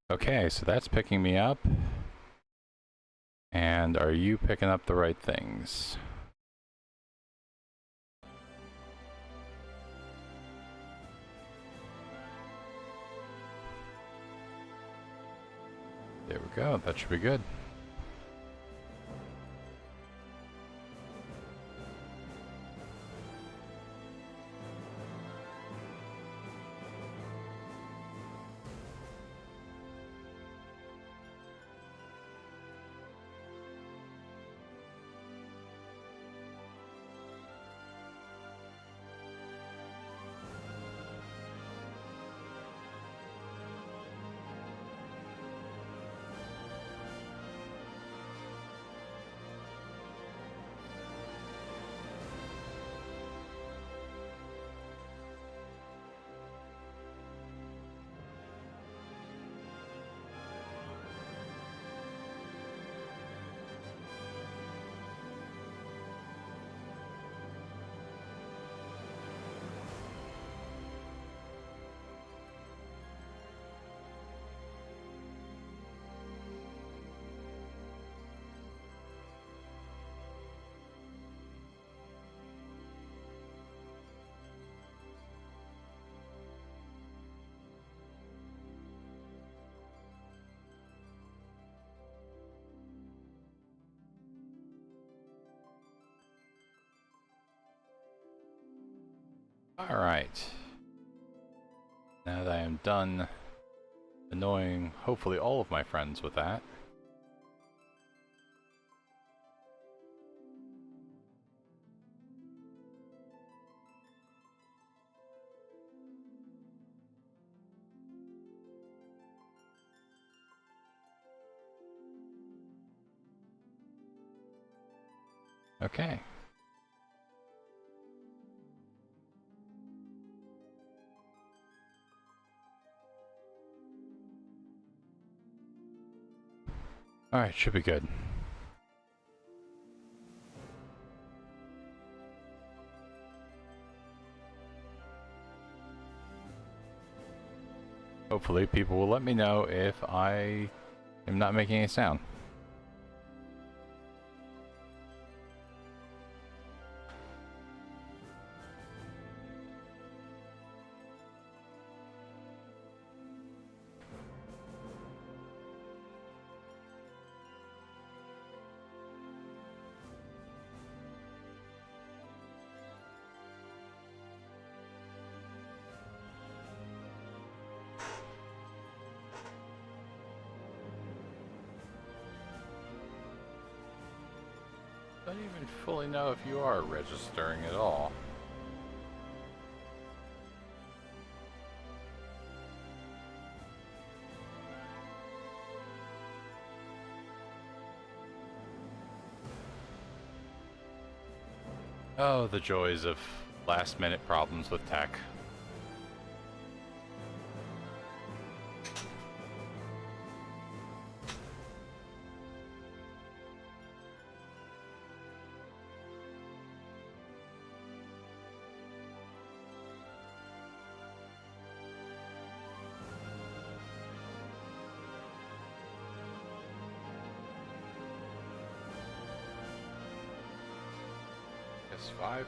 Okay, so that's picking me up. And are you picking up the right things? There we go, that should be good. Alright. Now that I am done annoying, hopefully, all of my friends with that. Okay. Alright, should be good. Hopefully people will let me know if I am not making any sound. Don't even fully know if you are registering at all. Oh, the joys of last-minute problems with tech. S5?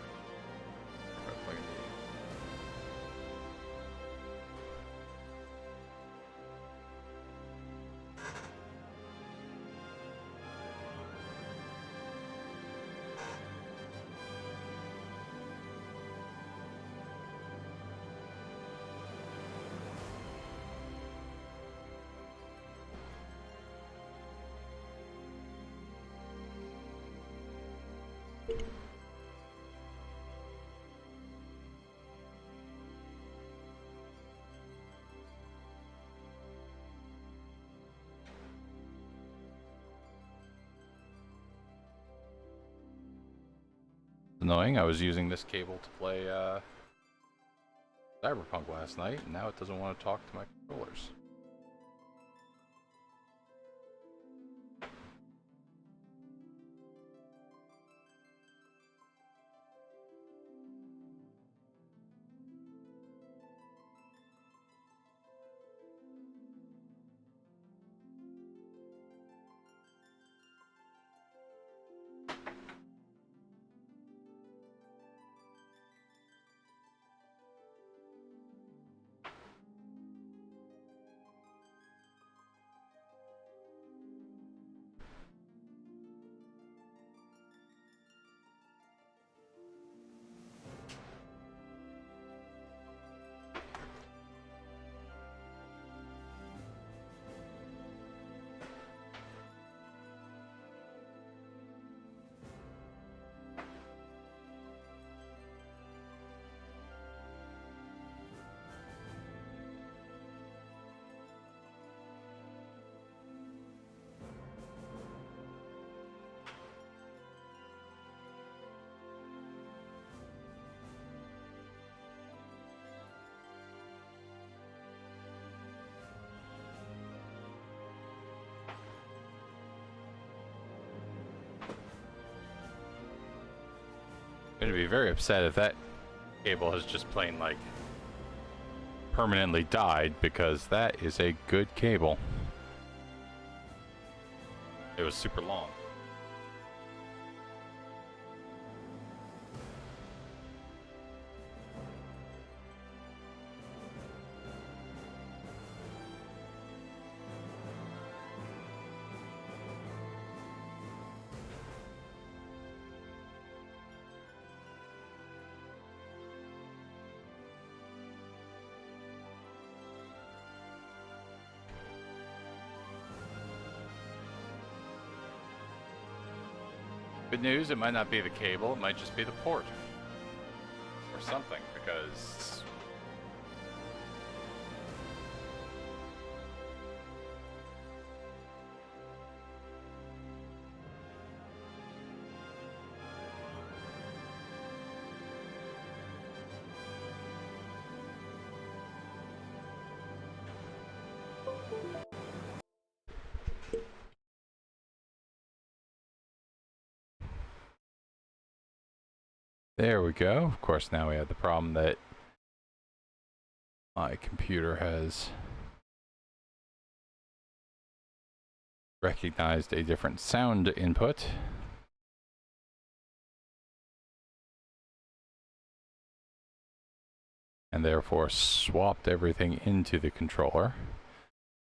Annoying, I was using this cable to play Cyberpunk last night, and now it doesn't want to talk to my controllers. going to be very upset if that cable has just plain, like, permanently died, because that is a good cable. It was super long. Good news, it might not be the cable, it might just be the port. Or something, because... There we go. Of course, now we have the problem that my computer has recognized a different sound input. And therefore swapped everything into the controller.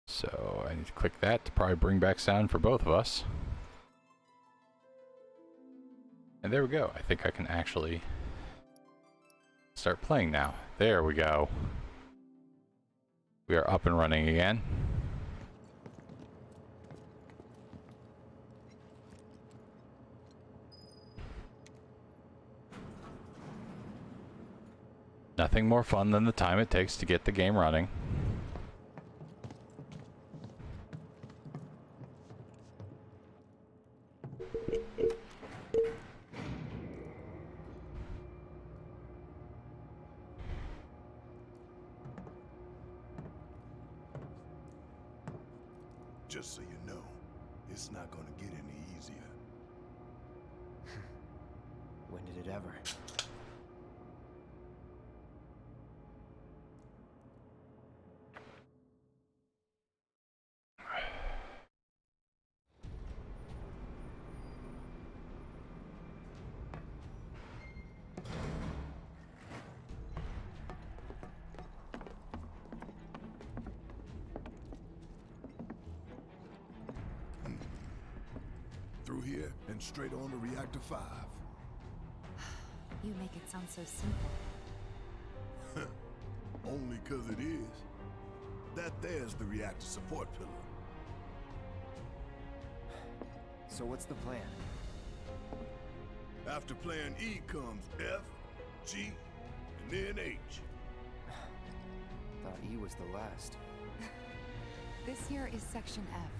So I need to click that to probably bring back sound for both of us. And there we go. I think I can actually start playing now. There we go. We are up and running again. Nothing more fun than the time it takes to get the game running. Just so you know, it's not gonna get any easier. When did it ever? Through here and straight on to Reactor 5. You make it sound so simple. Only 'cause it is. That there's the reactor support pillar. So what's the plan? After plan E comes F, G, and then H. Thought E was the last. This here is Section F.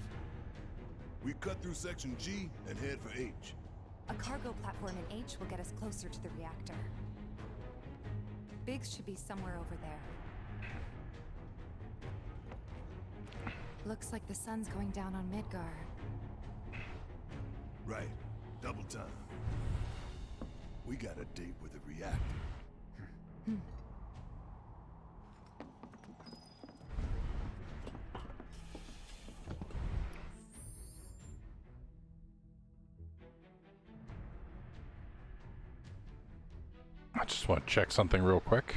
We cut through section G and head for H. A cargo platform in H will get us closer to the reactor. Biggs should be somewhere over there. Looks like the sun's going down on Midgar. Right. Double time. We got a date with the reactor. I just want to check something real quick.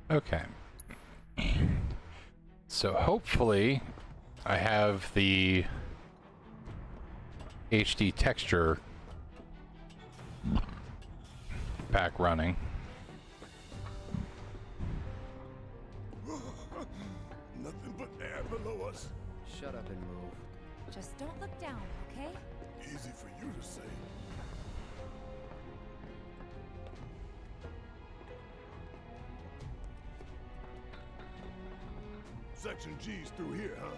Okay. So hopefully I have the HD texture pack running. Nothing but air below us. Shut up and move. Just don't look down, okay? Easy for you to say. Section G's through here, huh?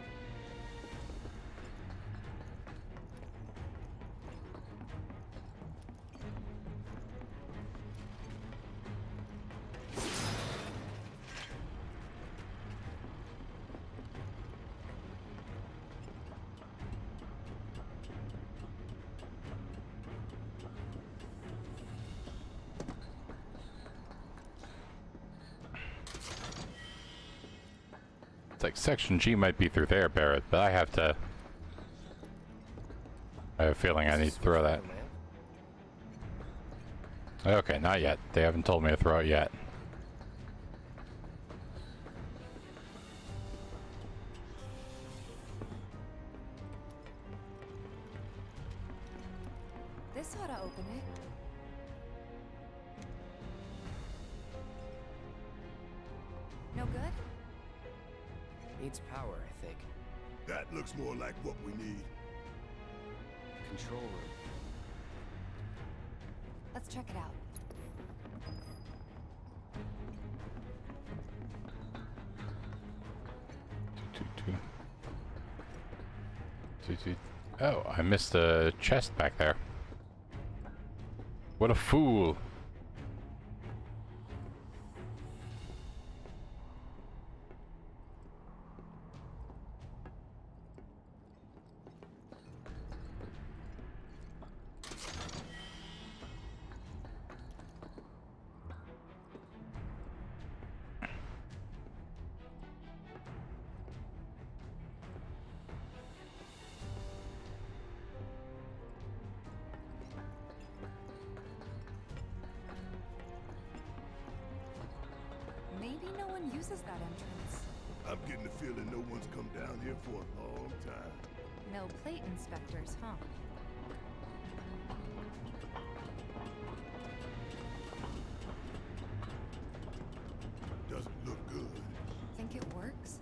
It's like Section G might be through there, Barrett, but I have to... I have a feeling I need to throw that. Okay, not yet. They haven't told me to throw it yet. This ought to open it. No good? Needs power, I think. That looks more like what we need. Control room. Let's check it out. Oh, I missed a chest back there. What a fool. Maybe no one uses that entrance. I'm getting the feeling no one's come down here for a long time. No plate inspectors, huh? Doesn't look good. Think it works?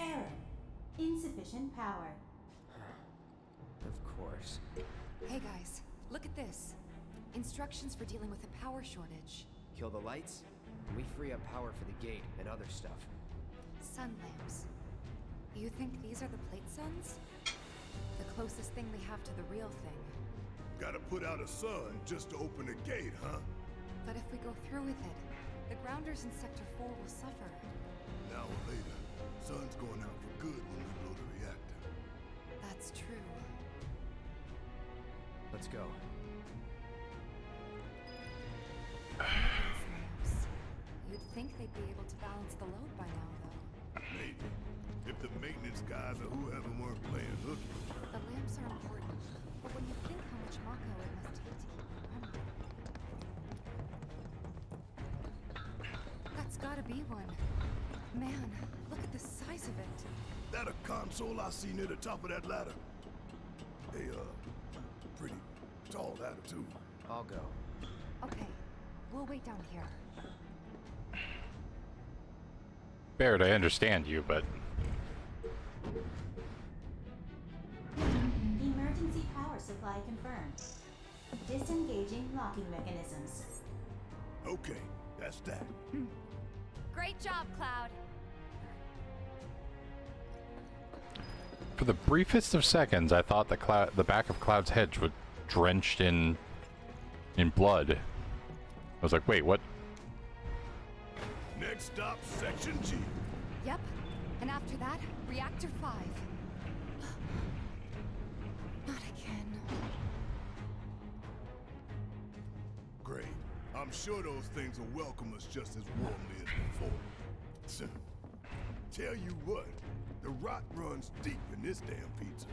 Error. Insufficient power. Of course. Hey guys, look at this. Instructions for dealing with a power shortage. Kill the lights, and we free up power for the gate and other stuff. Sun lamps. You think these are the plate suns? The closest thing we have to the real thing. Gotta put out a sun just to open a gate, huh? But if we go through with it, the grounders in Sector 4 will suffer. An hour later, sun's going out for good when we blow the reactor. That's true. Let's go. These lamps. You'd think they'd be able to balance the load by now, though. Maybe. If the maintenance guys or whoever weren't playing hooky. The lamps are important, but when you think how much Mako it must take to keep them running. That's gotta be one. Man, look at the size of it. That a console I see near the top of that ladder? Pretty tall ladder too. I'll go. Okay, we'll wait down here. Barrett, I understand you, but... Emergency power supply confirmed. Disengaging locking mechanisms. Okay, that's that. Great job, Cloud. For the briefest of seconds, I thought the back of Cloud's head was drenched in blood. I was like, wait, what? Next stop, Section G. Yep, and after that, Reactor 5. Not again. Great. I'm sure those things will welcome us just as warmly as before. Tell you what, the rot runs deep in this damn pizza.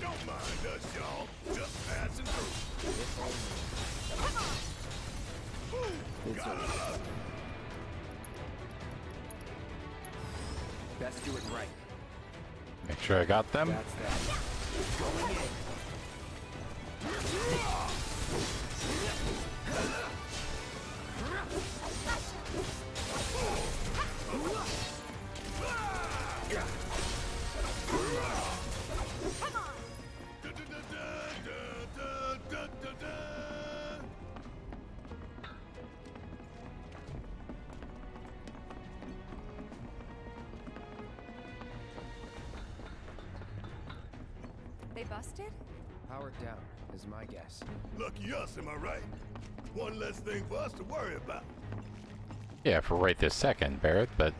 Don't mind us, y'all. Just passing through. Come on! Ooh, got it. Best do it right. Make sure I got them. That's that. Going in. They busted? Powered down is my guess. Lucky us, am I right? One less thing for us to worry about. Yeah, for right this second, Barrett, but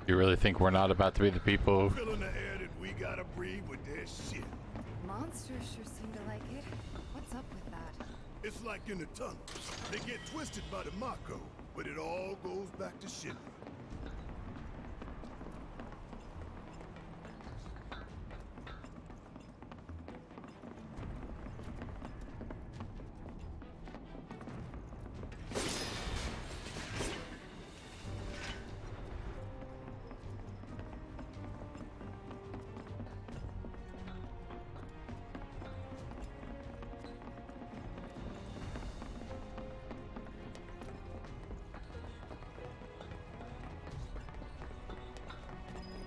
you really think we're not about to be the people? Filling the air that we gotta breathe with their shit. Monsters sure seem to like it. What's up with that? It's like in the tunnel. They get twisted by the Mako, but it all goes back to shit.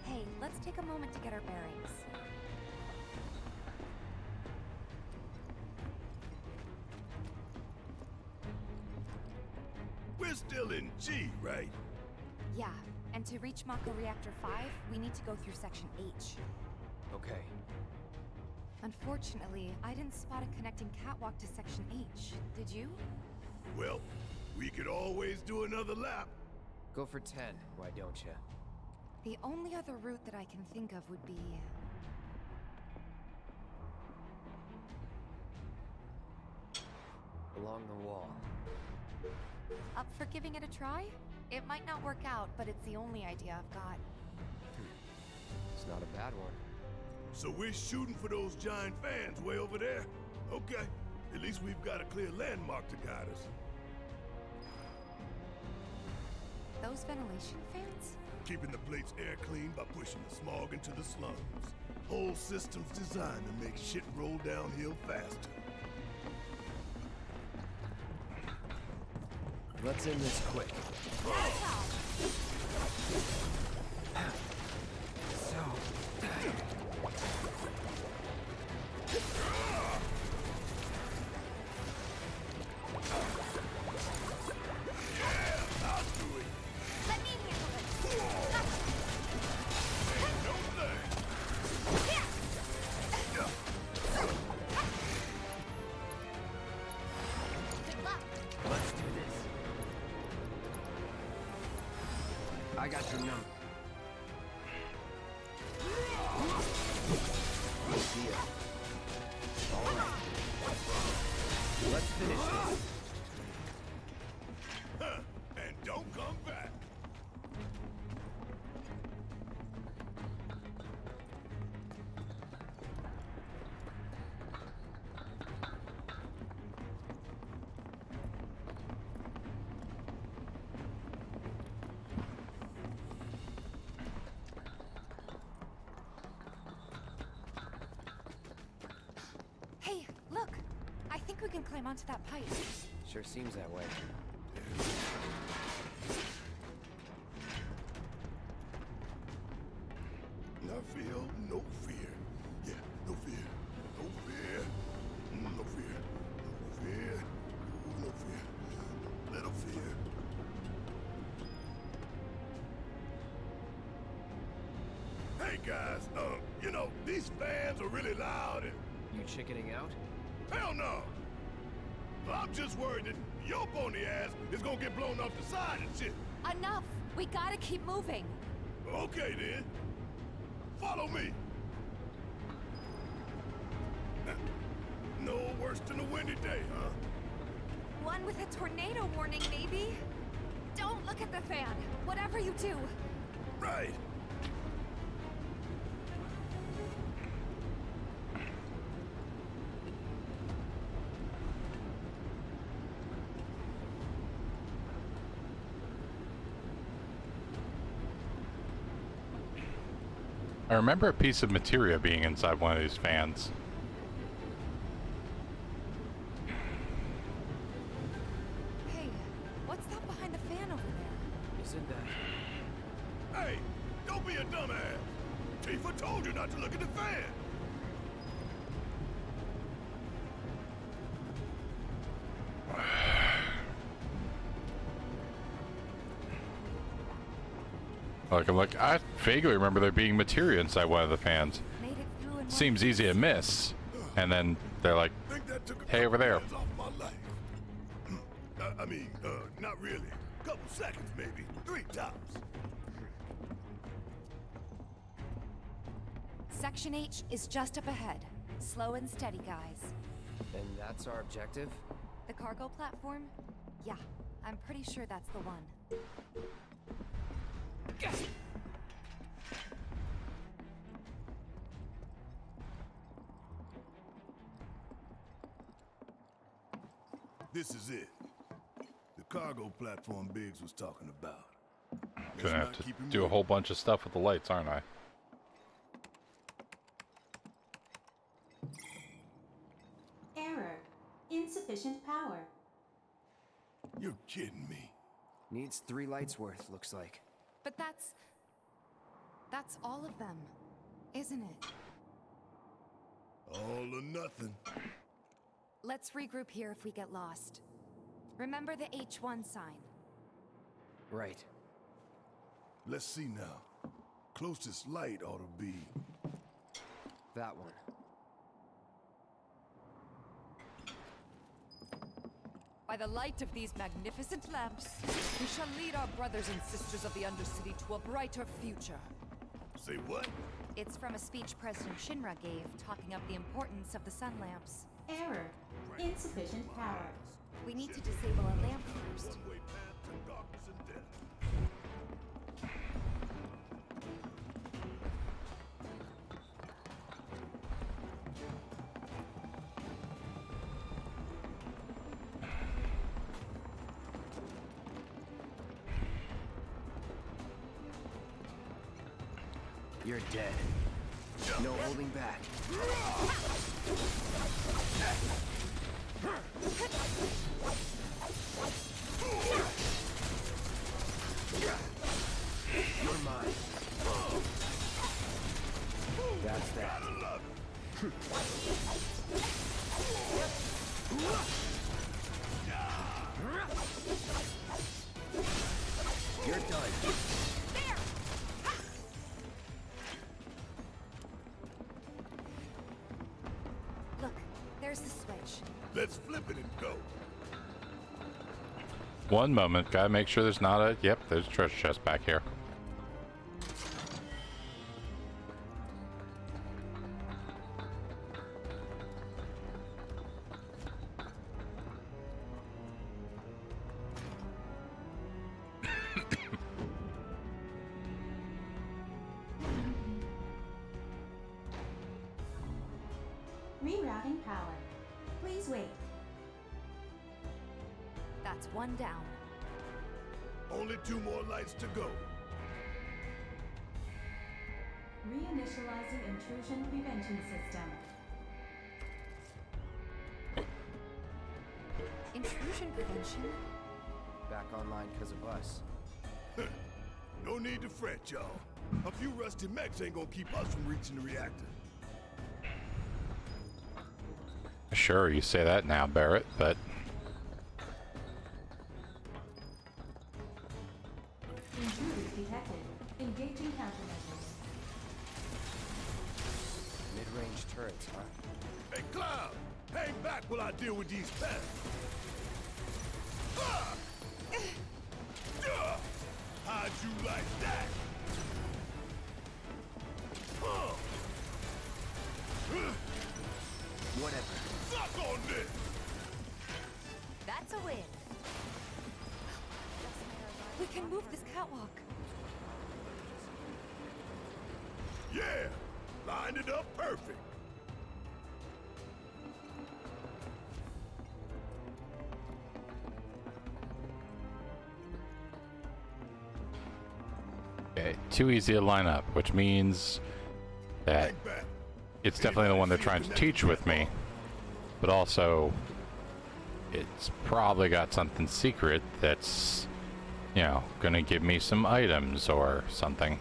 Hey, let's take a moment to get our bearings. We're still in G, right? Yeah, and to reach Mako Reactor 5, we need to go through Section H. Okay. Unfortunately, I didn't spot a connecting catwalk to Section H. Did you? Well, we could always do another lap. Go for 10, why don't you? The only other route that I can think of would be... Along the wall. Up for giving it a try? It might not work out, but it's the only idea I've got. It's not a bad one. So we're shooting for those giant fans way over there? Okay. At least we've got a clear landmark to guide us. Those ventilation fans? Keeping the plate's air clean by pushing the smog into the slums. Whole system's designed to make shit roll downhill faster. Let's end this quick. So... Let me handle it! No thing. Good luck! Let's do this. I got your number. See ya. All right. Let's finish this. Huh. And don't come back. Hey, look! I think we can climb onto that pipe. Sure seems that way. I feel no fear. Yeah, no fear. No fear. No fear. No fear. Ooh, no fear. Little fear. Hey guys, you know, these fans are really loud and You chickening out? hell no! I'm just worried that your pony ass is gonna get blown off the side and shit. Enough! We gotta keep moving! Okay then. Follow me. No worse than a windy day, huh? One with a tornado warning, maybe? Don't look at the fan, whatever you do. Right. I remember a piece of materia being inside one of these fans. Hey, what's that behind the fan over there? Isn't that... Hey, don't be a dumbass. Tifa told you not to look at the fan. I vaguely remember there being materia inside one of the fans. Made it through in one Seems easy to miss. And then they're like, Think that took a hey, over couple there. years off my life. I mean, not really. Couple seconds, maybe. 3 tops. Section H is just up ahead. Slow and steady, guys. And that's our objective? The cargo platform? Yeah, I'm pretty sure that's the one. This is it. The cargo platform Biggs was talking about. Let's Gonna have not to keep him do a waiting. whole bunch of stuff with the lights, aren't I? Error. Insufficient power. You're kidding me. Needs 3 lights worth, looks like. But that's all of them, isn't it? All or nothing. Let's regroup here if we get lost. Remember the H1 sign. Right. Let's see now. Closest light ought to be... That one. By the light of these magnificent lamps, we shall lead our brothers and sisters of the Undercity to a brighter future. Say what? It's from a speech President Shinra gave, talking up the importance of the sun lamps. Error. Insufficient power. We need to disable a lamp first. One-way path to darkness and death. You're dead. No holding back. You're mine. That's that. You're done. Look, there's the switch. Let's flip it and go. One moment, gotta make sure there's not a... Yep, there's a treasure chest back here. Rerouting power. Please wait. That's one down. Only 2 more lights to go. Reinitializing intrusion prevention system. Intrusion prevention? Back online because of us. No need to fret, y'all. A few rusty mechs ain't gonna keep us from reaching the reactor. Sure, you say that now, Barrett, but... Intruders detected. Engaging countermeasures. Mid-range turrets, huh? Hey, Cloud! Hang back while I deal with these pests. Ah! How'd you like that? Whatever. Suck on this! That's a win. We can move this catwalk. Yeah! Lined it up perfect! Okay, too easy to line up, which means that Think back. it's definitely the one they're trying to teach with me, but also it's probably got something secret that's, you know, gonna give me some items or something.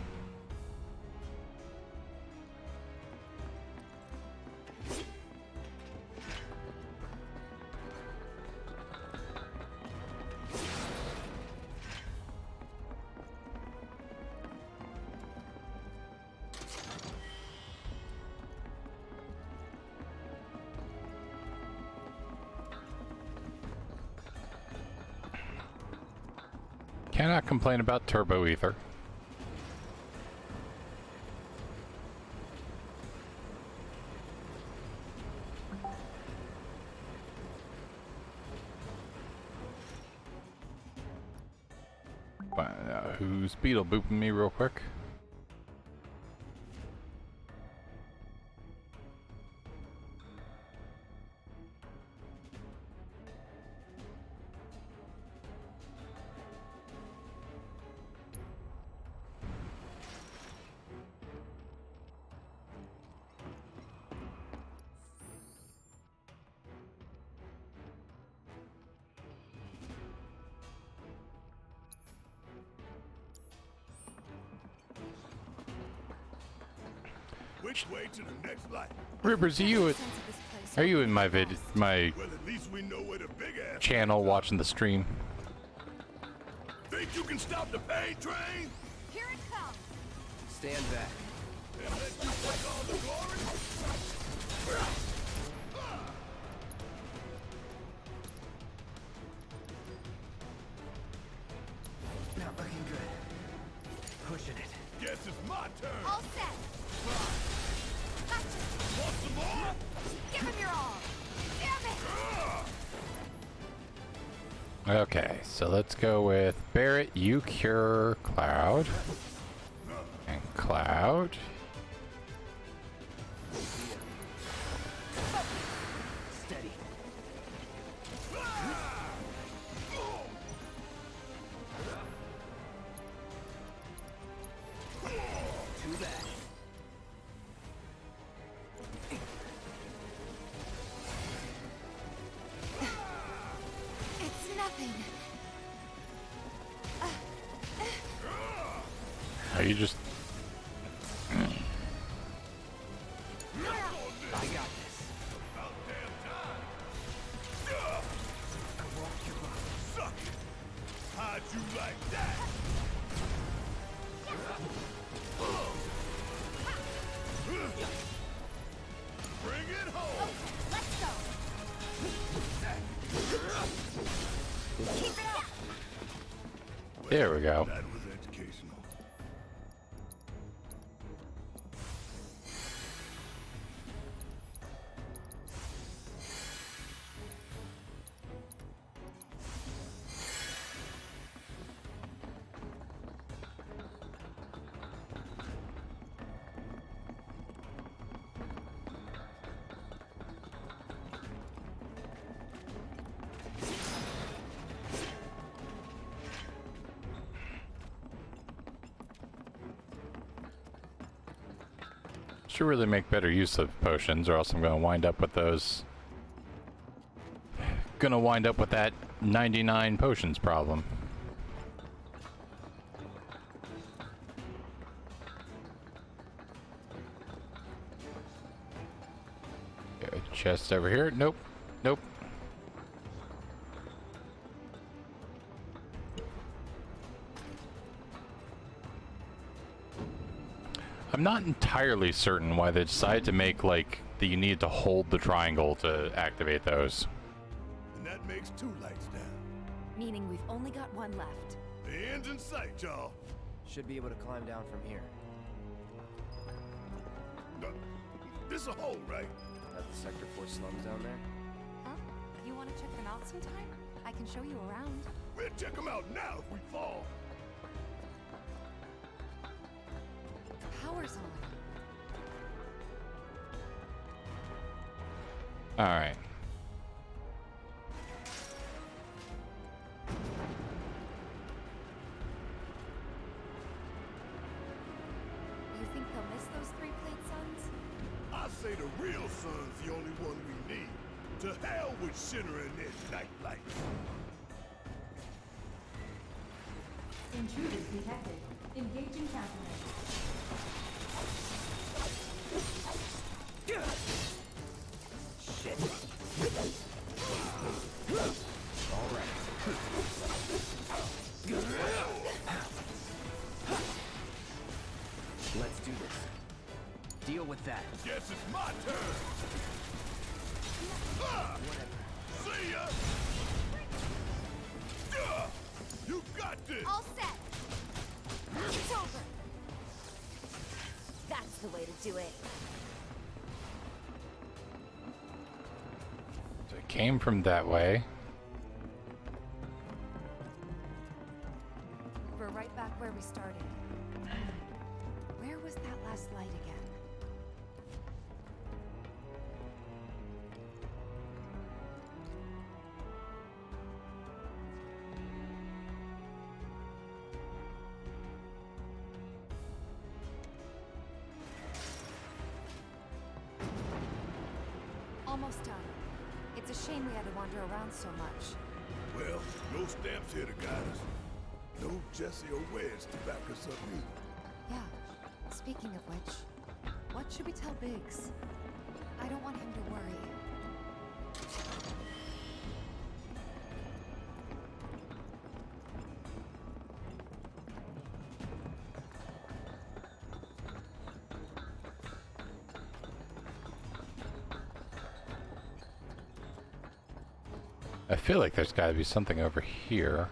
Cannot complain about turbo ether. Who's beetle booping me real quick? Which way to the next light? Rivers, are you in my my Well, at least we know where the big ass channel watching the stream? Think you can stop the pain train? Here it comes. Stand back. And let you take all the glory? Not looking good. Pushing it. Guess it's my turn. All set. Gotcha. Want some more? Give him your all. Damn it. Okay, so let's go with Barrett, you cure Cloud. And Cloud. Steady. Too bad. It's nothing. Are you just... I got this. About damn time. I won't give up. Suck it. How'd you like that? Bring it home. Let's go. Keep it up. There we go. That was educational. Should really make better use of potions, or else I'm gonna wind up with those. Gonna wind up with that 99 potions problem. Okay, chest over here. Nope. Nope. I'm not entirely certain why they decided to make, like, that you need to hold the triangle to activate those. And that makes 2 lights down. Meaning we've only got one left. The end's in sight, y'all. Should be able to climb down from here. This a hole, right? about the Sector 4 slums down there? Huh? You want to check them out sometime? I can show you around. We'll check them out now if we fall. The power's on. Alright. You think they'll miss those 3 plate suns? I say the real sun's the only one we need. To hell with Shinra and their night lights. Intruders detected. Engaging countermeasures. Shit. Alright. Let's do this. Deal with that. Guess it's my turn. See ya. You got this. All set! It's over! That's the way to do it. So it came from that way. We're right back where we started. Where was that last light again? Almost done. It's a shame we had to wander around so much. Well, no stamps here to guide us. No Jesse or Wedge to back us up either. Yeah. Speaking of which, what should we tell Biggs? I don't want him to worry. I feel like there's gotta be something over here.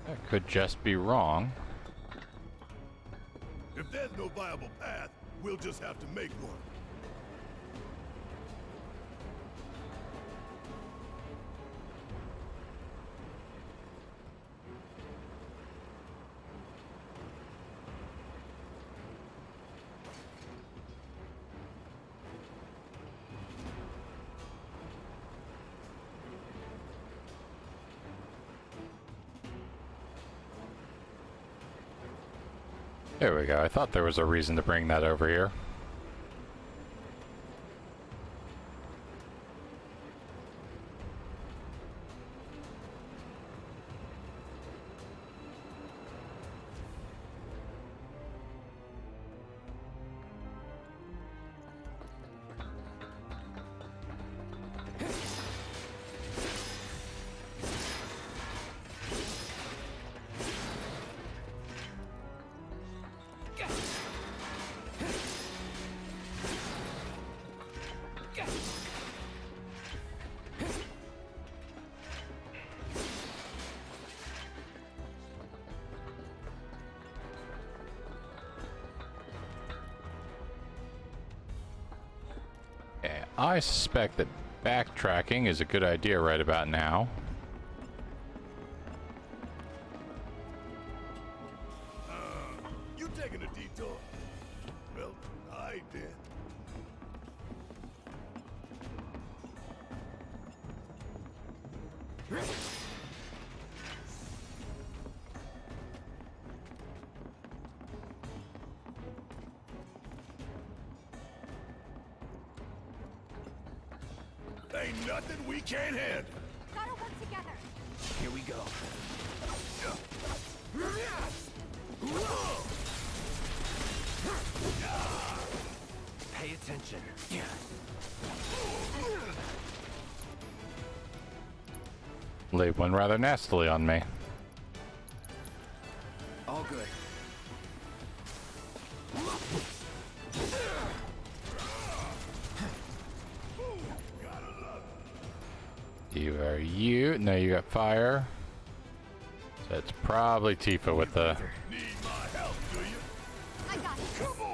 That could just be wrong. If there's no viable path, we'll just have to make one. There we go. I thought there was a reason to bring that over here. I suspect that backtracking is a good idea right about now. You taking a detour? Well, I did. Ain't nothing we can't handle. Gotta work together. Here we go. Pay attention. Laid one rather nastily on me. All good. You are you. No, you got fire. So it's probably Tifa with the... Need my help, do you? I got it. Come on!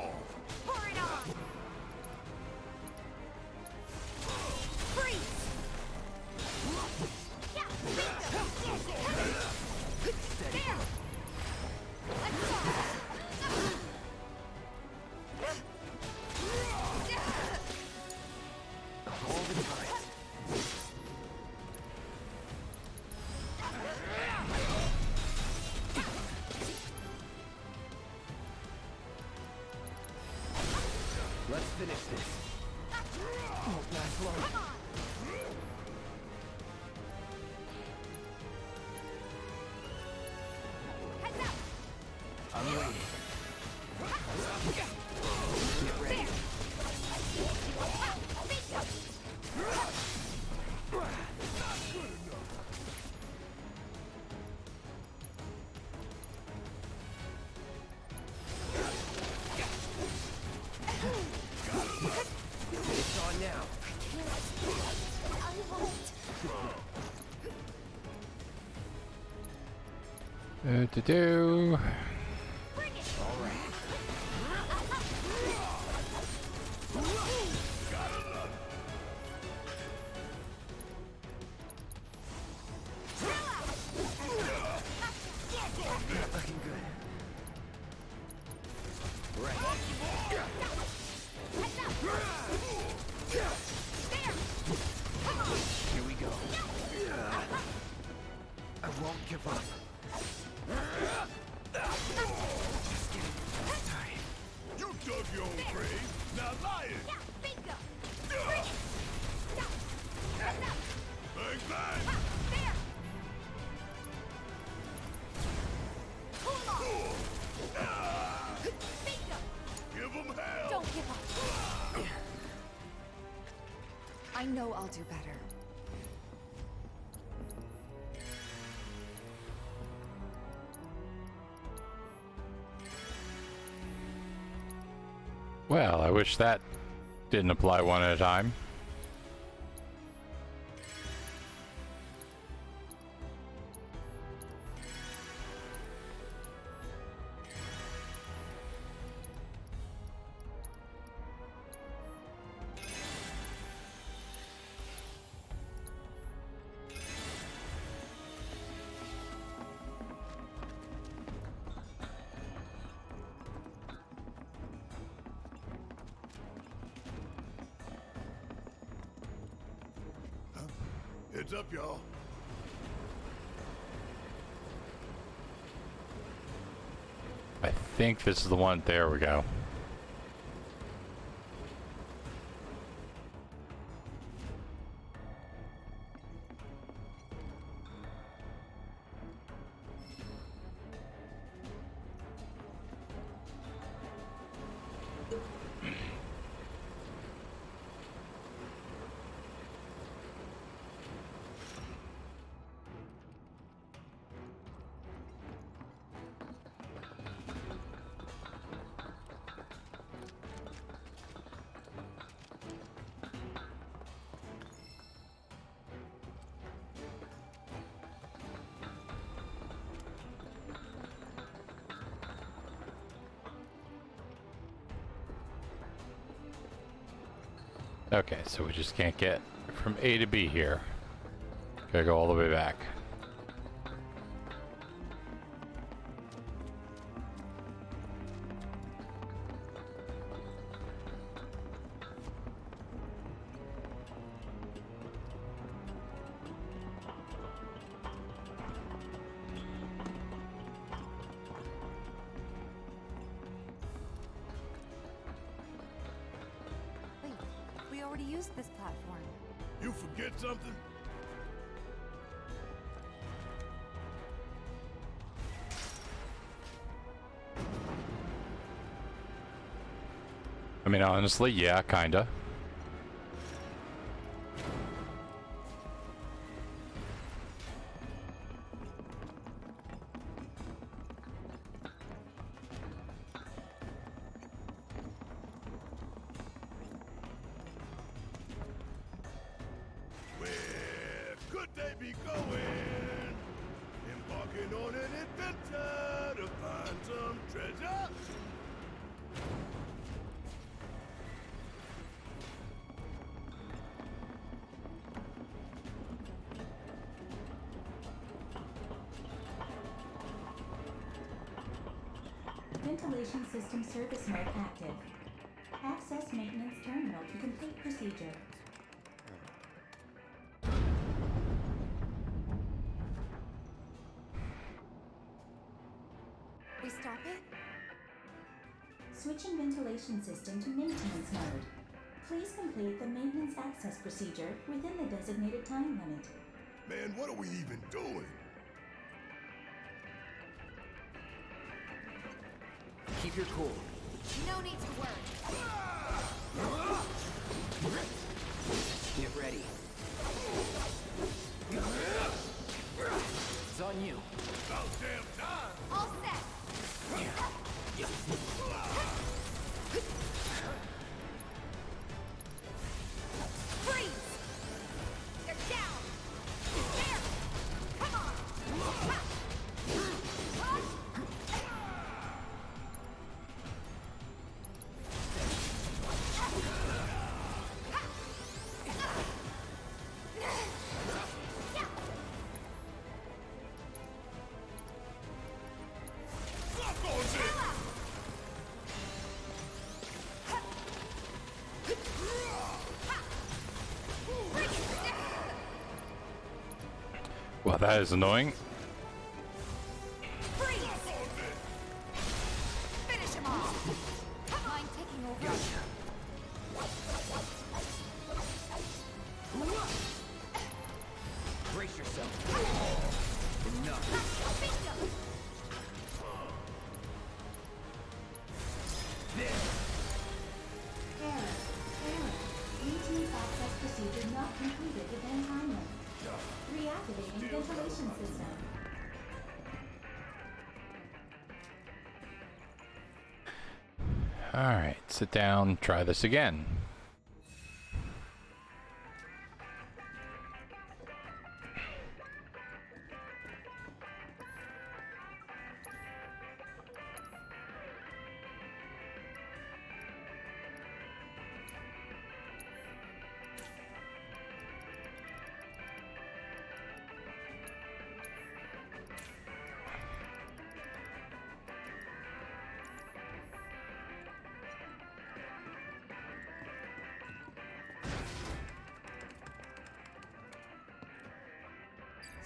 Won't last long. Heads up! I'm waiting. Get ready. It's on now. I won't. Do. All right. Not looking good. Right. Here we go. I won't give up. Just getting started. You dug your own grave. Now lie it. Bingo! Bring it! Stop! Heads up! Bang, bang. There! Cool off! Bingo! Give them hell. Don't give up! I know I'll do better. Well, I wish that didn't apply one at a time. Heads up, y'all. I think this is the one. There we go. Okay, so we just can't get from A to B here. Gotta go all the way back. Wait, we already used this platform. You forget something? I mean, honestly, yeah, kinda. Where could they be going? Embarking on an adventure to find some treasure? Ventilation system service mode active. Access maintenance terminal to complete procedure. We stop it? Switching ventilation system to maintenance mode. Please complete the maintenance access procedure within the designated time limit. Man, what are we even doing? Keep your cool. No need to worry. Get ready. It's on you. About damn time! All set. Freeze! They're down. There. Come on. Ha. Lock on this! Well, that is annoying. Freeze! Finish him off. Mind taking over? Brace yourself. Enough. Bingo! Error. Maintenance access procedure not completed within time limit. Reactivating ventilation system. All right, sit down, try this again.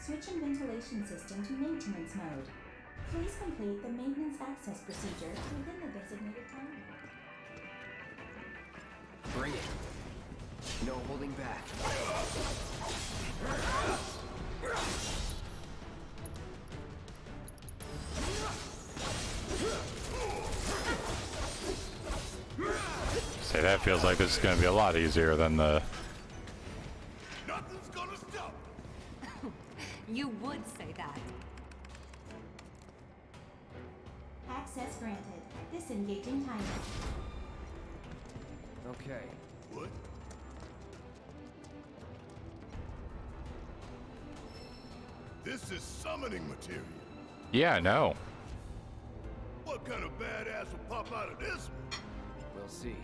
Switching ventilation system to maintenance mode. Please complete the maintenance access procedure within the designated time limit. Bring it. No holding back. Say, that feels like this is going to be a lot easier than the... Nothing's gonna stop! You would say that. Access granted. Disengaging timer. Okay. What? This is summoning material. Yeah, I know. What kind of badass will pop out of this one? We'll see.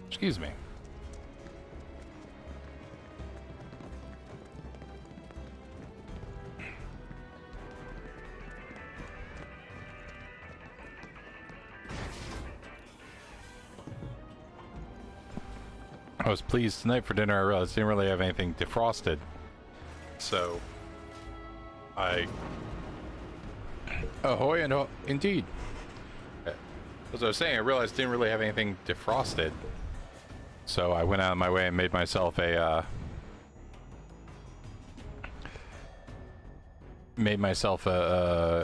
Excuse me. I was pleased tonight for dinner. I realized I didn't really have anything defrosted. So, ahoy and indeed. As I was saying, I realized I didn't really have anything defrosted. So I went out of my way and made myself a,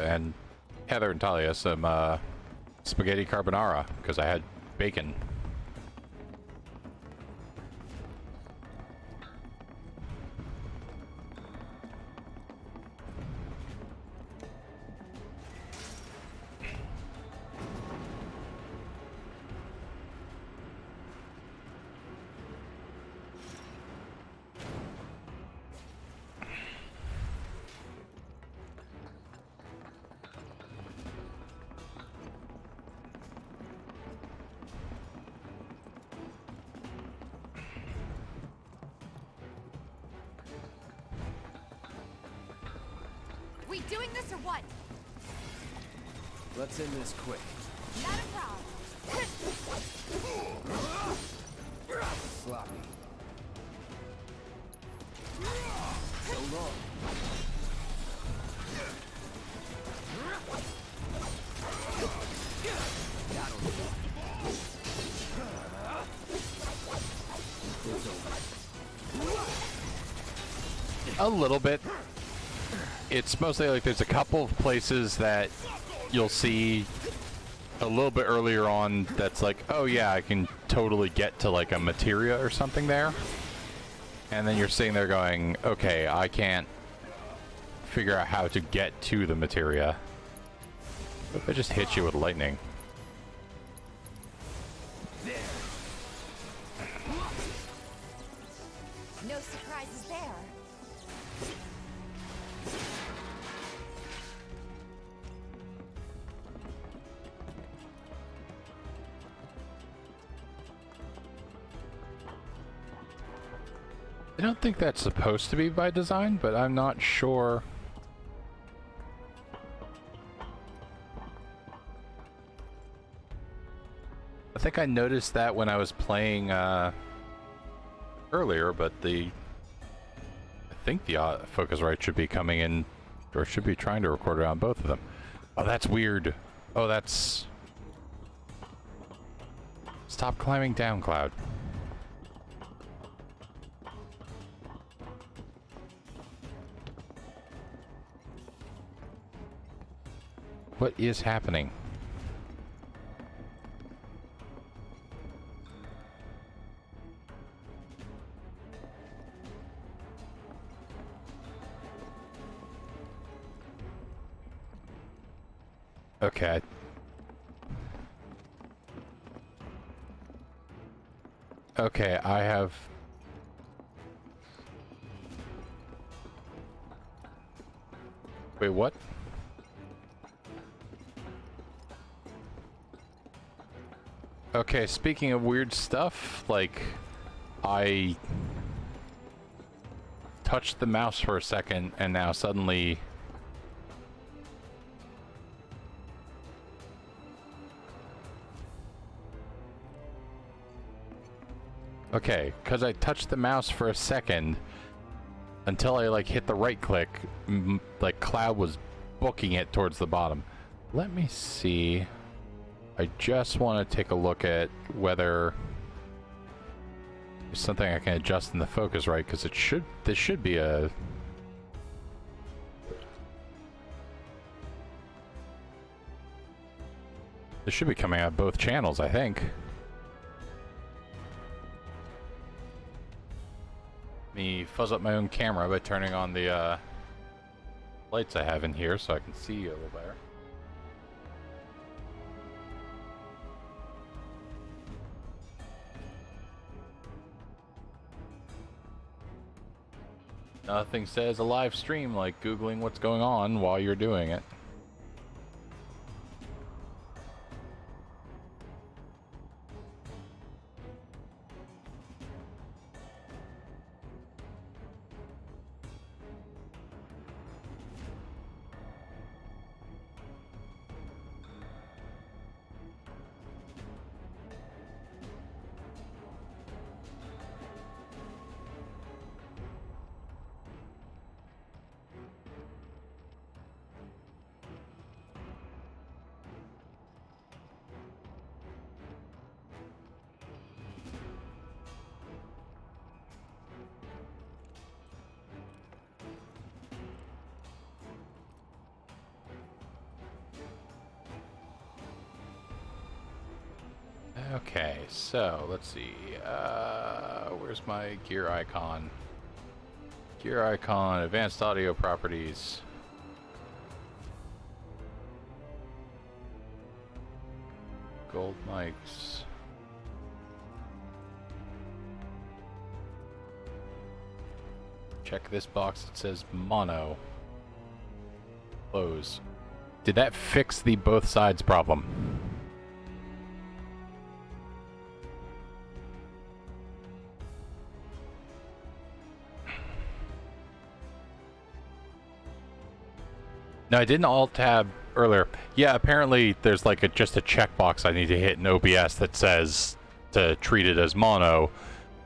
and Heather and Talia some, spaghetti carbonara, because I had bacon. We doing this or what? Let's end this quick. Not a problem. Sloppy. So long. A little bit. It's mostly like there's a couple of places that you'll see a little bit earlier on that's like, oh yeah, I can totally get to like a materia or something there. And then you're sitting there going, okay, I can't figure out how to get to the materia. What if I just hit you with lightning? No surprises there. I don't think that's supposed to be by design, but I'm not sure. I think I noticed that when I was playing earlier, but I think the Focusrite should be coming in, or should be trying to record it on both of them. Oh, that's weird. Oh, that's... Stop climbing down, Cloud. What is happening? Okay. Okay, I have... Wait, what? Okay, speaking of weird stuff, like, I touched the mouse for a second, and now suddenly... Okay, because I touched the mouse for a second, until I, like, hit the right click, like, Cloud was booking it towards the bottom. Let me see... I just want to take a look at whether there's something I can adjust in the Focusrite, because this should be a... This should be coming out both channels, I think. Let me fuzz up my own camera by turning on the lights I have in here so I can see you a little better. Nothing says a live stream like Googling what's going on while you're doing it. Okay, so let's see. Where's my gear icon? Gear icon, advanced audio properties. Gold mics. Check this box, it says mono. Close. Did that fix the both sides problem? No, I didn't alt tab earlier. Yeah, apparently there's like just a checkbox I need to hit in OBS that says to treat it as mono.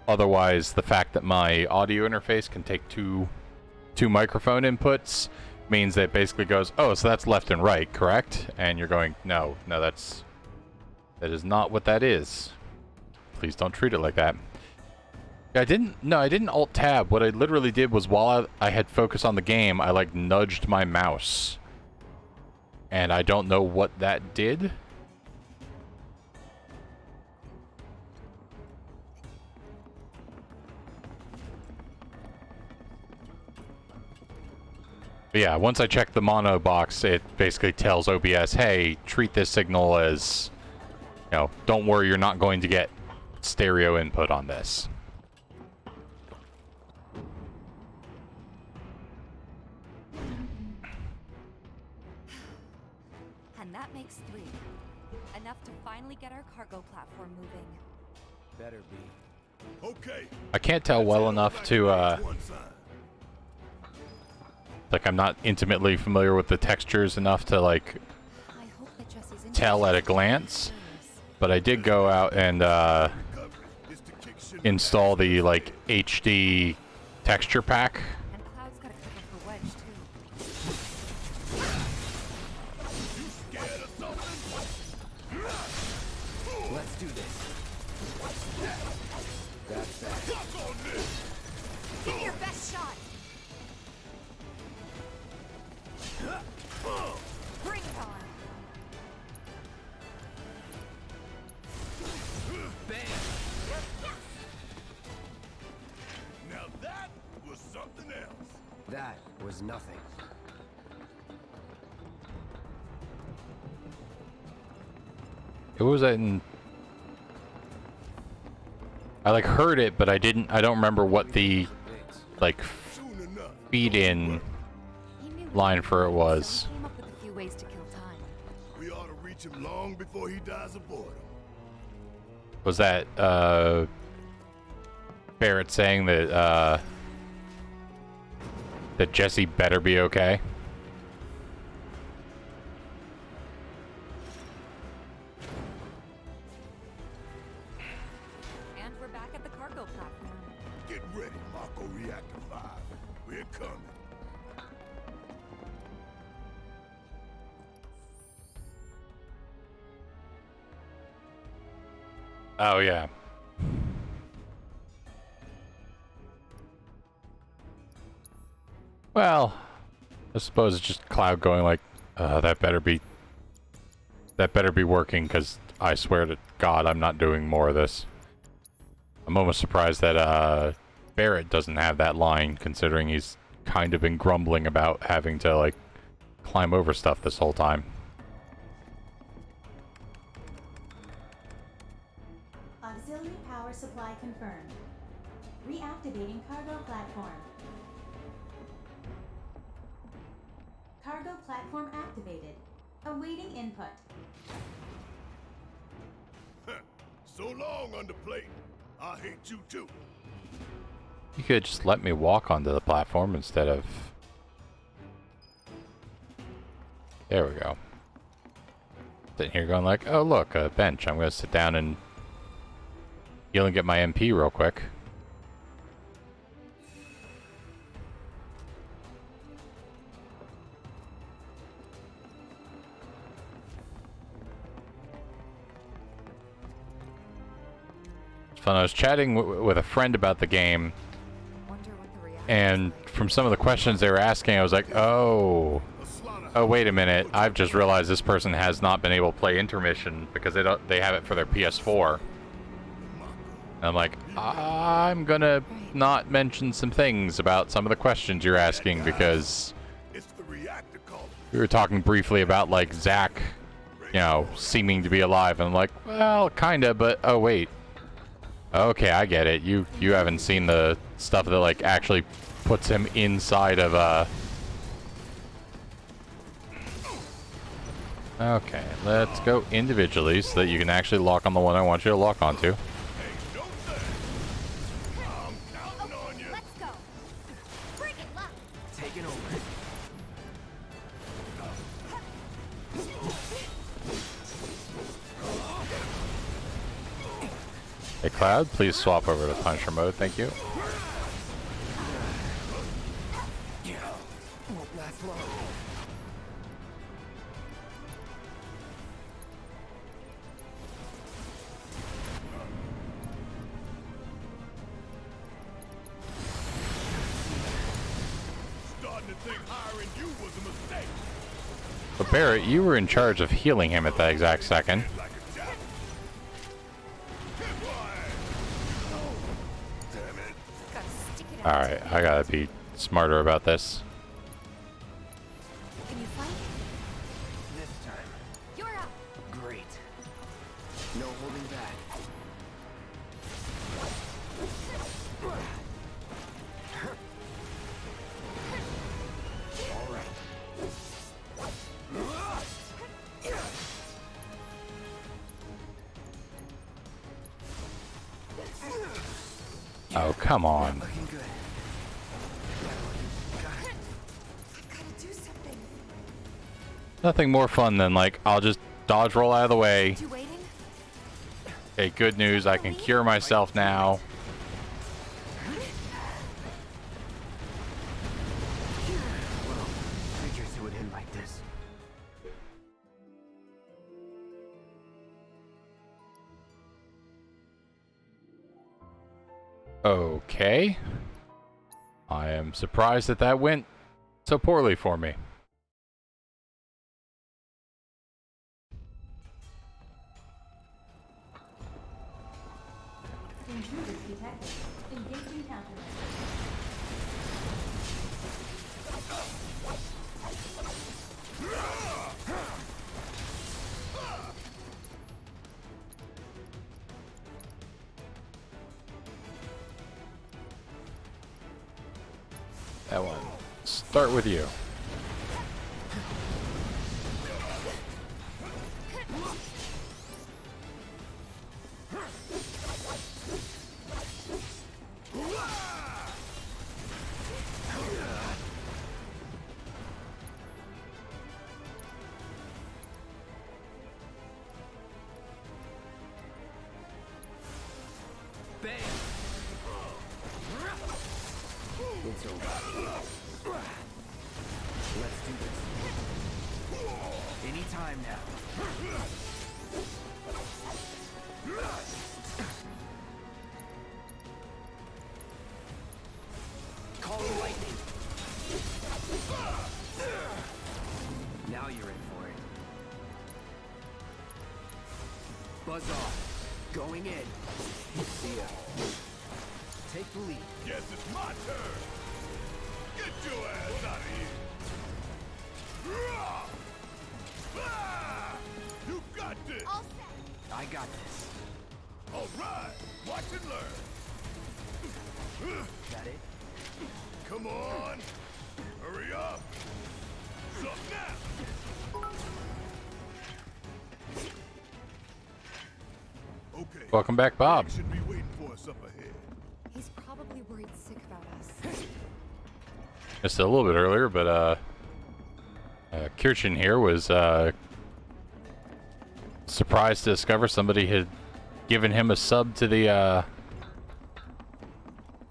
Otherwise, the fact that my audio interface can take two microphone inputs means that it basically goes, oh, so that's left and right, correct? And you're going, no, that is not what that is. Please don't treat it like that. I didn't alt tab. What I literally did was while I had focus on the game, I like nudged my mouse. And I don't know what that did. But yeah, once I check the mono box, it basically tells OBS, hey, treat this signal as, you know, don't worry, you're not going to get stereo input on this. And that makes 3. Enough to finally get our cargo platform moving. Better be. Okay. I can't tell well enough to, One side. like, I'm not intimately familiar with the textures enough to, like, I hope that Jesse's tell at a glance. But I did go out and, Is to kick shit install the, like, HD texture pack. And Cloud's got a cover for Wedge, too. scared of something? Let's do this. That's that. Suck on this. Give me your best shot! Bring it on! Bam! Now that was something else. That was nothing. It was in... I, like, heard it, but I don't remember what the, like, Soon enough. feed-in He knew line for it so was. he came up with a few ways to kill time. We ought to reach him long before he dies of boredom. Was that, Barrett saying that, that Jesse better be okay? And we're back at the cargo platform. Get ready, Mako Reactor 5. We're coming. Oh, yeah. Well, I suppose it's just Cloud going like, that better be working, because I swear to God I'm not doing more of this. I'm almost surprised that, Barrett doesn't have that line, considering he's kind of been grumbling about having to, like, climb over stuff this whole time. Auxiliary power supply confirmed. Reactivating cargo platform. Cargo platform activated. Awaiting input. So long, underplate. I hate you too. You could just let me walk onto the platform instead of... There we go. Sitting here going like, oh look, a bench. I'm gonna sit down and heal and get my MP real quick. It's fun. I was chatting with a friend about the game, Wonder what the reaction and from some of the questions they were asking, I was like, oh, wait a minute. I've just realized this person has not been able to play Intermission because they have it for their PS4. And I'm like, I'm gonna not mention some things about some of the questions you're asking, because It's the reactor calling. we were talking briefly about, like, Zack, you know, seeming to be alive, and I'm like, well, kinda, but oh wait. Okay, I get it. You haven't seen the stuff that, like, actually puts him inside of Okay, let's go individually so that you can actually lock on the one I want you to lock onto. Hey, don't say. I'm counting on you. Let's go. Bring it, luck. Taking over. Hey Cloud, please swap over to Punisher mode, thank you. Won't last long. Starting to think hiring you was a mistake. But Barrett, you were in charge of healing him at that exact second. Like a jack. Hit wide. Damn it. Gotta stick it out. Alright, I gotta be smarter about this. Can you fight? This time. You're up. Great. No holding back. All right. Oh, come on. Looking good. Gotta do something. Nothing more fun than, like, I'll just dodge roll out of the way. You waiting? Okay, good news, I can cure myself now. Figures it would end like this. Okay. I am surprised that that went so poorly for me. Intruders detected. Engaging countermeasures. That one. Start with you. Bam! It's over. Let's do this. Anytime now. Call the lightning. Now you're in for it. Buzz off. Going in. See ya. Take the lead. Guess it's my turn. Get your ass out of here. Ah! You got this. All set. I got this. All right. Watch and learn. Got it? Come on. Hurry up. Sup now. Okay. Welcome back, Bob. Should be waiting for us up ahead. He's probably worried sick about us. Missed it a little bit earlier, but Kirchen here was surprised to discover somebody had given him a sub to the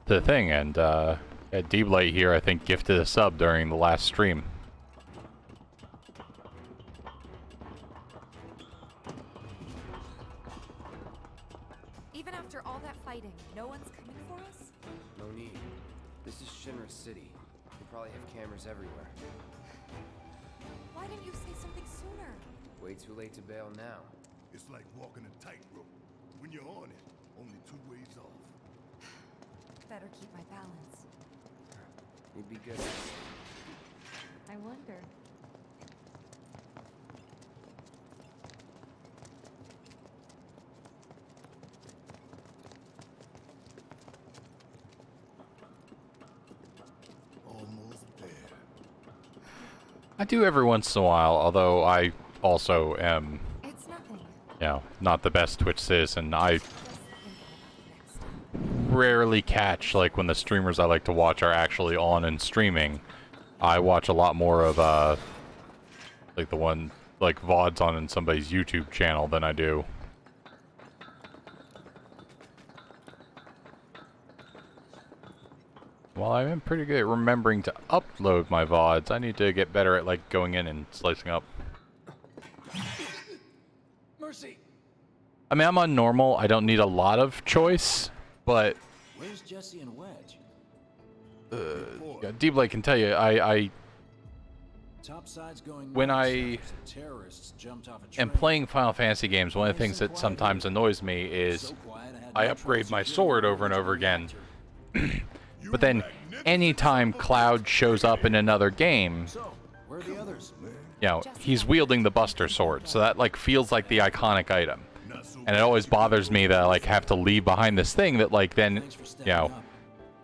thing, and D-Blade here, I think, gifted a sub during the last stream. Even after all that fighting, no one's coming for us? No need. This is Shinra City. They probably have cameras everywhere. Why didn't you say something sooner? Way too late to bail now. It's like walking a tightrope. When you're on it, only 2 ways off. Better keep my balance. You'd be good. I wonder. Almost there. I do every once in a while, although I also am, It's nothing. you know, not the best Twitch citizen. I Just thinking about the next. rarely catch, like, when the streamers I like to watch are actually on and streaming. I watch a lot more of, like the one, like, VODs on in somebody's YouTube channel than I do. While I'm pretty good at remembering to upload my VODs, I need to get better at, like, going in and slicing up. Mercy. I mean, I'm on normal. I don't need a lot of choice, but Where's Jesse and Wedge? yeah, Deep Blake can tell you, Topside's going when nuts I after some terrorists jumped off a am train. playing Final Fantasy games, one of the things that sometimes annoys me is So quiet, had I no upgrade trouble my securing sword the over and over original again. reactor. But then, anytime Cloud shows up in another game, So, where are the others? you know, he's wielding the Buster Sword, so that, like, feels like the iconic item. And it always bothers me that I, like, have to leave behind this thing that, like, then, Thanks for you stepping know, up.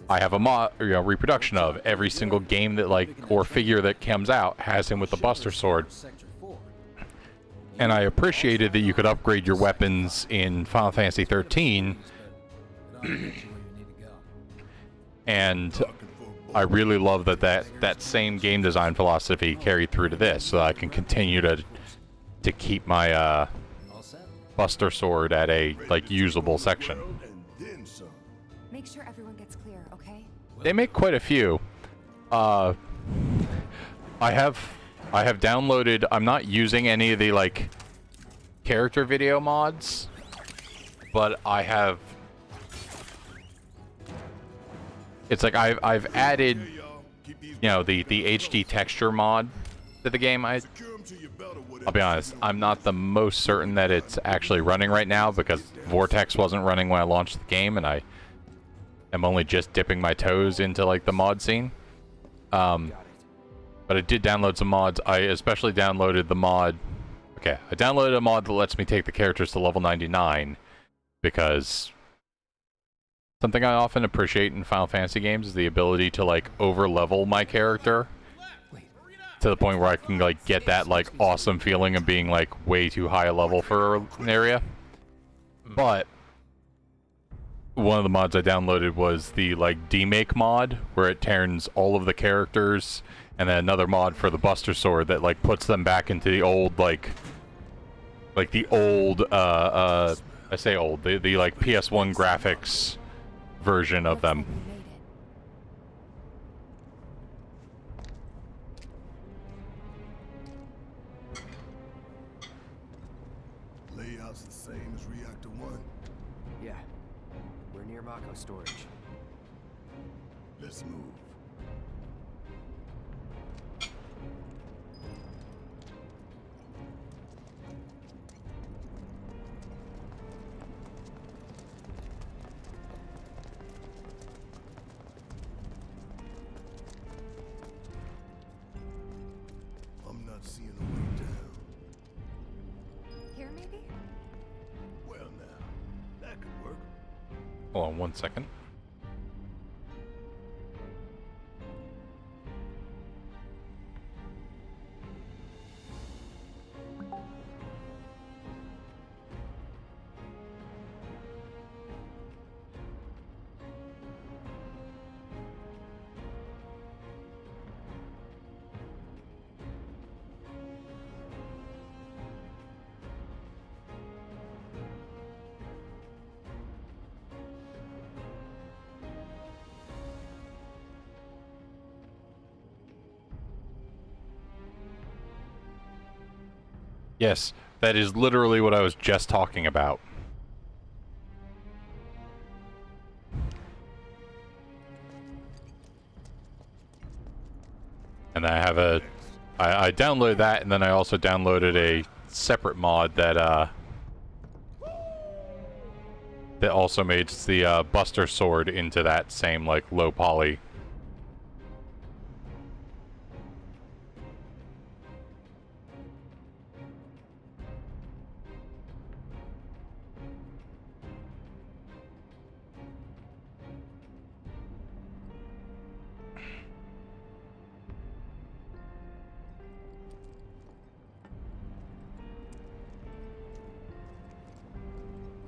I have a reproduction of. Every single game that, like, or figure that comes out has him with the Buster Sword. Sector 4. And I appreciated that you could upgrade your weapons in Final Fantasy 13, and I really love that same game design philosophy carried through to this, so I can continue to keep my All set? Buster Sword at a, like, usable section. And then some. Make sure everyone gets clear, okay? They make quite a few. I have downloaded. I'm not using any of the, like, character video mods, but I have. It's like I've added, Hey, y'all. Keep these you know, the HD texture mod to the game. secure 'em to your belt or whatever. I'll be honest, I'm not the most certain that it's actually running right now because Vortex wasn't running when I launched the game, and I am only just dipping my toes into, like, the mod scene. But I did download some mods. I especially downloaded the mod. Okay, I downloaded a mod that lets me take the characters to level 99 because something I often appreciate in Final Fantasy games is the ability to, like, over-level my character to the point where I can, like, get that, like, awesome feeling of being, like, way too high a level for an area. But one of the mods I downloaded was the, like, Remake mod, where it turns all of the characters, and then another mod for the Buster Sword that, like, puts them back into the old, like the old, I say old, the like, PS1 graphics version of them. Looks like we made it. Layout's the same as Reactor 1. Yeah. We're near Mako storage. Let's move. I'm not seeing a way down. Here, maybe? Well, now, that could work. Hold on one second. Yes, that is literally what I was just talking about. And I have I downloaded that, and then I also downloaded a separate mod that that also makes the Buster Sword into that same, like, low poly.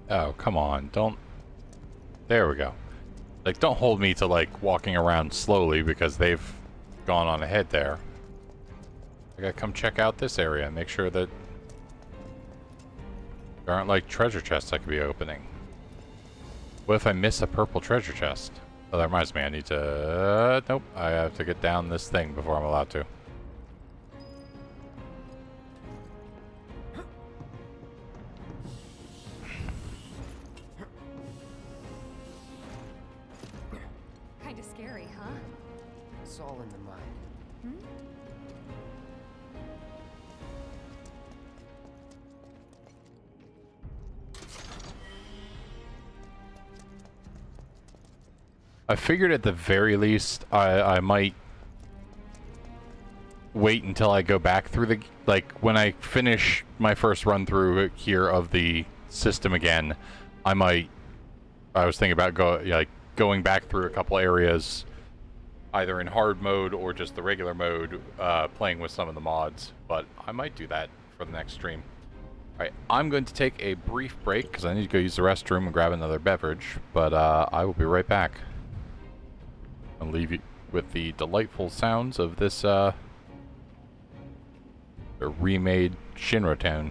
Oh, come on, don't... There we go. Like, don't hold me to, like, walking around slowly because they've gone on ahead there. I gotta come check out this area and make sure that there aren't, like, treasure chests I could be opening. What if I miss a purple treasure chest? Oh, that reminds me, I need to... nope, I have to get down this thing before I'm allowed to. Kinda scary, huh? It's all in the mind. I figured at the very least I might wait until I go back through the, like, when I finish my first run through here of the system again, I was thinking about going back through a couple areas either in hard mode or just the regular mode, playing with some of the mods, but I might do that for the next stream. Alright, I'm going to take a brief break because I need to go use the restroom and grab another beverage, but I will be right back. I'll leave you with the delightful sounds of this remade Shinra town.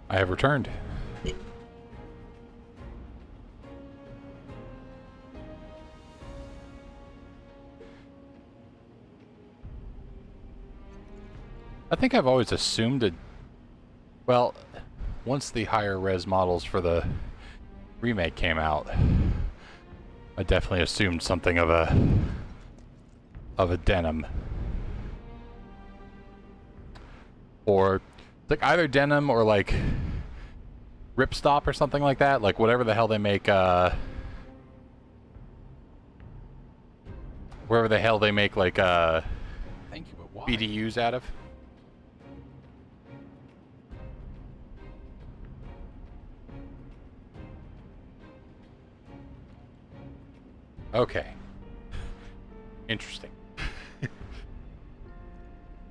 I have returned. I think I've always assumed it. Well, once the higher res models for the remake came out, I definitely assumed something of a denim, or like either denim or like ripstop or something like that. Like whatever the hell they make. Wherever the hell they make like Thank you, but why? BDUs out of. Okay. Interesting.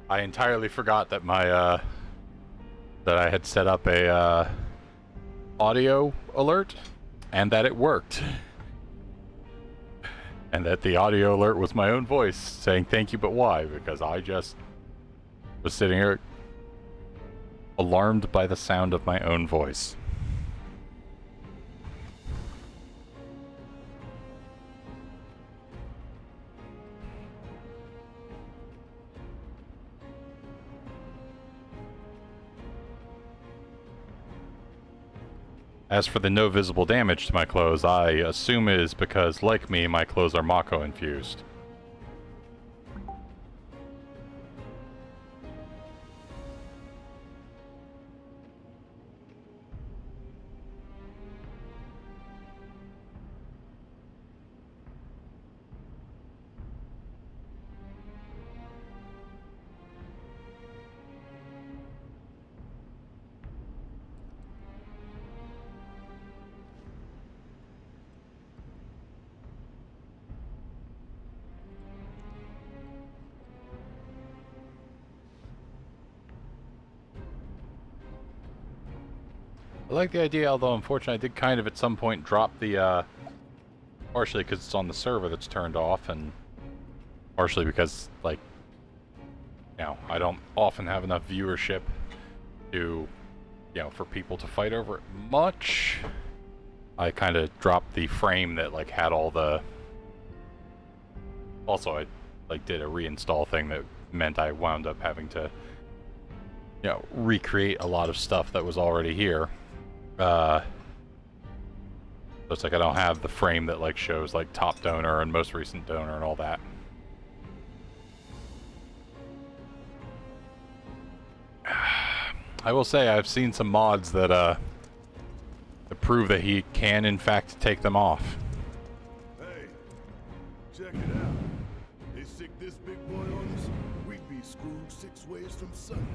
I entirely forgot that my that I had set up a audio alert and that it worked. And that the audio alert was my own voice saying thank you, but why? Because I just was sitting here alarmed by the sound of my own voice. As for the no visible damage to my clothes, I assume it is because, like me, my clothes are Mako infused. I like the idea, although unfortunately I did kind of at some point drop the, partially because it's on the server that's turned off, and partially because, like, you know, I don't often have enough viewership to, you know, for people to fight over it much. I kind of dropped the frame that, like, had all the... Also, I, like, did a reinstall thing that meant I wound up having to, you know, recreate a lot of stuff that was already here. So it's like I don't have the frame that like shows like top donor and most recent donor and all that. I will say I've seen some mods that prove that he can in fact take them off. Hey, check it out. They sick this big boy on us, we'd be screwed 6 ways from Sunday.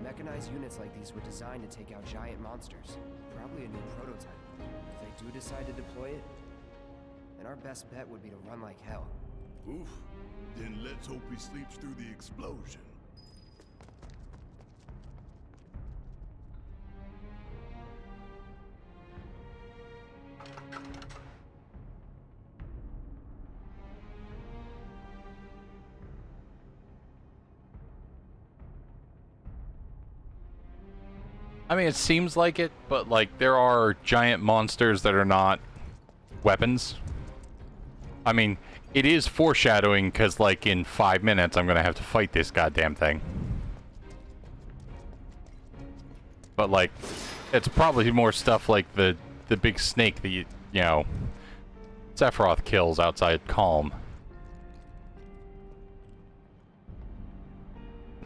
Mechanized units like these were designed to take out giant monsters. Probably a new prototype. If they do decide to deploy it, then our best bet would be to run like hell. Oof. Then let's hope he sleeps through the explosion. I mean, it seems like it, but like there are giant monsters that are not weapons. I mean, it is foreshadowing because like in 5 minutes I'm gonna have to fight this goddamn thing. But like, it's probably more stuff like the big snake that you know, Sephiroth kills outside Calm.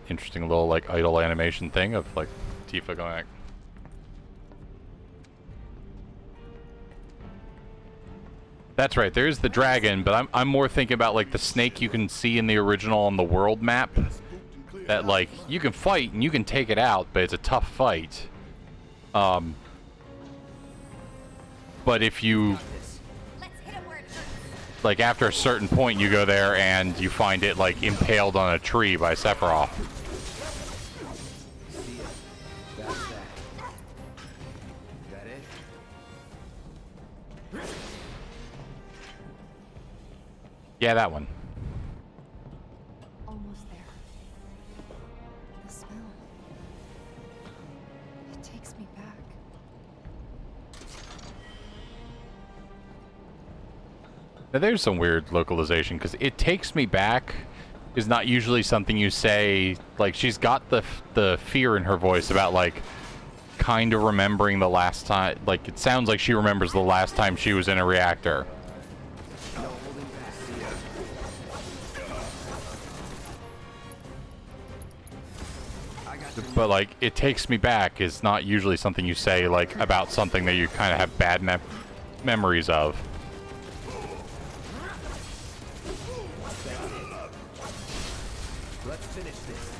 Interesting little like idle animation thing of like Tifa going like. That's right, there's the dragon, but I'm more thinking about like the snake you can see in the original on the world map. That like you can fight and you can take it out, but it's a tough fight. But if you like after a certain point you go there and you find it like impaled on a tree by Sephiroth. Yeah, that one. Almost there. The smell. It takes me back. Now, there's some weird localization, because it takes me back is not usually something you say. Like, she's got the fear in her voice about, like, kind of remembering the last time. Like, it sounds like she remembers the last time she was in a reactor. But, like, it takes me back is not usually something you say, like, about something that you kind of have bad memories of. Let's finish this.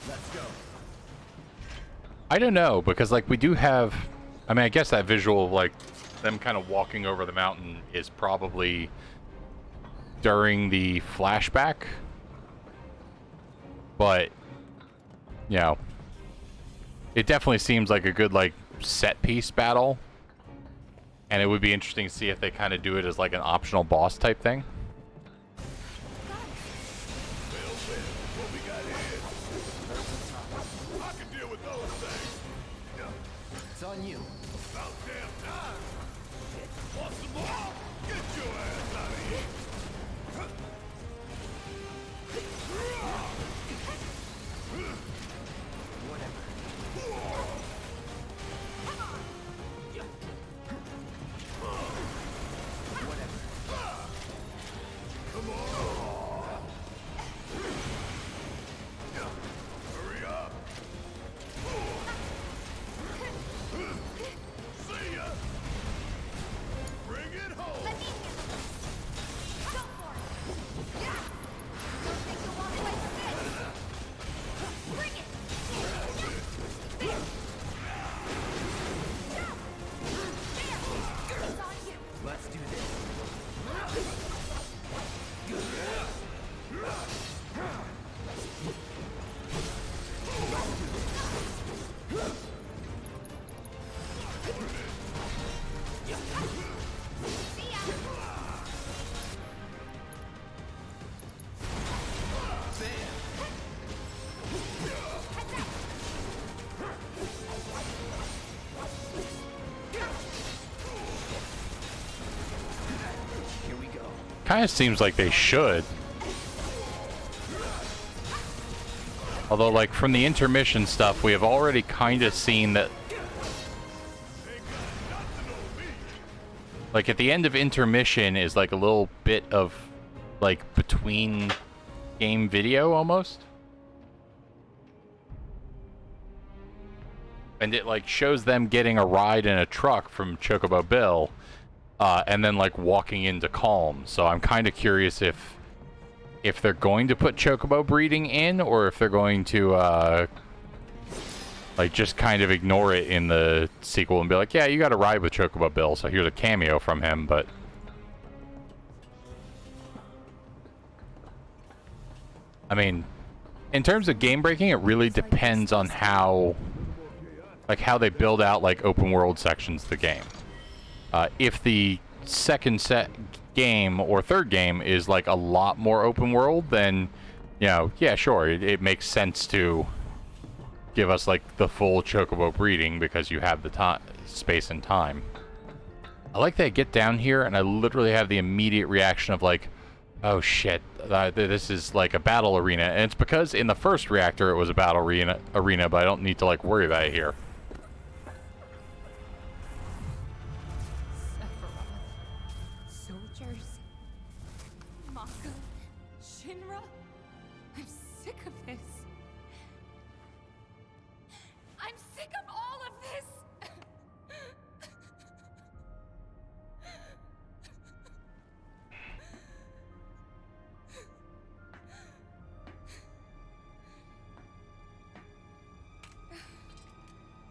Let's go. I don't know, because, like, we do have... I mean, I guess that visual of, like, them kind of walking over the mountain is probably during the flashback. But, you know, it definitely seems like a good, like, set-piece battle. And it would be interesting to see if they kind of do it as, like, an optional boss type thing. What we got here? I can deal with those things. It's on you. About damn time. Want some more? Get your ass out of here. Hurry up. See ya. Bring it home. Let me handle this. Go for it. Yeah. Don't think you'll walk away from this. Bring it. There. It's on you. Let's do this. See ya. Here we go. Kind of seems like they should. Although, like, from the intermission stuff, we have already kind of seen that... Like, at the end of intermission is, like, a little bit of, like, between game video, almost. And it, like, shows them getting a ride in a truck from Chocobo Bill, and then, like, walking into Calm. So I'm kind of curious if they're going to put Chocobo breeding in, or if they're going to, like, just kind of ignore it in the sequel and be like, yeah, you got to ride with Chocobo Bill, so here's a cameo from him, but... I mean, in terms of game breaking, it really depends on how... like, how they build out, like, open world sections of the game. If the second game or third game is, like, a lot more open world, then, you know, yeah, sure, it makes sense to give us, like, the full Chocobo breeding because you have the space and time. I like that I get down here and I literally have the immediate reaction of, like, oh shit, this is like a battle arena. And it's because in the first reactor it was a battle arena, but I don't need to, like, worry about it here. Soldiers. Mako. Shinra. I'm sick of this. I'm sick of all of this!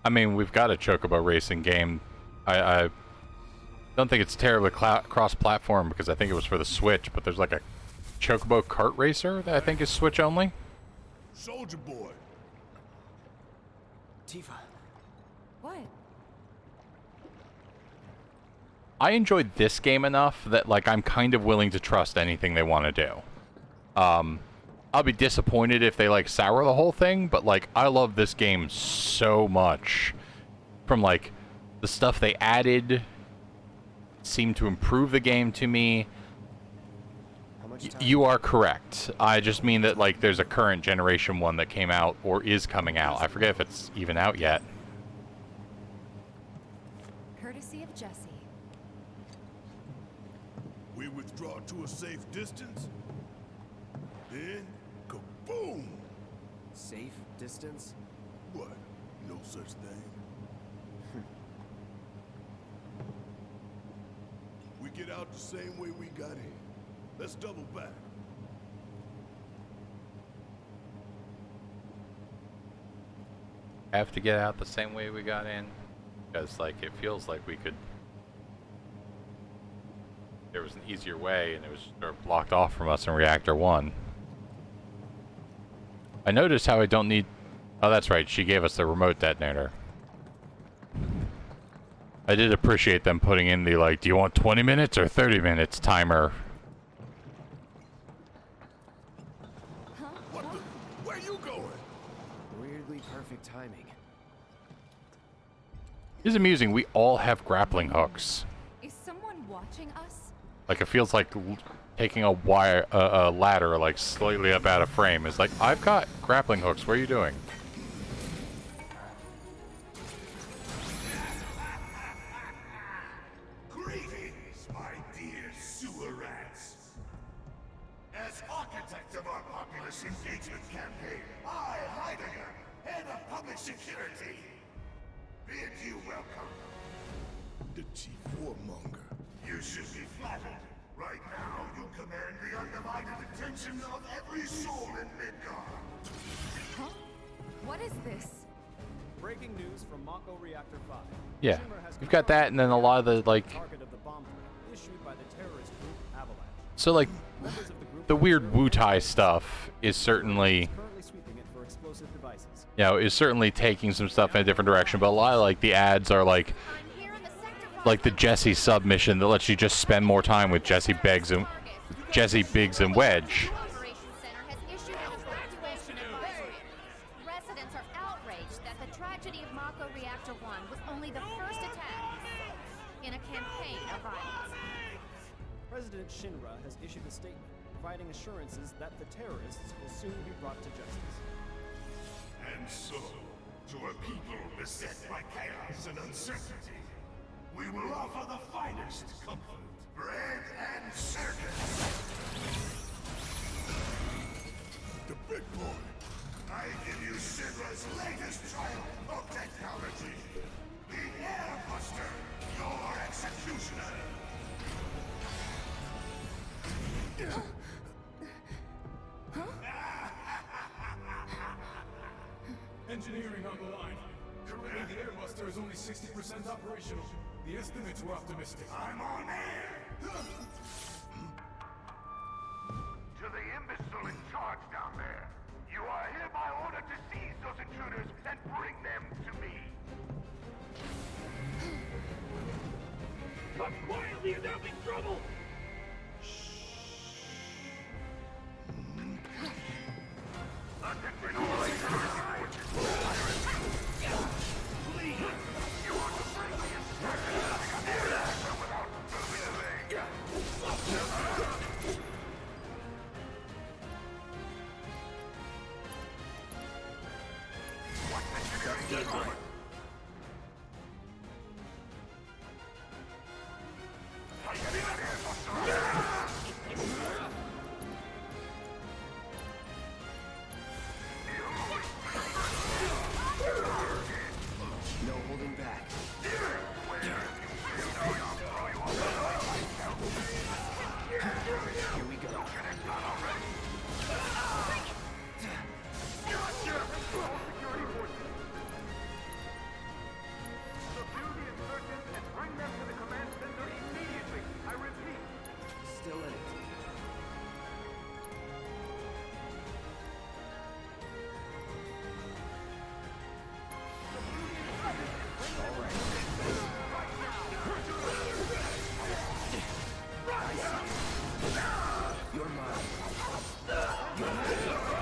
I mean, we've got a Chocobo racing game. I don't think it's terribly cross-platform because I think it was for the Switch, but there's like a Chocobo kart racer that I think is Switch only. Soldier boy. Tifa. What? I enjoyed this game enough that, like, I'm kind of willing to trust anything they want to do. I'll be disappointed if they like sour the whole thing, but like I love this game so much. From like the stuff they added seemed to improve the game to me. How much time? You are correct. I just mean that like there's a current generation one that came out or is coming out. I forget if it's even out yet. Courtesy of Jesse. We withdraw to a safe distance. Then, kaboom! Safe distance? What? No such thing. We get out the same way we got in. Let's double back. Have to get out the same way we got in, because like it feels like we could. There was an easier way, and it was sort of blocked off from us in Reactor 1. I noticed how I don't need... Oh, that's right, she gave us the remote detonator. I did appreciate them putting in the, like, do you want 20 minutes or 30 minutes timer? What the? Where you going? Weirdly perfect timing. It's amusing, we all have grappling hooks. Is someone watching us? Like, it feels like taking a wire, a ladder, like, slightly up out of frame. It's like, I've got grappling hooks, what are you doing? Greetings, my dear sewer rats. As architect of our populace engagement campaign, I, Heidegger, head of public security, bid you welcome. The chief warmonger. You should be flattered. Right now, you command the undivided attention of every soul in Midgard. Huh? What is this? Breaking news from Mako Reactor 5. Yeah, Shimmer has we've got that, and then a lot of the, like... target of the bomb threat issued by the terrorist group Avalanche. So, like, Members of the group the weird Wu-Tai stuff is certainly... currently sweeping it for explosive devices. You know, is certainly taking some stuff in a different direction, but a lot of, like, the ads are, like the Jesse submission that lets you just spend more time with Jesse, Biggs, and Wedge. Operations Center has issued an evacuation advisory. Residents are outraged that the tragedy of Mako Reactor 1 was only the first attack in a campaign of violence. President Shinra has issued a statement providing assurances that the terrorists will soon be brought to justice. And so, to a people beset by chaos and uncertainty, we will offer the finest comfort, bread and circus. The big boy. I give you Shinra's latest triumph of technology. The Airbuster, your executioner. Engineering on the line. Currently, the Airbuster is only 60% operational. The estimates were optimistic. I'm on air! To the imbecile in charge down there, you are hereby ordered to seize those intruders and bring them to me. Come quietly or there'll be trouble!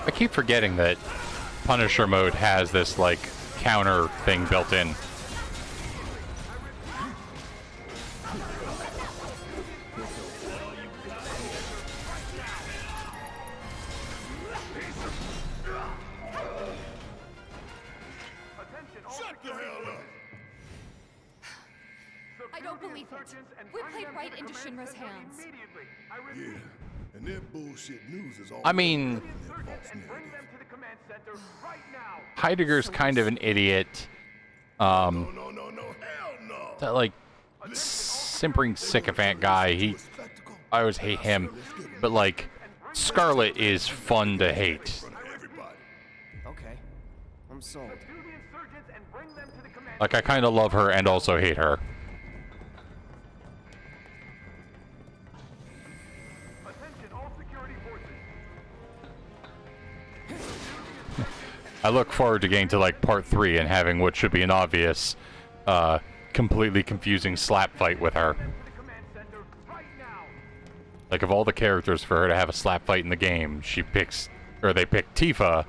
I keep forgetting that Punisher mode has this, like, counter thing built in. Shut the hell up! I don't believe it. We played right into Shinra's hands. Yeah, and their bullshit news is all. I mean, Heidegger's kind of an idiot. No, hell no! That, like, simpering sycophant guy, I always hate him. But, like, Scarlet is fun to hate. Okay, I'm sold. Like, I kind of love her and also hate her. I look forward to getting to, like, part 3 and having what should be an obvious, completely confusing slap fight with her. Like, of all the characters for her to have a slap fight in the game, she picks, or they pick Tifa,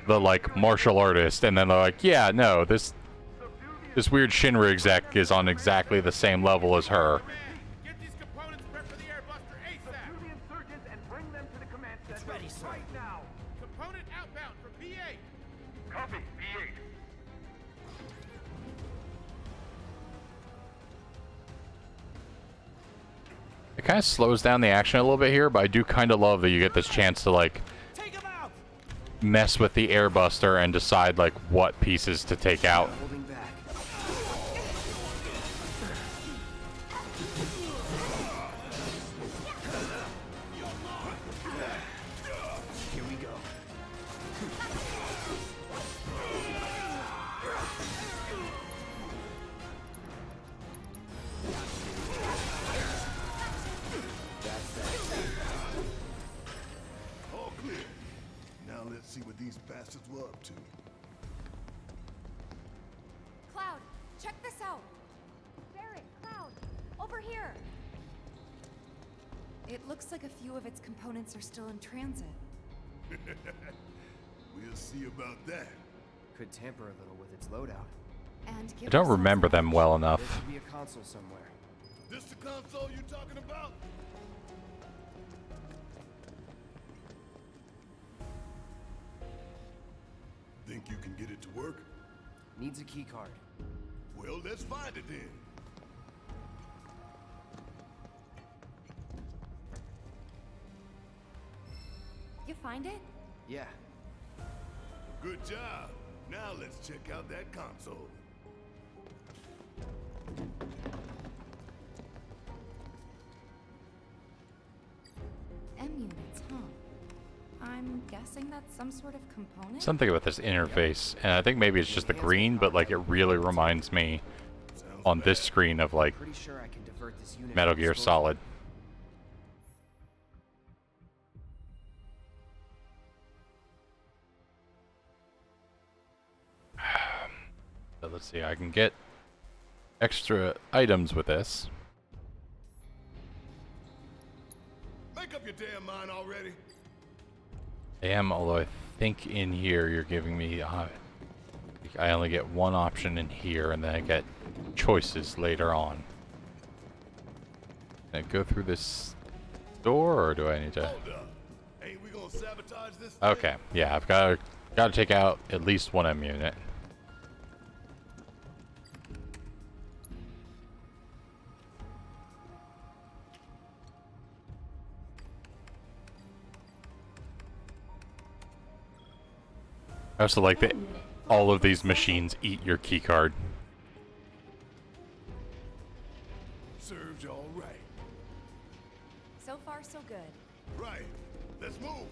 the, like, martial artist, and then they're like, yeah, no, this weird Shinra exec is on exactly the same level as her. Get these components prepped for the airbuster ASAP! The insurgents and bring them to the command center right now! Component outbound for VII! Copy, VII. It kind of slows down the action a little bit here, but I do kind of love that you get this chance to, like, mess with the airbuster and decide, like, what pieces to take out. Holding back. Here we go. All clear. Now let's see what these bastards were up to. Cloud, check this out. Barrett, Cloud, over here. It looks like a few of its components are still in transit. We'll see about that. Could tamper a little with its loadout. And I give don't ourselves remember a- them well There enough. should be a console somewhere. This the console you talking about? Think you can get it to work? Needs a key card. Well, let's find it then. You find it? Yeah. Good job. Now let's check out that console. M units, huh? I'm guessing that's some sort of component? Something about this interface, and I think maybe it's just the green, but, like, it really reminds me on this screen of, like, Pretty sure I can divert this unit. Metal from Gear exposure. Solid. So let's see, I can get extra items with this. Make up your damn mind already. Although I think in here you're giving me, I only get one option in here, and then I get choices later on. Can I go through this door, or do I need to? Hold up. Ain't we gonna sabotage this? Okay, yeah, I've got to take out at least one M unit. I also like that all of these machines eat your keycard. Serves you all right. So far, so good. Right. Let's move.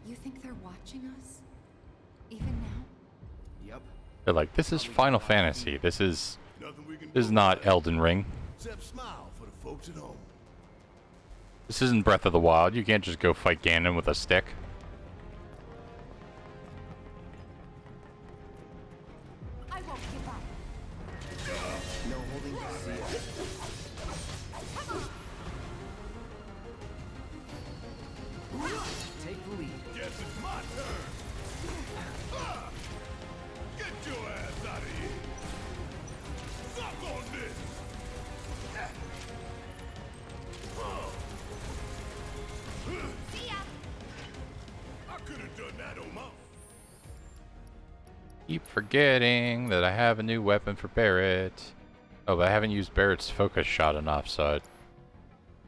You think they're watching us? Even now? Yep. They're like, this is Final Fantasy. This is Nothing we can this is do not about it. Elden Ring. Except smile for the folks at home. This isn't Breath of the Wild. You can't just go fight Ganon with a stick. I I won't give up. No holding back. Take the lead. Guess it's my turn. Get your ass out of here. Suck on this. See ya! I could have done that on my own. Keep forgetting that I have a new weapon for Barrett. Oh, but I haven't used Barrett's focus shot enough, so I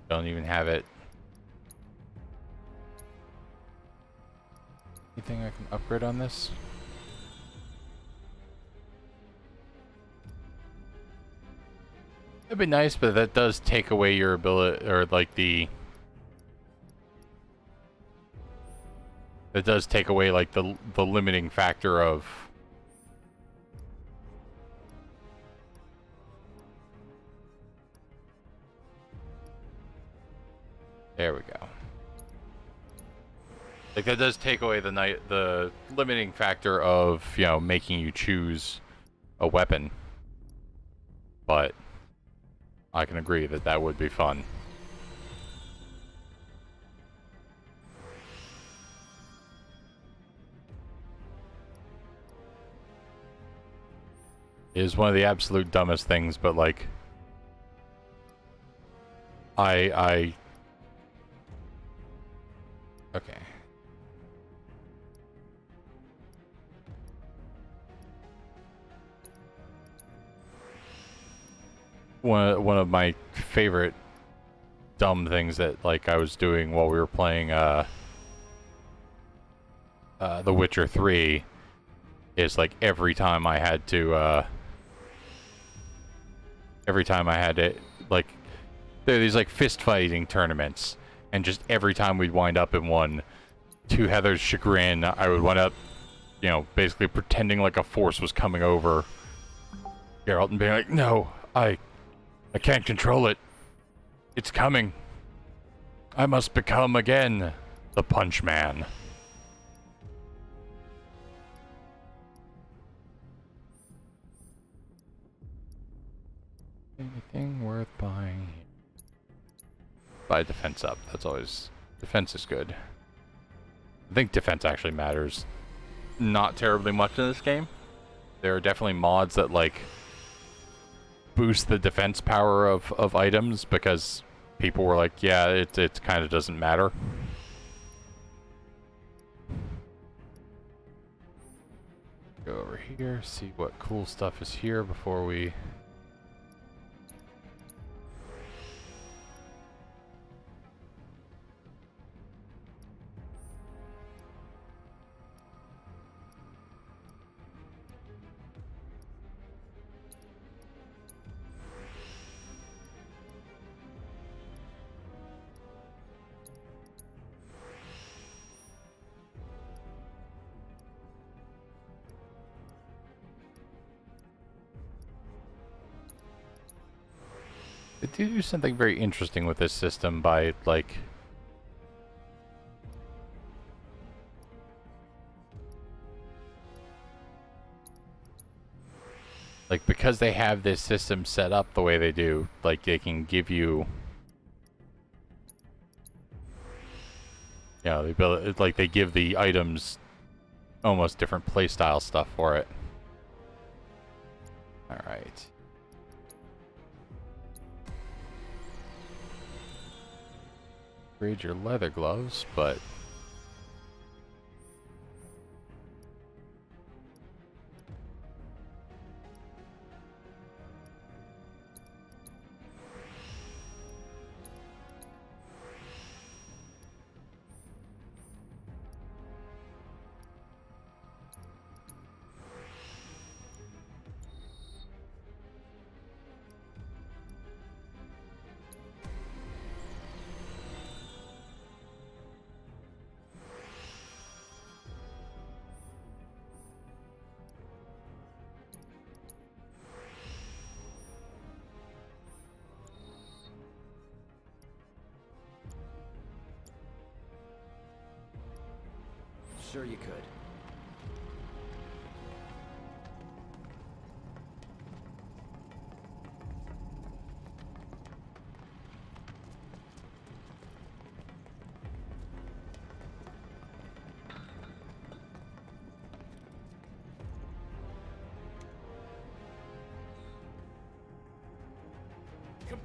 don't even have it. Anything I can upgrade on this? It'd be nice, but that does take away your ability, or like the... It does take away like the limiting factor of... There we go. Like that does take away the limiting factor of, you know, making you choose a weapon. But I can agree that that would be fun. It is one of the absolute dumbest things, but like I okay. One of my favorite dumb things that like I was doing while we were playing The Witcher 3 is like every time I had to like there are these like fist fighting tournaments, and just every time we'd wind up in one, to Heather's chagrin, I would wind up, you know, basically pretending like a force was coming over Geralt and being like, no, I can't control it. It's coming. I must become again the Punch Man. Anything worth buying? Buy defense up. That's always... Defense is good. I think defense actually matters not terribly much in this game. There are definitely mods that, like, boost the defense power of items because people were like, yeah, it kind of doesn't matter. Go over here, see what cool stuff is here before we... They do something very interesting with this system by, like... Like, because they have this system set up the way they do, like, they can give you... You know, the ability, like, they give the items almost different playstyle stuff for it. Alright. Upgrade your leather gloves, but... Sure you could.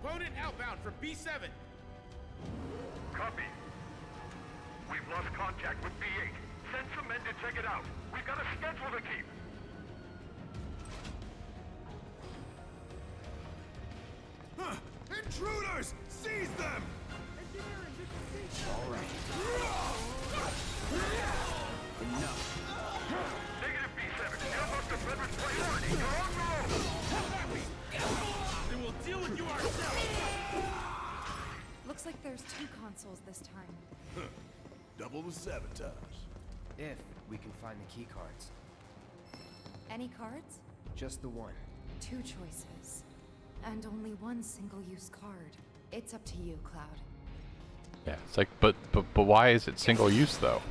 Component outbound from B7. Copy. We've lost contact with VIII. Send some men to check it out. We've got a schedule to keep. Intruders! Seize them! All right. Enough. Negative B7. Airbuster Frederick's priority. You're on the road. Then we'll deal with you ourselves. Looks like there's 2 consoles this time. Double the sabotage. If we can find the key cards. Any cards? Just the one. 2 choices. And only 1 single-use card. It's up to you, Cloud. Yeah, it's like, but why is it single use though?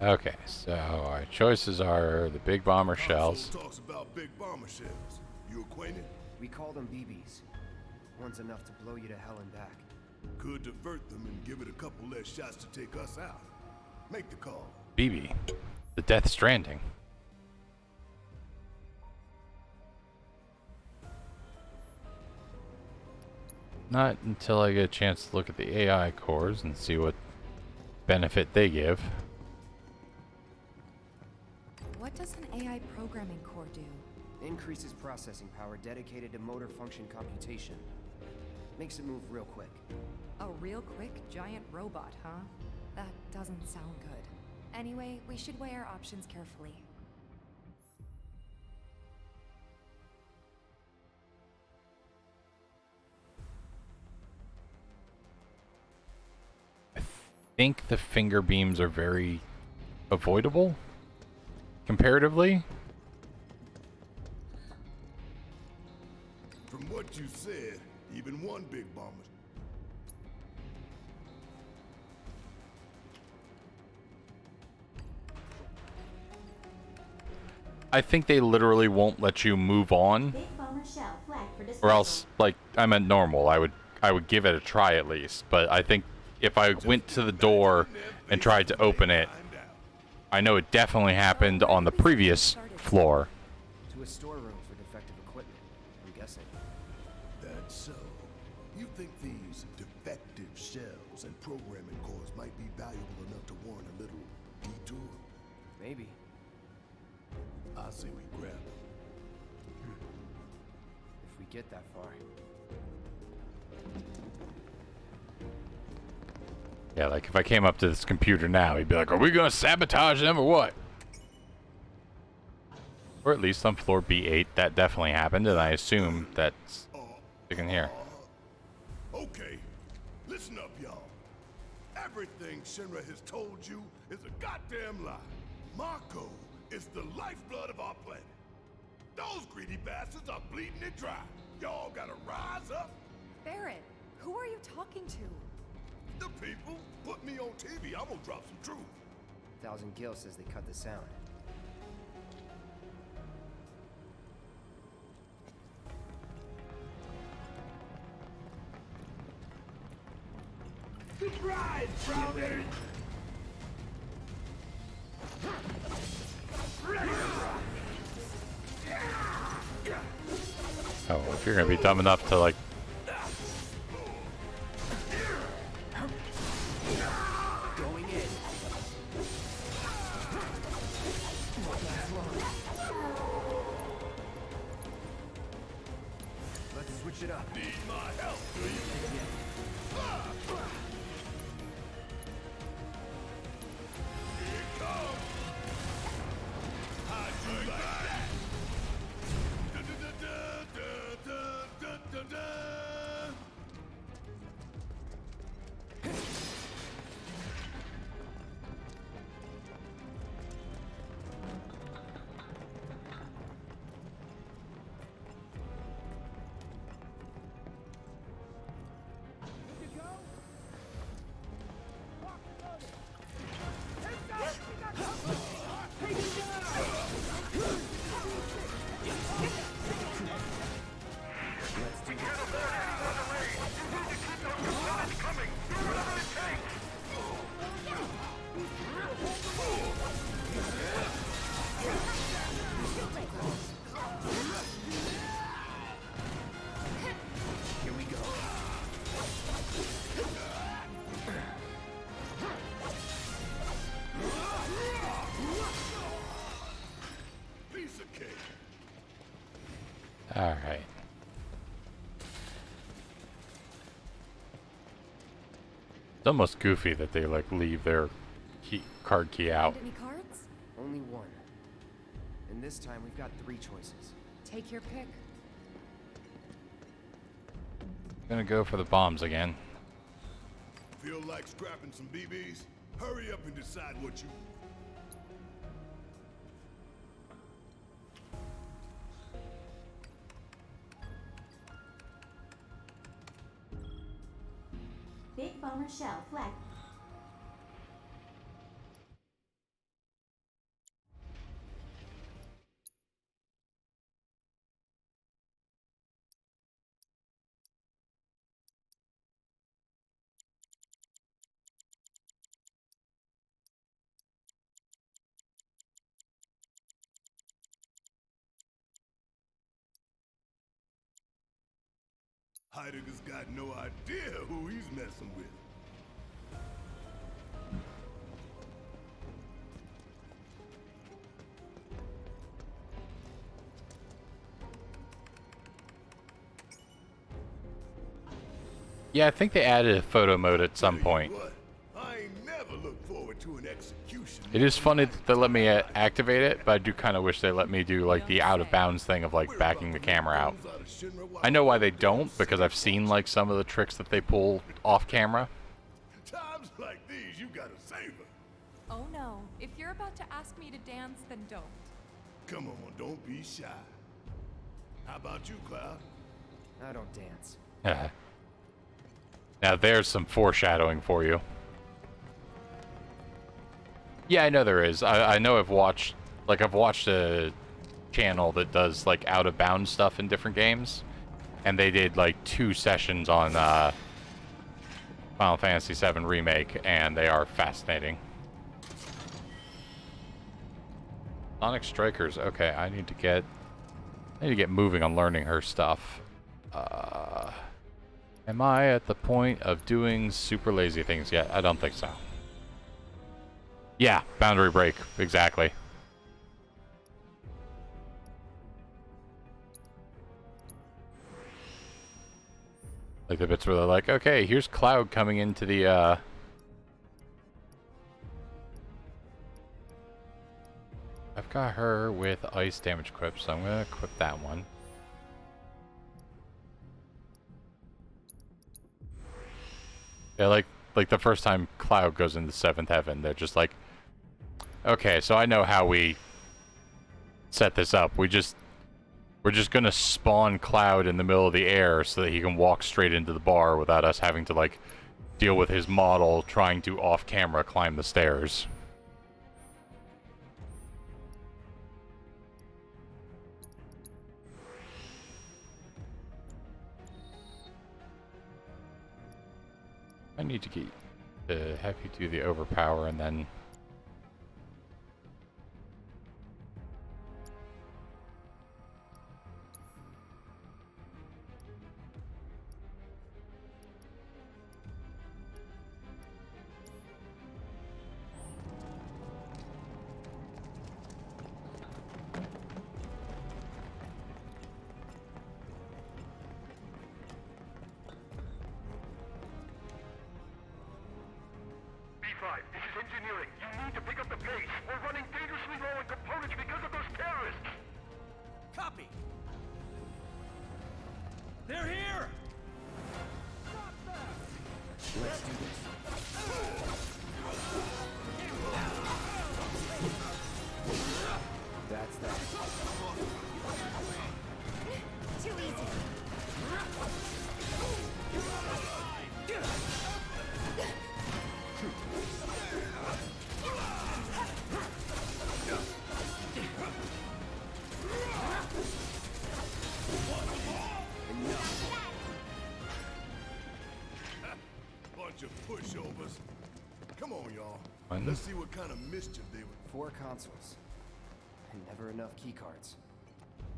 Okay, so our choices are the big bomber shells. Talks about big bomber shells. You acquainted? We call them BBs. One's enough to blow you to hell and back. Could divert them and give it a couple less shots to take us out. Make the call. BB, the Death Stranding. Not until I get a chance to look at the AI cores and see what benefit they give. What does an AI programming core do? Increases processing power dedicated to motor function computation. Makes it move real quick. A real quick giant robot, huh? That doesn't sound good. Anyway, we should weigh our options carefully. I think the finger beams are very avoidable comparatively. From what you said, even one big bomber. I think they literally won't let you move on, or else, like, I'm at normal. I would give it a try at least. But I think if I went to the door and tried to open it, I know it definitely happened on the previous floor. To a storeroom for defective equipment, I'm guessing. That's so. You think these defective shells and programming cores might be valuable enough to warrant a little detour? Maybe. I say we grab them. If we get that far. Yeah, like if I came up to this computer now, he'd be like, "Are we gonna sabotage them or what?" Or at least on floor B8, that definitely happened, and I assume that's in here. Okay, listen up, y'all. Everything Shinra has told you is a goddamn lie. Mako is the lifeblood of our planet. Those greedy bastards are bleeding it dry. Y'all gotta rise up. Barrett, who are you talking to? The people put me on TV. I'm gonna drop some truth. Thousand Gil says they cut the sound. Surprise, Brownie! Oh, if you're gonna be dumb enough to like. Going in. Let's switch it up. Need my help, do you? Here it comes. How'd you like that? Da-da-da-da-da-da-da-da-da. Alright. It's almost goofy that they like leave their card key out. Any cards? Only one. And this time we've got 3 choices. Take your pick. Gonna go for the bombs again. Feel like scrapping some BBs? Hurry up and decide what you... Big bomber shell flag. Heidegger's got no idea who he's messing with. Yeah, I think they added a photo mode at some point. What? I ain't never looked forward to an execution. It is funny that they let me activate it, but I do kind of wish they let me do like the out of bounds thing of like backing the camera out. I know why they don't, because I've seen like some of the tricks that they pull off camera. Times like these, you gotta savor. Oh no, if you're about to ask me to dance, then don't. Come on, don't be shy. How about you, Cloud? I don't dance. Yeah. Now there's some foreshadowing for you. Yeah, I know there is. I know I've watched a channel that does like out of bounds stuff in different games, and they did like 2 sessions on Final Fantasy VII Remake, and they are fascinating. Sonic Strikers. Okay, I need to get moving on learning her stuff. Am I at the point of doing super lazy things yet? I don't think so. Yeah, boundary break, exactly. Like the bits where they're like, okay, here's Cloud coming into the, I've got her with ice damage equipped, so I'm gonna equip that one. Yeah, like the first time Cloud goes into 7th Heaven, they're just like, okay, so I know how we set this up. We're just gonna spawn Cloud in the middle of the air so that he can walk straight into the bar without us having to like deal with his model trying to off camera climb the stairs. I need to have you do the overpower and then V5, this is engineering. You need to pick up the pace. We're running dangerously low on components because of those terrorists. Copy. They're here. Let's do this. That's that. Too easy. Bunch of pushovers. Come on, y'all. One. Let's see what kind of mischief they would... 4 consoles. And never enough keycards.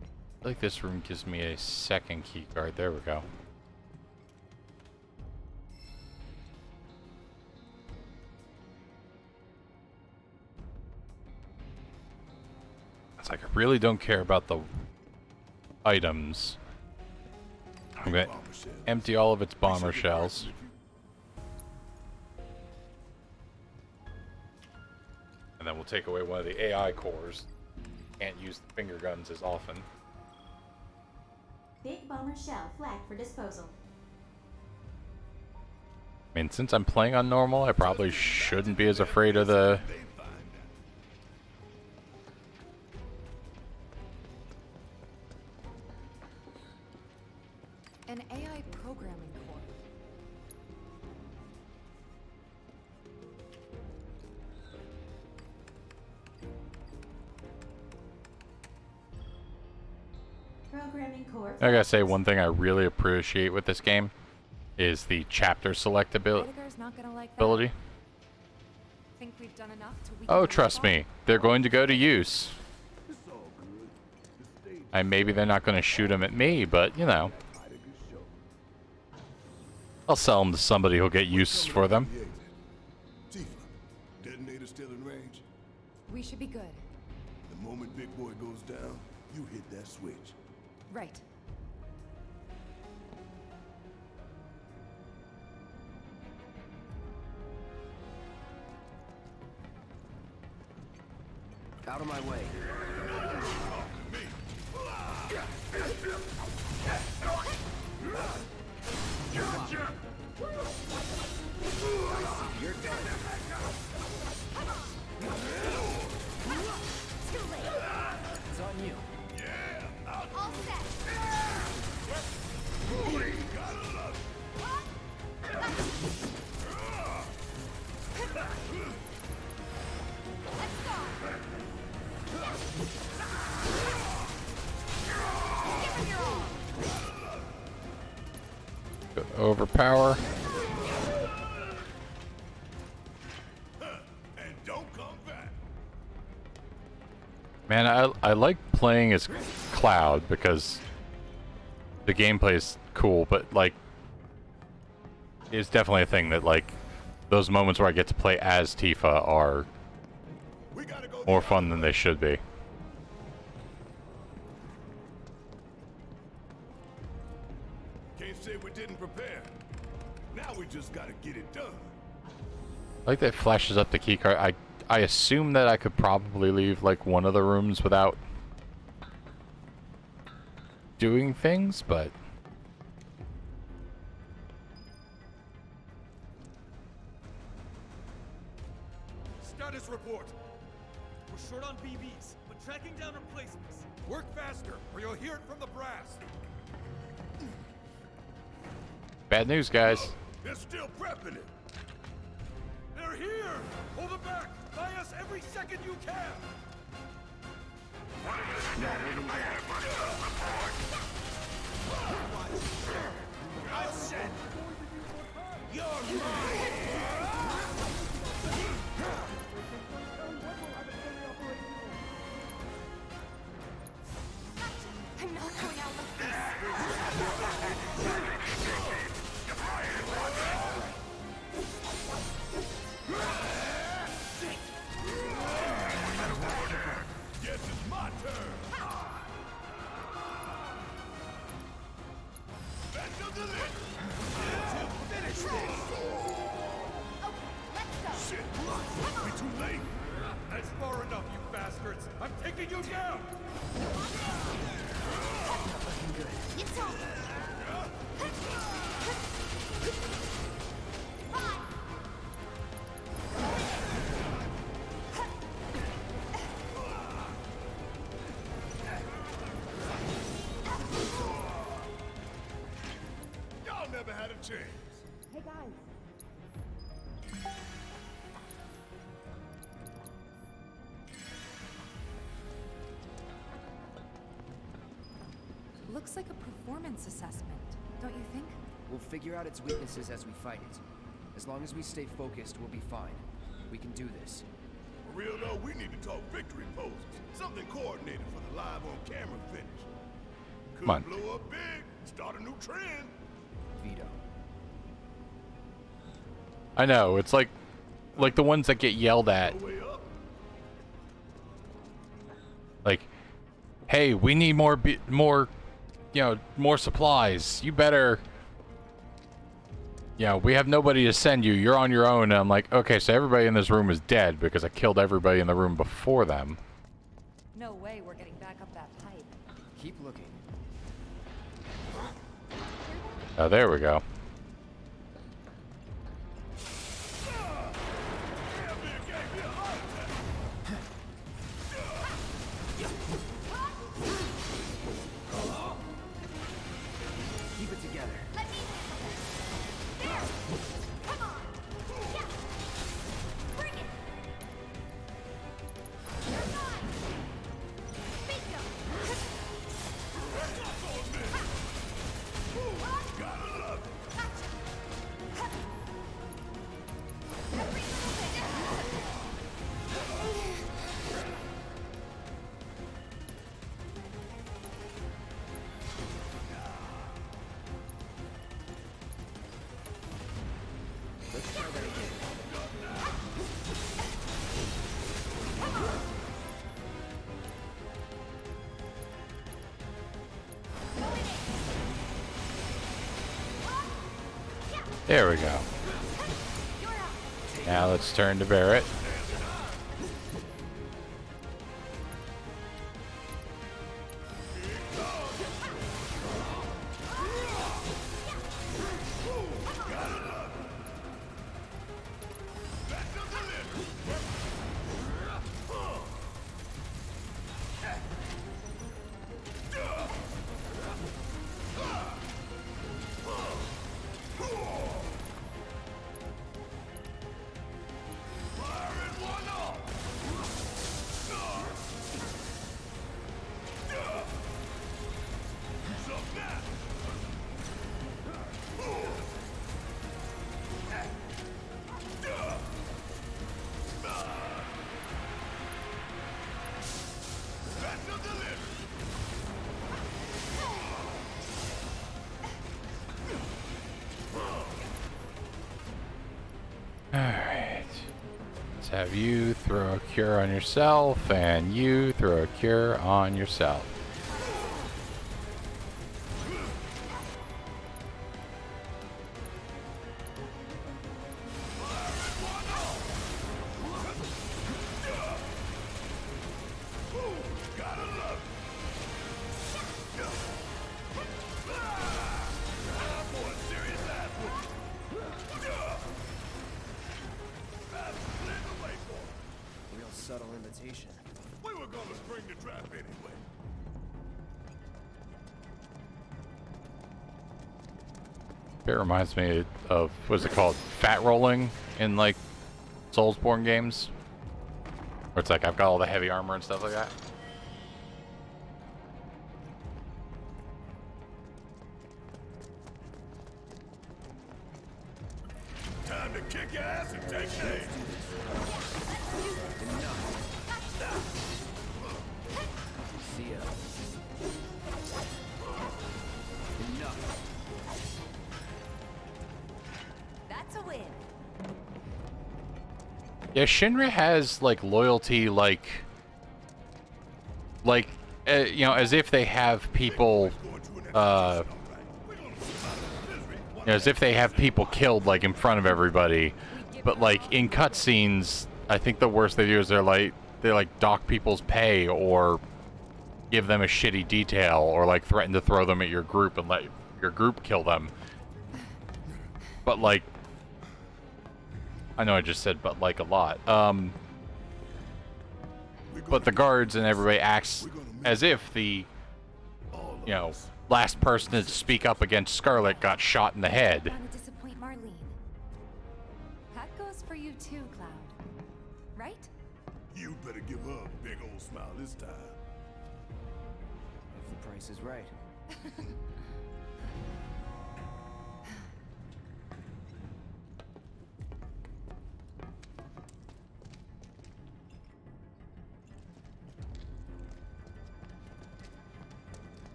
I feel like this room gives me a second key card. There we go. It's like I really don't care about the items. I'm going to empty all of its bomber shells. And then we'll take away one of the AI cores. Can't use the finger guns as often. Big bomber shell flagged for disposal. I mean, since I'm playing on normal, I probably shouldn't be as afraid of the... An AI programming core. Programming core. I gotta say, one thing I really appreciate with this game is the chapter selectability. Edgar's not gonna like that. ability. Think we've done enough to weaken Oh, the trust robot? me, they're going to go to use. And maybe they're not going to shoot them at me, but, you know. I'll sell them to somebody who'll get use for them. Tifa, detonator still in range? We should be good. The moment Big Boy goes down, you hit that switch. Right. Out of my way. You're done. Too late. It's on you. All set. Let's go. Give him your all. Overpower. And don't come back. Man, I like playing as Cloud because the gameplay is cool, but, like, it's definitely a thing that, like, those moments where I get to play as Tifa are more fun than they should be. Can't say we didn't prepare. Now we just gotta get it done. I like that it flashes up the keycard. I assume that I could probably leave, like, one of the rooms without doing things, but... Status report. We're short on BBs, but tracking down replacements. Work faster, or you'll hear it from the brass. Bad news, guys. They're still prepping it. They're here! Hold them back! Buy us every second you can! I said, you're mine. I'm not going out like this. Guess it's my turn. Back to the list. Finish this. Okay, let's go. Shit, we too late. That's far enough, you bastards! I'm taking you down! It's on. Fine. Y'all never had a chance. Hey guys. Looks like a performance assessment, don't you think? We'll figure out its weaknesses as we fight it. As long as we stay focused, we'll be fine. We can do this. For real though, we need to talk victory poses. Something coordinated for the live on camera finish. Could Come on. blow up big, start a new trend. Vito. I know, it's like the ones that get yelled at. No way up. Like, hey, we need more you know, more supplies. You better, you know, we have nobody to send you. You're on your own. And I'm like, okay, so everybody in this room is dead because I killed everybody in the room before them. No way we're getting back up that pipe. Keep looking. Oh, there we go. Keep it together. Let me handle this. There! Come on! Yeah! Bring it! You're mine! Bingo! Gotcha! Every little bit! Let's try that again. There we go. Now let's turn to Barrett. Alright. Let's have you throw a cure on yourself, and you throw a cure on yourself. Real subtle invitation. We were gonna spring the trap anyway. It reminds me of, what's it called? Fat rolling in, like, Soulsborne games? Where it's like, I've got all the heavy armor and stuff like that. Time to kick ass and take names. See ya. Enough. That's a win. Yeah, Shinra has, like, loyalty, like, you know, as if they have people, as if they have people killed, like, in front of everybody. But, like, in cutscenes, I think the worst they do is they dock people's pay or give them a shitty detail or, like, threaten to throw them at your group and let your group kill them. But, like, I know I just said but like a lot. But the guards and everybody acts as if the, you know, last person to speak up against Scarlet got shot in the head. Want to disappoint Marlene. That goes for you too, Cloud. Right? You better give her a big old smile this time. If the price is right.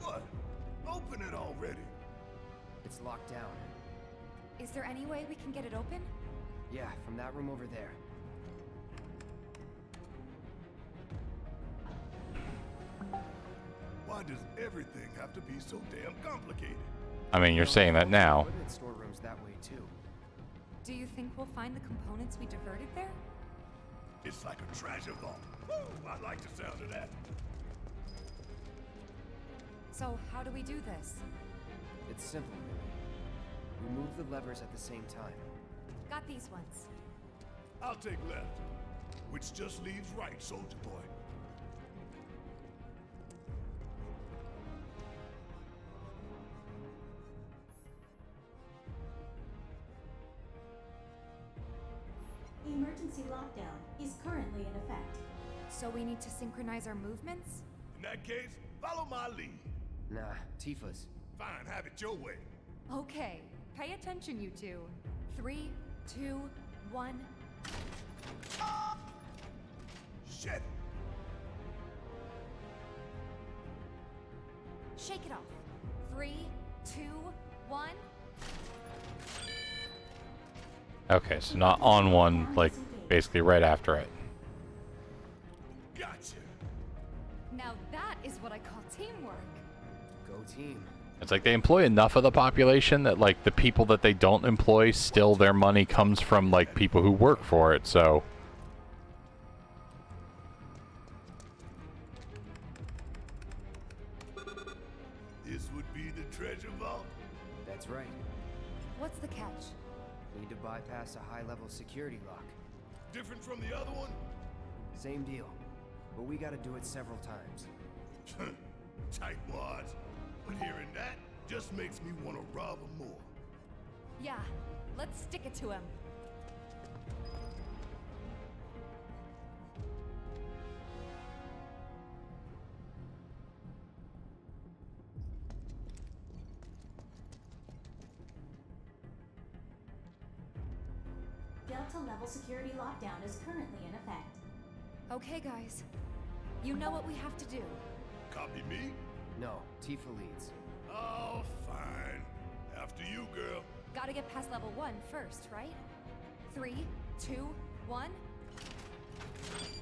What? Open it already. It's locked down. Is there any way we can get it open? Yeah, from that room over there. Why does everything have to be so damn complicated? I mean, you're saying that now. Equipment storerooms that way too. Do you think we'll find the components we diverted there? It's like a treasure vault. Woo, I like the sound of that. So, how do we do this? It's simple, really. We move the levers at the same time. Got these ones. I'll take left, which just leaves right, soldier boy. Emergency lockdown is currently in effect. So we need to synchronize our movements? In that case, follow my lead. Nah, Tifa's. Fine, have it your way. Okay, pay attention, you two. 3, 2, 1. Shit. Shake it off. 3, 2, 1. Okay, so not on one, like basically right after it. Gotcha. Now that is what I call teamwork. Go team. It's like they employ enough of the population that like the people that they don't employ, still their money comes from like people who work for it, so. This would be the treasure vault? That's right. What's the catch? Need to bypass a high-level security lock. Different from the other one? Same deal. But we gotta do it several times. Tight wads. But hearing that just makes me want to rob him more. Yeah, let's stick it to him. Delta level security lockdown is currently in effect. Okay, guys. You know what we have to do. Copy me? No, Tifa leads. Oh, fine. After you, girl. Gotta get past level 1 first, right? 3, 2, 1.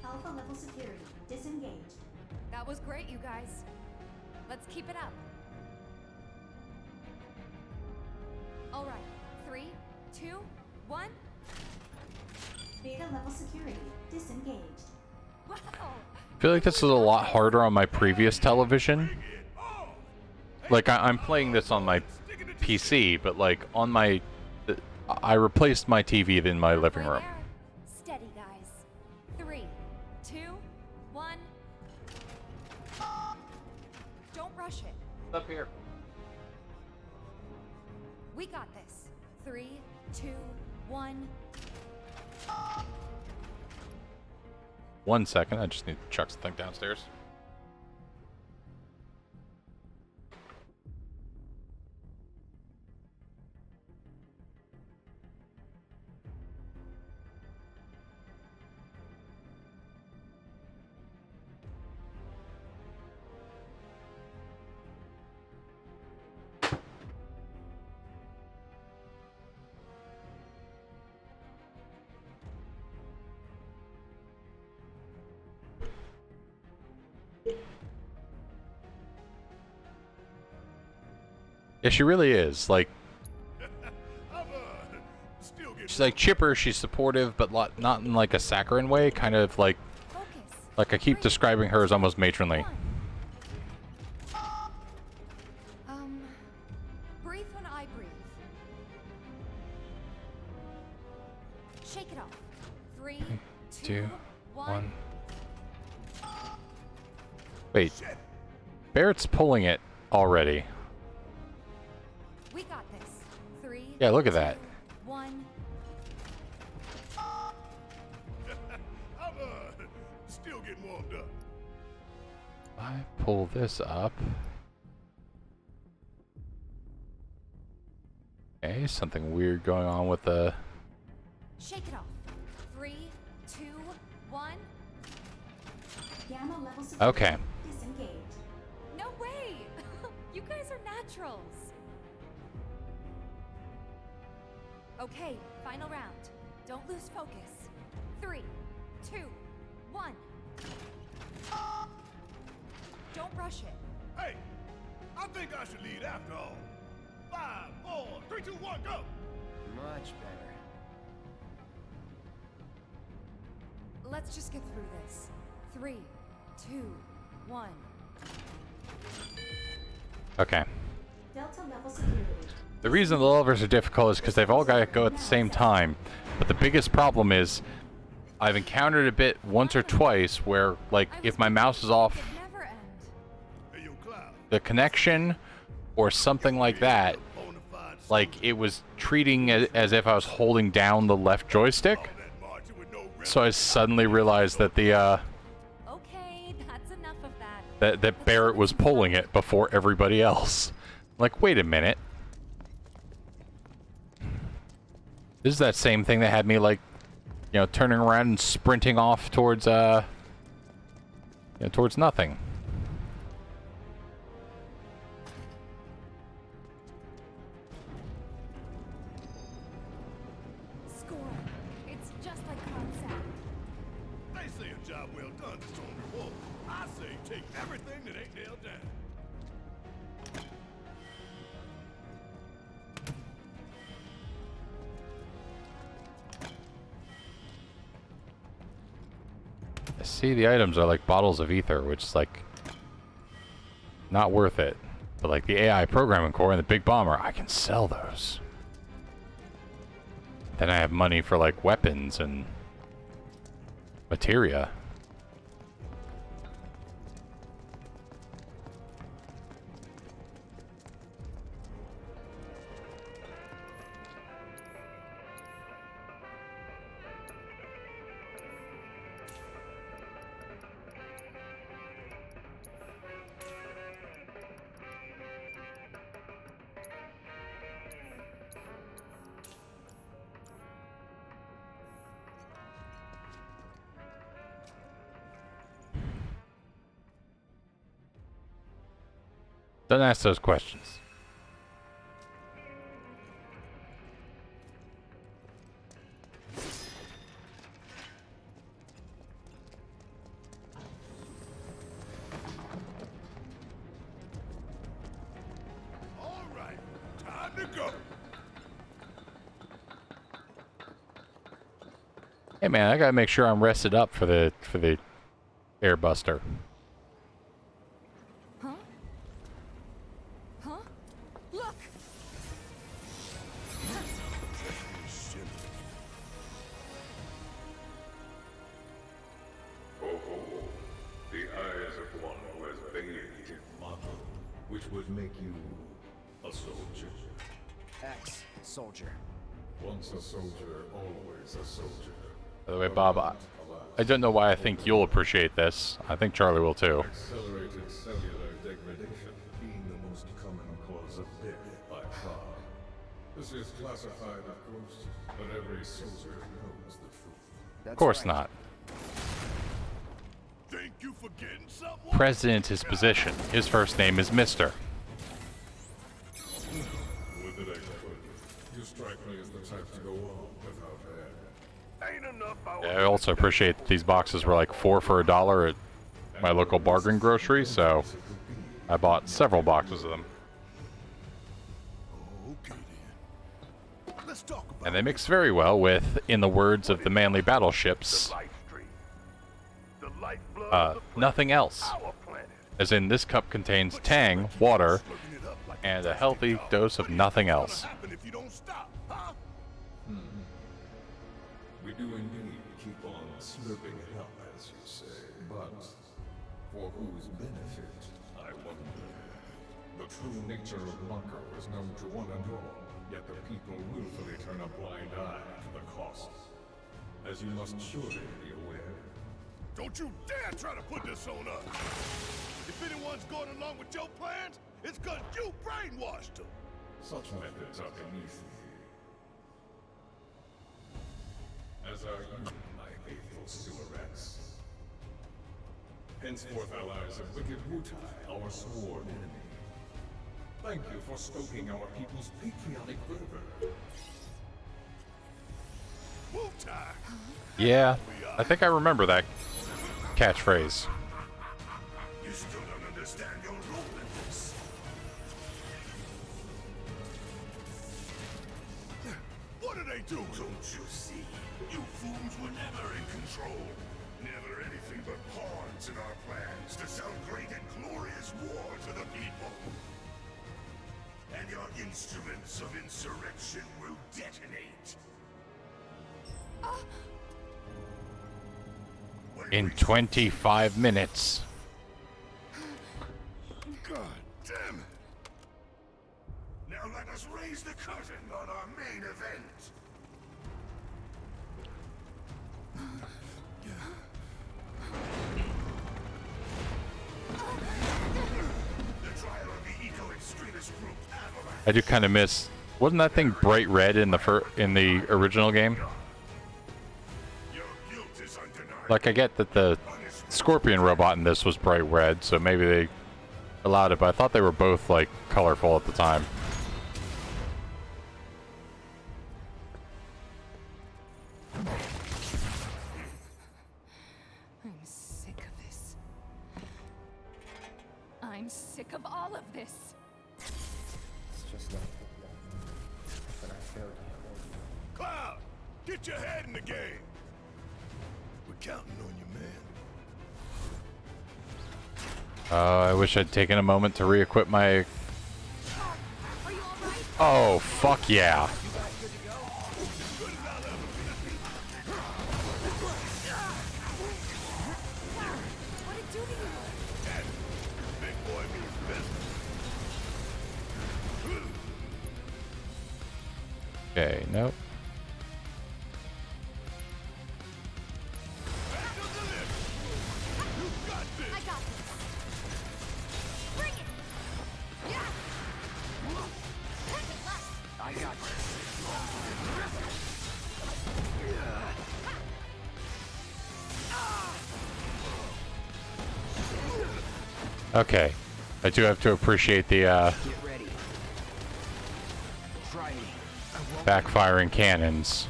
Alpha level security disengaged. That was great, you guys. Let's keep it up. All right. 3, 2, 1. Beta level security disengaged. Wow. I feel like this is a lot harder on my previous television. Like I'm playing this on my PC, but like on my, I replaced my TV in my living room. Steady, guys. 3, 2, 1. Don't rush it. Up here. We got this. 3, 2, 1. 1 second, I just need to chuck something downstairs. Yeah, she really is. Like, she's like chipper, she's supportive, but not in like a saccharine way. Kind of like I keep describing her as almost matronly. Breathe when I breathe. Shake it off. 3, 2, 1. Wait, Barrett's pulling it already. We got this. 3. Yeah, look at that. 2, 1. I'm still getting warmed up. I pull this up. Okay, something weird going on with the. Shake it off. 3, 2, 1. Gamma level security Okay. disengaged. No way! You guys are naturals. Okay, final round. Don't lose focus. 3, 2, 1. Don't rush it. Hey, I think I should lead after all. 5, 4, 3, 2, 1, go! Much better. Let's just get through this. 3, 2, 1. Okay. Delta level security. The reason the levels are difficult is because they've all got to go at the same time. But the biggest problem is I've encountered a bit once or twice where, like, if my mouse is off the connection or something like that, like, it was treating it as if I was holding down the left joystick. So I suddenly realized that the, Okay, that's enough of that. that Barrett was pulling it before everybody else. Like, wait a minute. This is that same thing that had me, like, you know, turning around and sprinting off towards, towards nothing. Score. It's just like concept. They say a job well done is on reward. I say take everything that ain't nailed down. I see the items are like bottles of ether, which is like not worth it. But like the AI programming core and the big bomber, I can sell those. Then I have money for like weapons and materia. Don't ask those questions. All right, time to go. Hey man, I gotta make sure I'm rested up for the airbuster. Huh? Huh? Look! The eyes of one who has bathed motto, which would make you a soldier. Ex-soldier. Once a soldier, always a soldier. By the way, Bob, I don't know why I think you'll appreciate this. I think Charlie will too. Accelerated cellular degradation being the most common cause of death by far. This is classified, of course, but every soldier knows the truth. Of course not. Think you forgetting something? President is position. His first name is Mr. What did I put? You strike me as the type to go on without air. Ain't enough. Yeah, I also appreciate that these boxes were like $4 for $1 at my local bargain grocery, so I bought several boxes of them. Okay then. Let's talk about And they mix very well with, in the words of the manly battleships, nothing else. As in, this cup contains Tang, water, and a healthy dose of nothing else. if you don't stop, huh? We do indeed keep on slurping it up, as you say. But for whose benefit, I wonder. The true nature of Mako is known to one and all, yet the people willfully turn a blind eye to the cost. As you must surely be aware. Don't you dare try to put this on us! If anyone's going along with your plans, it's 'cause you brainwashed them! Such methods are beneath me. As are you, my faithful silhouettes. Henceforth allies of wicked Wutai, our sworn enemy. Thank you for stoking our people's patriotic fervor. Wutai! Yeah, I think I remember that catchphrase. You still don't understand your role in they doing? Don't you see? You fools were never in control. Never anything but pawns in our plans to sell great and glorious war to the people. And your instruments of insurrection will detonate. In 25 minutes. God damn it! Now let us raise the curtain on our main event. The trial of the eco-extremist group Avalanche. I do kind of miss. Wasn't that thing bright red in the original game? Your guilt is undeniable. Like, I get that the Scorpion robot in this was bright red, so maybe they allowed it, but I thought they were both, like, colorful at the time. I'm sick of this. I'm sick of all of this. It's just not but I failed you. Cloud, get your head in the game. We're counting on you, man. I wish I'd taken a moment to re-equip my... Oh, fuck yeah. Okay, nope. Okay, I do have to appreciate the backfiring cannons.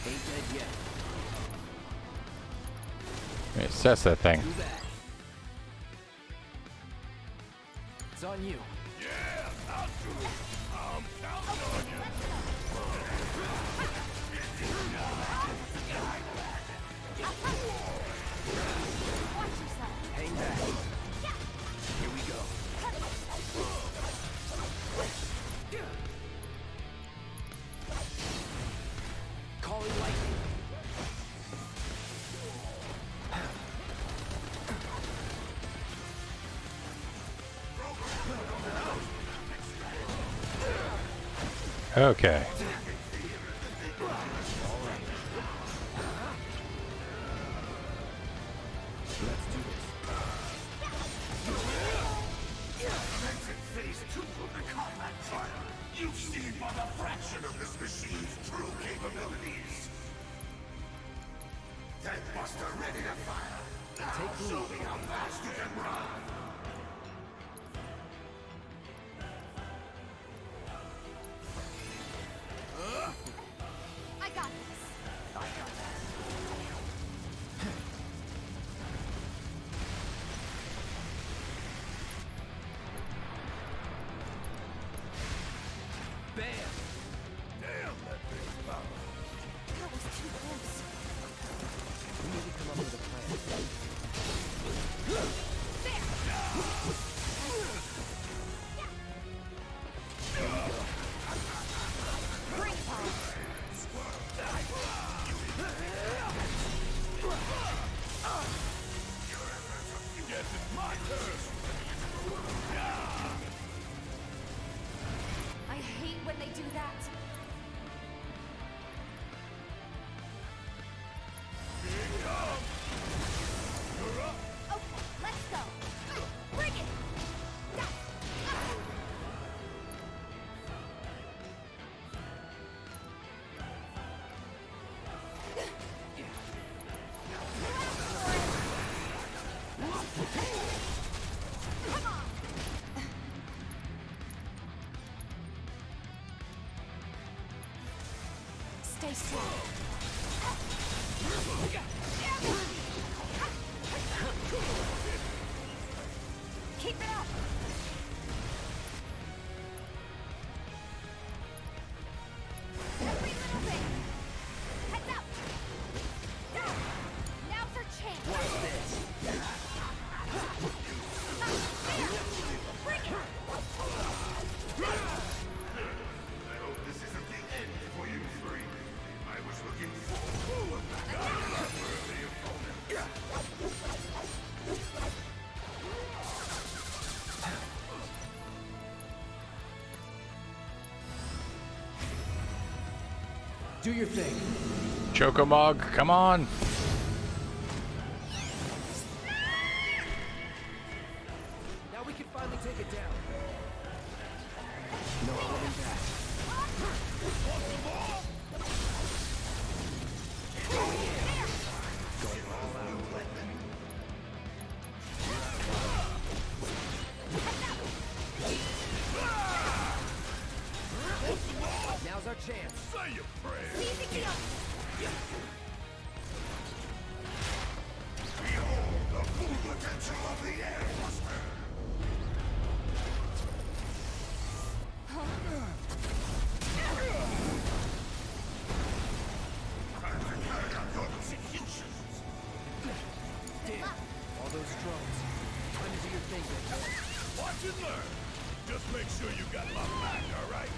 Ain't dead yet. Let me assess that thing. Do that. It's on you. Yeah, I'll do it. I'm counting on you. Hang back. Here we go. Calling lightning. Okay. Phase 2 of the combat trial. You've seen but a fraction of this machine's true capabilities. Deathbuster ready to fire. Now show me how fast you can run. I got this. I got that. Bam! Damn, that thing's powerful. That was too close. We need to come up with a plan. Guess it's my turn. I hate when they do that. Okay, let's go. Bring it. Come on. Stay strong. Keep it up. Do your thing. Chocomog, come on. Now we can finally take it down. No holding back. Going all out. Now's our chance. Say your prayers. Behold the full potential of the airbuster. Time to carry out your executions. Damn. All those drones. Time to do your thing, big boy. Watch and learn. Just make sure you got my back, all right?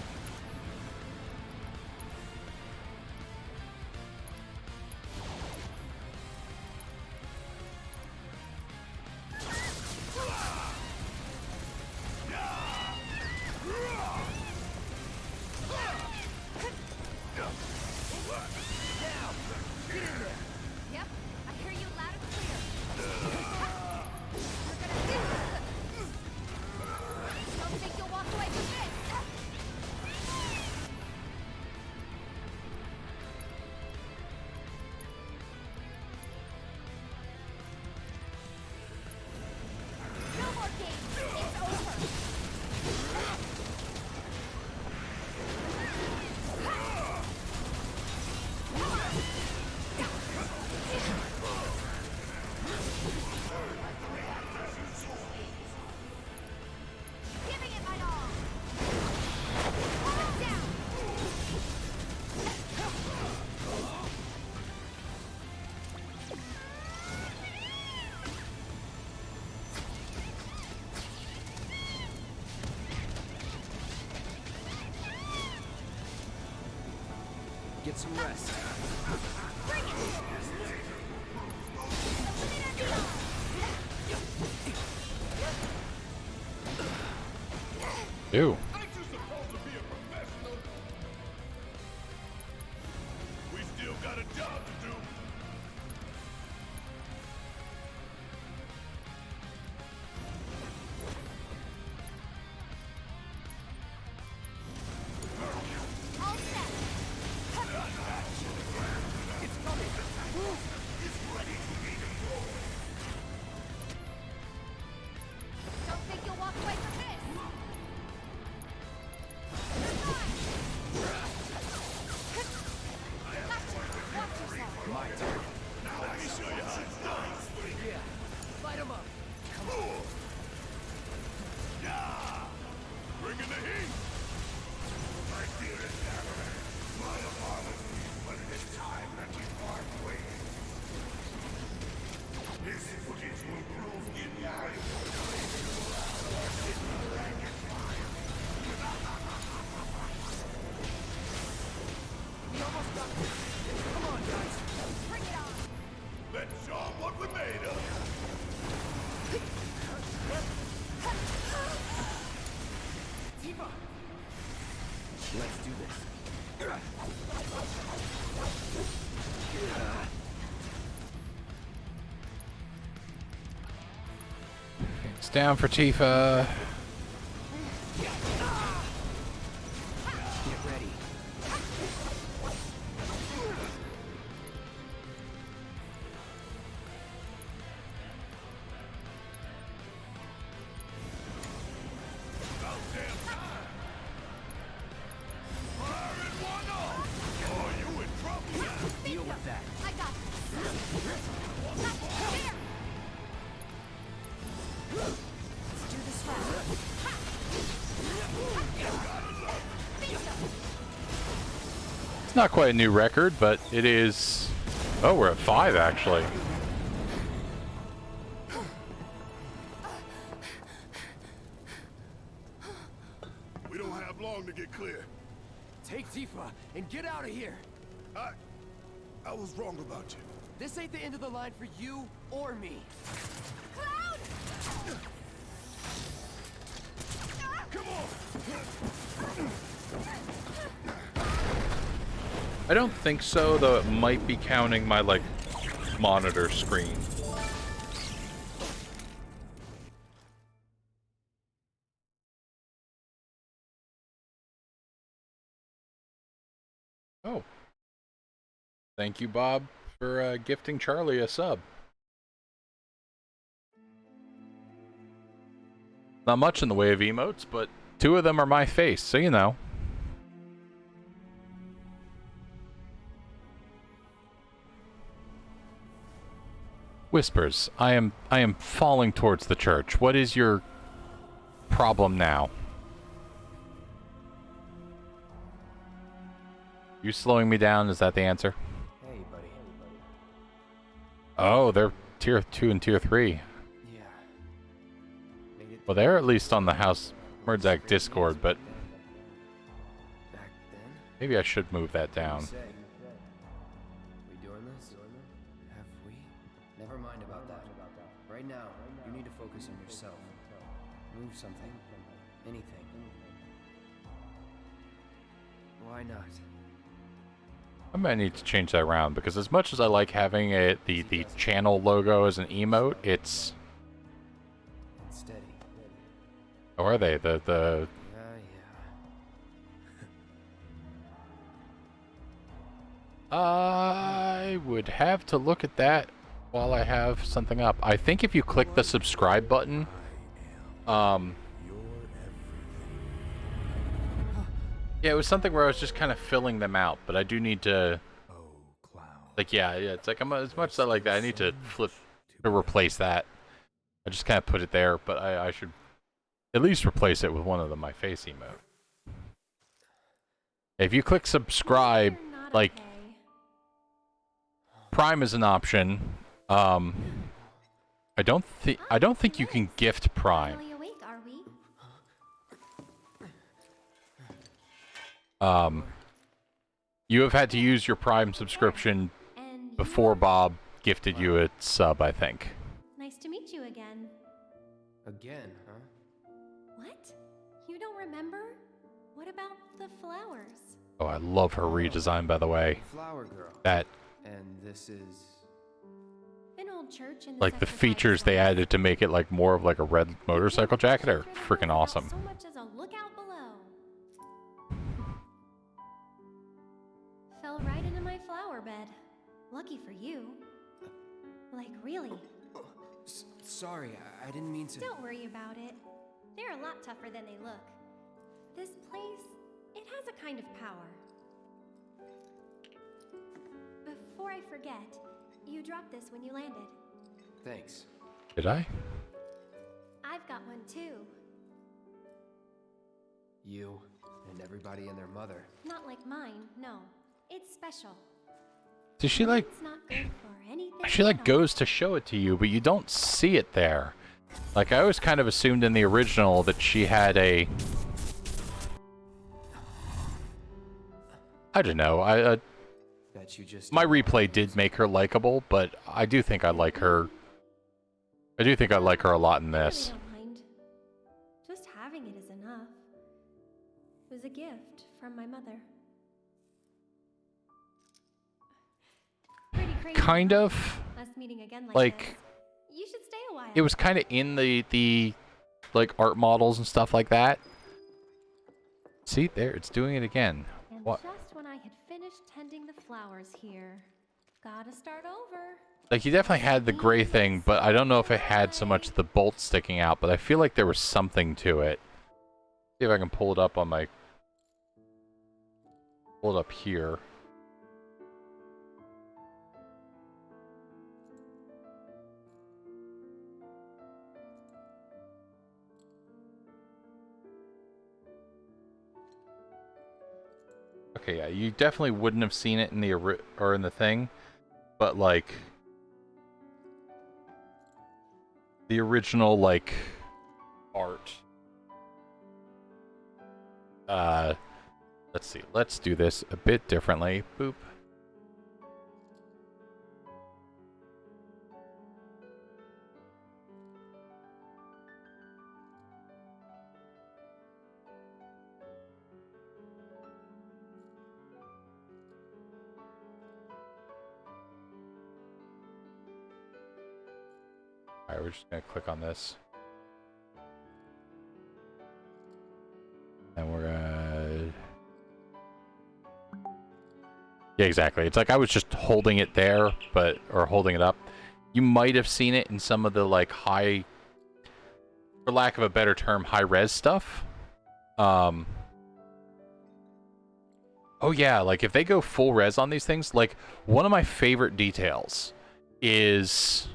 Yep, I hear you loud and clear. You're gonna Don't think you'll walk away from this. No more games. It's over. Giving it my all. Hold it down. Get some rest. Bring it. Ew. Ain't you supposed to be a professional? We still got a job to do. All set. It's coming. It's ready to be deployed. Don't think you'll walk away from this. Watch yourself. My turn. Now let me show you how it's done. Yeah. Light 'em up. Yeah! Bring in the heat! My dearest Aaron, my apologies, but it is time that we part ways. This footage will prove invaluable. We almost got this. Come on, guys. Bring it on. Let's show 'em what we're made of. Tifa! Let's do this. It's down for Tifa. Get ready. About damn time. Fire in one arm. Oh, you in trouble now. Deal with that. I got this. Here. Let's do this round. It's not quite a new record, but it is. Oh, we're at 5 actually. We don't have long to get clear. Take Tifa and get out of here. I was wrong about you. This ain't the end of the line for you or me. Cloud! Come on! I don't think so, though it might be counting my, like, monitor screen. Oh. Thank you, Bob, for gifting Charlie a sub. Not much in the way of emotes, but 2 of them are my face, so you know. Whispers, I am falling towards the church. What is your problem now? You slowing me down? Is that the answer? Hey, buddy. Oh, they're tier 2 and tier 3. Yeah. Well, they're at least on the House Murdzak Discord, but Back then? maybe I should move that down. Say, we doing this? Have we? Never mind about that. Right now, you need to focus on yourself. Move something. Anything. Why not? I might need to change that around, because as much as I like having the channel logo as an emote, it's... Steady. Or are they? The Yeah. I would have to look at that while I have something up. I think if you click the subscribe button, yeah, it was something where I was just kind of filling them out, but I do need to, like, yeah, it's like, as much as I like that, I need to replace that. I just kind of put it there, but I should at least replace it with one of my face emote. If you click subscribe, like, Prime is an option. I don't think you can gift Prime. Finally awake, are we? You have had to use your Prime subscription before Bob gifted you a sub, I think. Nice to meet you again. Again, huh? What? You don't remember? What about the flowers? Oh, I love her redesign, by the way. Flower girl. That, And this is... An old church in like, the Sector features they 5 added to make it, like, more of, like, a red motorcycle jacket are freaking awesome. So much as a lookout below. Fell right into my flower bed. Lucky for you. Like, really. Sorry, I didn't mean to... Don't worry about it. They're a lot tougher than they look. This place, it has a kind of power. Before I forget, you dropped this when you landed. Thanks. Did I? I've got one too. You and everybody and their mother. Not like mine, no. It's special. Does she, like... It's not good for anything She, like, at all. goes to show it to you, but you don't see it there. Like, I always kind of assumed in the original that she had a... I don't know, That you just... my replay did make her likable, but I do think I like her... I do think I like her a lot in I really this. don't mind. Just having it is enough. It was a gift from my mother. Pretty crazy. Kind of. Us meeting again Like, this. You should stay a while. it was kind of in the like, art models and stuff like that. See, there, it's doing it again. And What? just when I had finished tending the flowers here, gotta start over. Like, he definitely had the gray thing, but I don't know if it had so much the bolt sticking out, but I feel like there was something to it. See if I can pull it up on my... Pull it up here. Okay, yeah, you definitely wouldn't have seen it in the or in the thing, but like the original, like, art. Let's see. Let's do this a bit differently. Boop. Alright, we're just gonna click on this. And we're gonna... Yeah, exactly. It's like I was just holding it there, or holding it up. You might have seen it in some of the, like, high... For lack of a better term, high-res stuff. Oh yeah, like, if they go full res on these things, like, one of my favorite details is...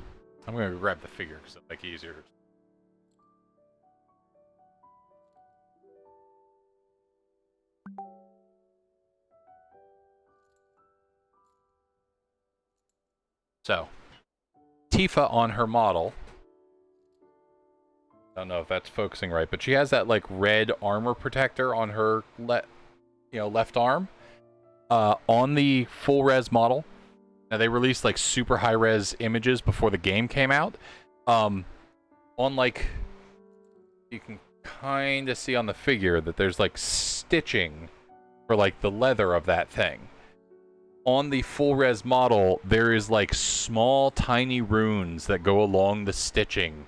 I'm gonna grab the figure, because it'll make it easier. So, Tifa on her model, I don't know if that's focusing right, but she has that like red armor protector on her left arm. On the full res model, now they released like super high res images before the game came out. On like, you can kind of see on the figure that there's like stitching for like the leather of that thing. On the full res model, there is like small tiny runes that go along the stitching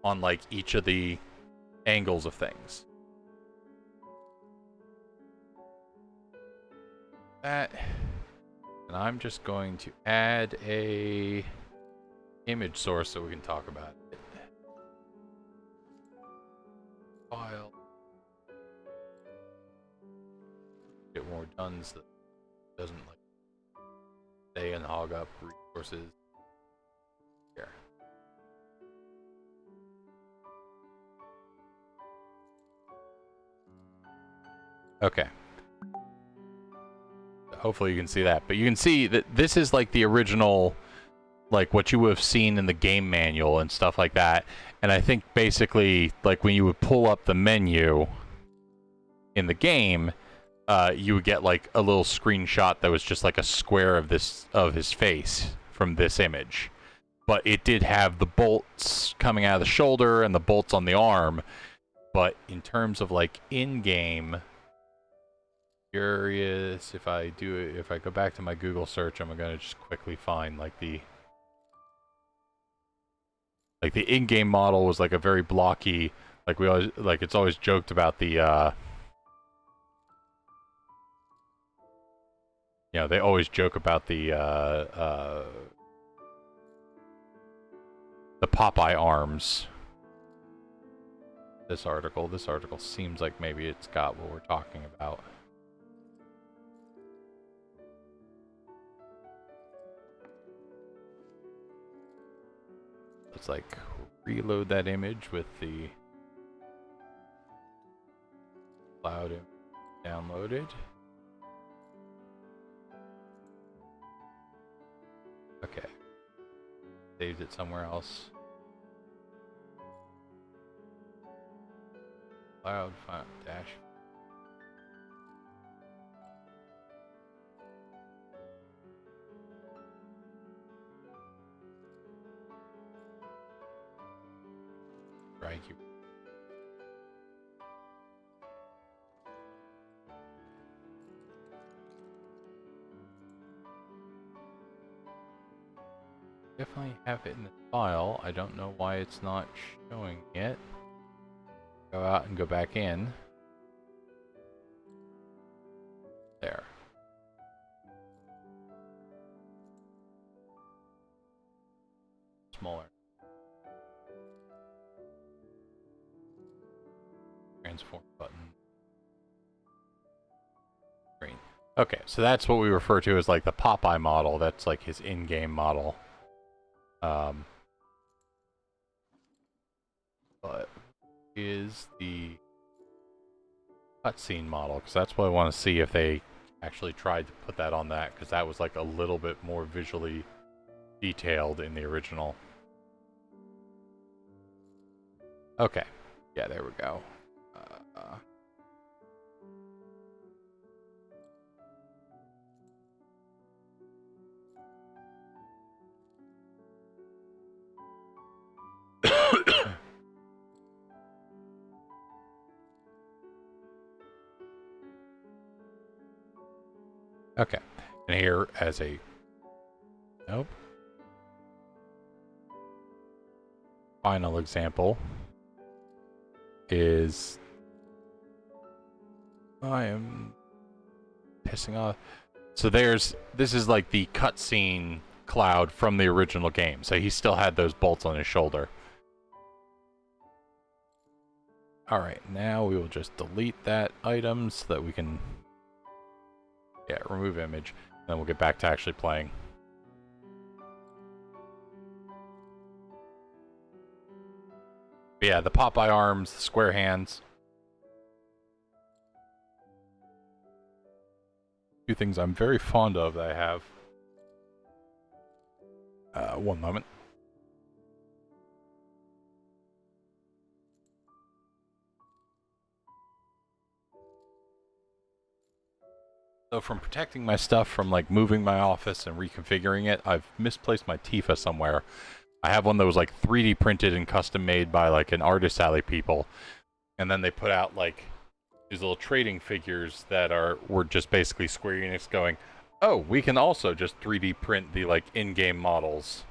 on like each of the angles of things. That, and I'm just going to add a image source so we can talk about it. File. Get more done so that it doesn't like stay and hog up resources. Here. Okay. Hopefully you can see that. But you can see that this is like the original, like what you would have seen in the game manual and stuff like that. And I think basically, like when you would pull up the menu in the game, you would get like a little screenshot that was just like a square of his face from this image. But it did have the bolts coming out of the shoulder and the bolts on the arm. But in terms of like in-game, curious if I go back to my Google search, I'm gonna just quickly find like the in-game model was like a very blocky, like we always, like it's always joked about the they always joke about the Popeye arms. This article seems like maybe it's got what we're talking about. Let's like reload that image with the cloud downloaded. Okay. Saved it somewhere else. Cloud file dash. Right. Definitely have it in the file. I don't know why it's not showing yet. Go out and go back in. There. Smaller. Transform button. Green. Okay, so that's what we refer to as like the Popeye model. That's like his in-game model. But is the cutscene model, because that's what I want to see if they actually tried to put that on that, because that was like a little bit more visually detailed in the original. Okay, yeah, there we go. Okay, and here as a... Nope. final example is I am pissing off. So this is like the cutscene Cloud from the original game. So he still had those bolts on his shoulder. Alright, now we will just delete that item so that we can, yeah, remove image. Then we'll get back to actually playing. But yeah, the Popeye arms, the square hands. Two things I'm very fond of that I have. One moment. So from protecting my stuff from like moving my office and reconfiguring it, I've misplaced my Tifa somewhere. I have one that was like 3D printed and custom made by like an Artist Alley people. And then they put out like these little trading figures that were just basically Square Enix going, oh, we can also just 3D print the like in-game models.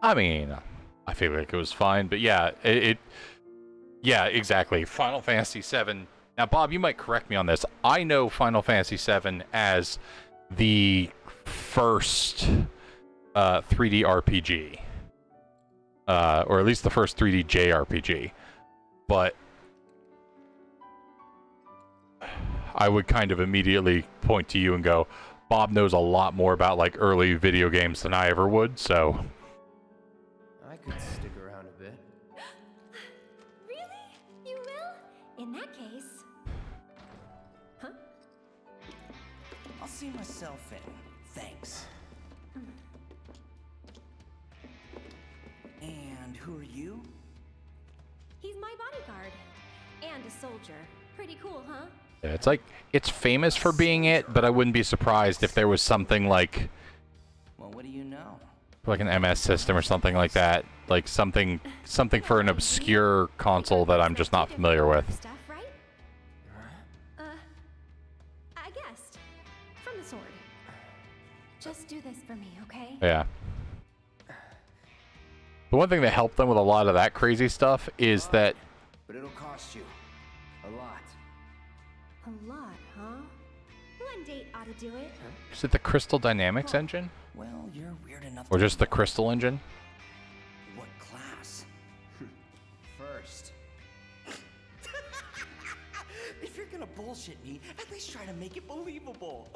I mean, I feel like it was fine, but yeah, yeah, exactly. Final Fantasy VII. Now, Bob, you might correct me on this. I know Final Fantasy VII as the first 3D RPG. Or at least the first 3D JRPG. But I would kind of immediately point to you and go, Bob knows a lot more about like early video games than I ever would, so... I could stick around a bit. Really? You will? In that case... Huh? I'll see myself in. Thanks. And who are you? He's my bodyguard. And a soldier. Pretty cool, huh? Yeah, it's like, it's famous for being it, but I wouldn't be surprised if there was something like... Well, what do you know? like an MS system or something like that. Like something for an obscure console that I'm just not familiar with. Stuff, right? I guessed. From the sword. Just do this for me, okay? Yeah. The one thing that helped them with a lot of that crazy stuff is that... But it'll cost you. A lot. A lot, huh? One date ought to do it. Is it the Crystal Dynamics engine? Well, you're weird enough. Or just the Crystal engine? What class? First. If you're gonna bullshit me, at least try to make it believable.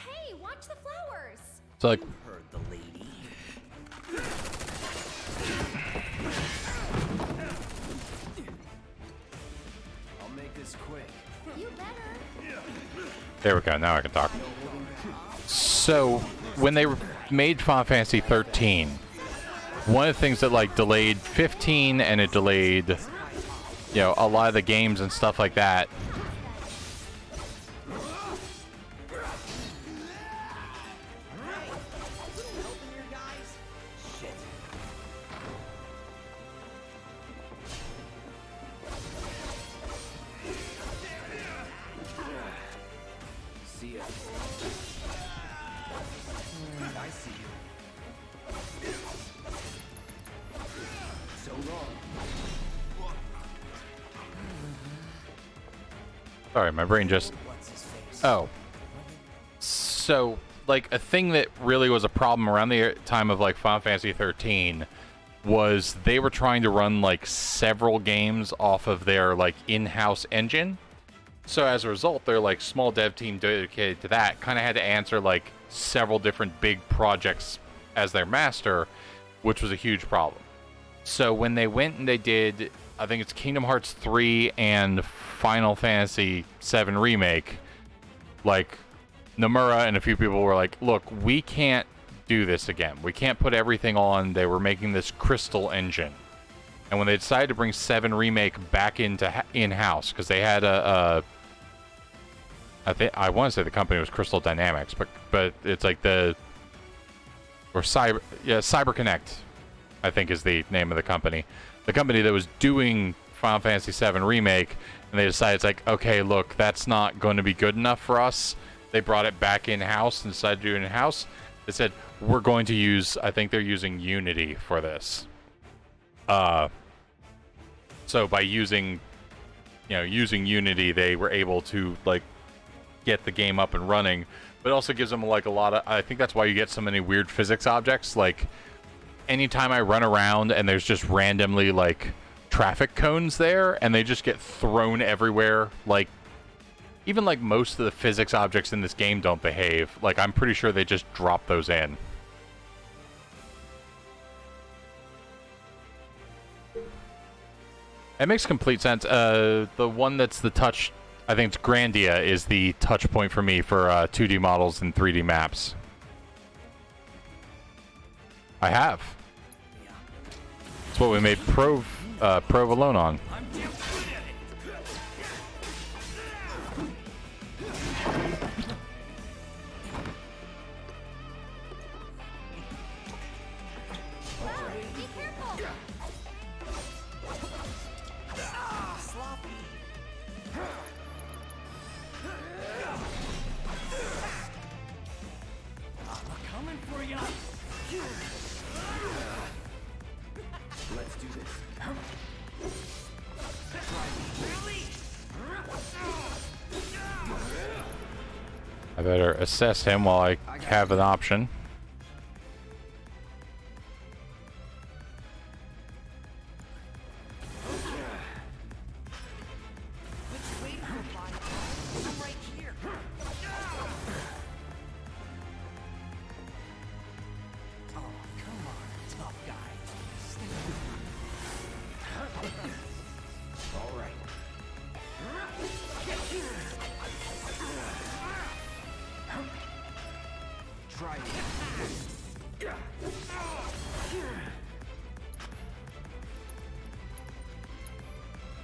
Hey, watch the flowers! It's like... Heard the lady. I'll make this quick. You better. There we go, now I can talk. So, when they made Final Fantasy 13, one of the things that like delayed 15 and it delayed, you know, a lot of the games and stuff like that. See ya. I see you. So long. Sorry, my brain just... Oh. So, like, a thing that really was a problem around the time of, like, Final Fantasy 13 was they were trying to run, like, several games off of their, like, in-house engine. So as a result, their, like, small dev team dedicated to that kind of had to answer, like, several different big projects as their master, which was a huge problem. So when they went and they did, I think it's Kingdom Hearts 3 and Final Fantasy VII Remake, like, Nomura and a few people were like, look, we can't do this again. We can't put everything on. They were making this Crystal engine. And when they decided to bring 7 Remake back into in-house, because they had I want to say the company was Crystal Dynamics, but it's like CyberConnect, I think is the name of the company. The company that was doing Final Fantasy VII Remake, and they decided it's like, okay, look, that's not going to be good enough for us. They brought it back in-house and decided to do it in-house. They said, we're going to use, I think they're using Unity for this. So by using Unity, they were able to, like, get the game up and running, but it also gives them, like, a lot of, I think that's why you get so many weird physics objects. Like, anytime I run around and there's just randomly, like, traffic cones there, and they just get thrown everywhere, like, even, like, most of the physics objects in this game don't behave. Like, I'm pretty sure they just drop those in. It makes complete sense. The one that's the touch, I think it's Grandia, is the touch point for me for 2D models and 3D maps. I have. That's what we made Provolone on. I better assess him while I have an option.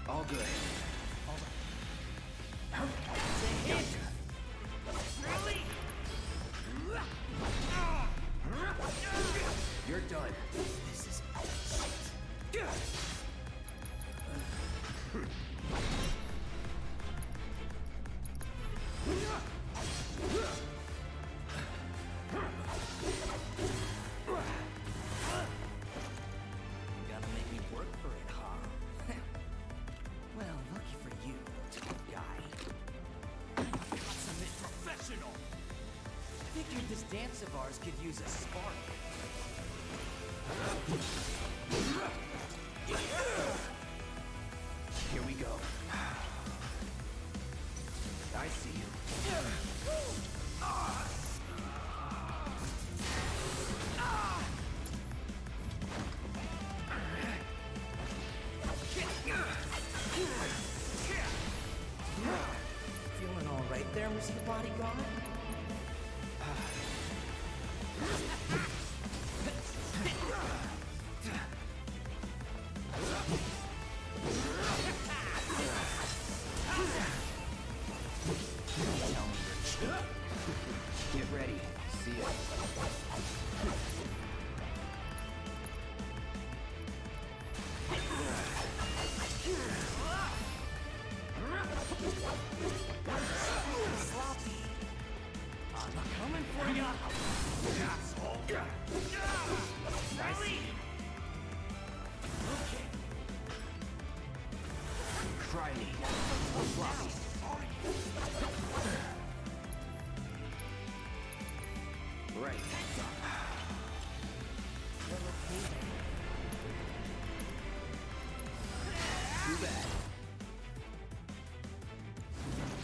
All good. You're done. This is bullshit. Gotta make me work for it, huh? Well, lucky for you, tough guy. Consummate professional. Figured this dance of ours could use a spark. Here we go. I see you. Feeling all right there, Mr. Bodyguard? Get ready. See ya. Sloppy. I'm coming for ya. Asshole. Really? Okay. Try me. Sloppy. Right. Too bad.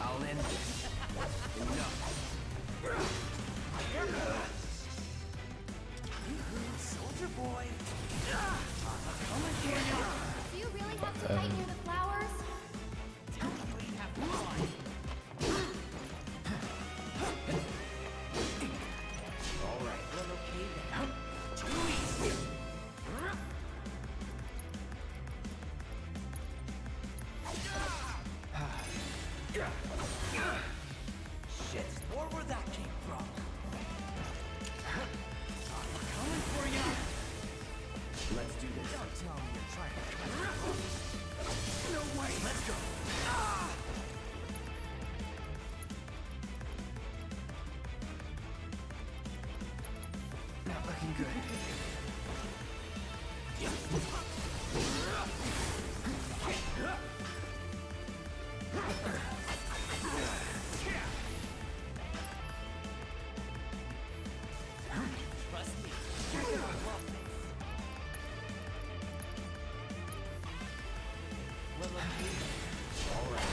I'll end this. Enough. Soldier boy. Coming for ya. Do you really have to fight near the flowers? Tell me you ain't have to run. All right. Well, okay then. Too easy. Shit, more where that came from. Coming for ya. Let's do this. Don't tell me you're trying to. looking good. Trust me. You're gonna love this. Well, okay. All right.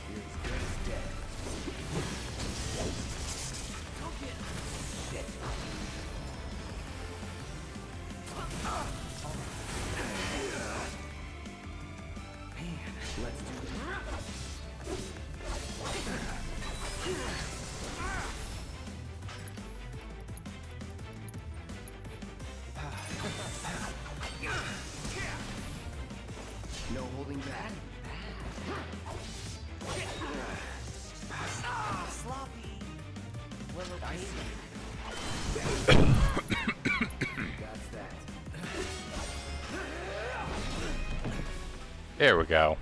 Here's good as dead. Go get him. Dead. Man, let's do this. No holding back. Sloppy. Well, okay. That's that. There we go.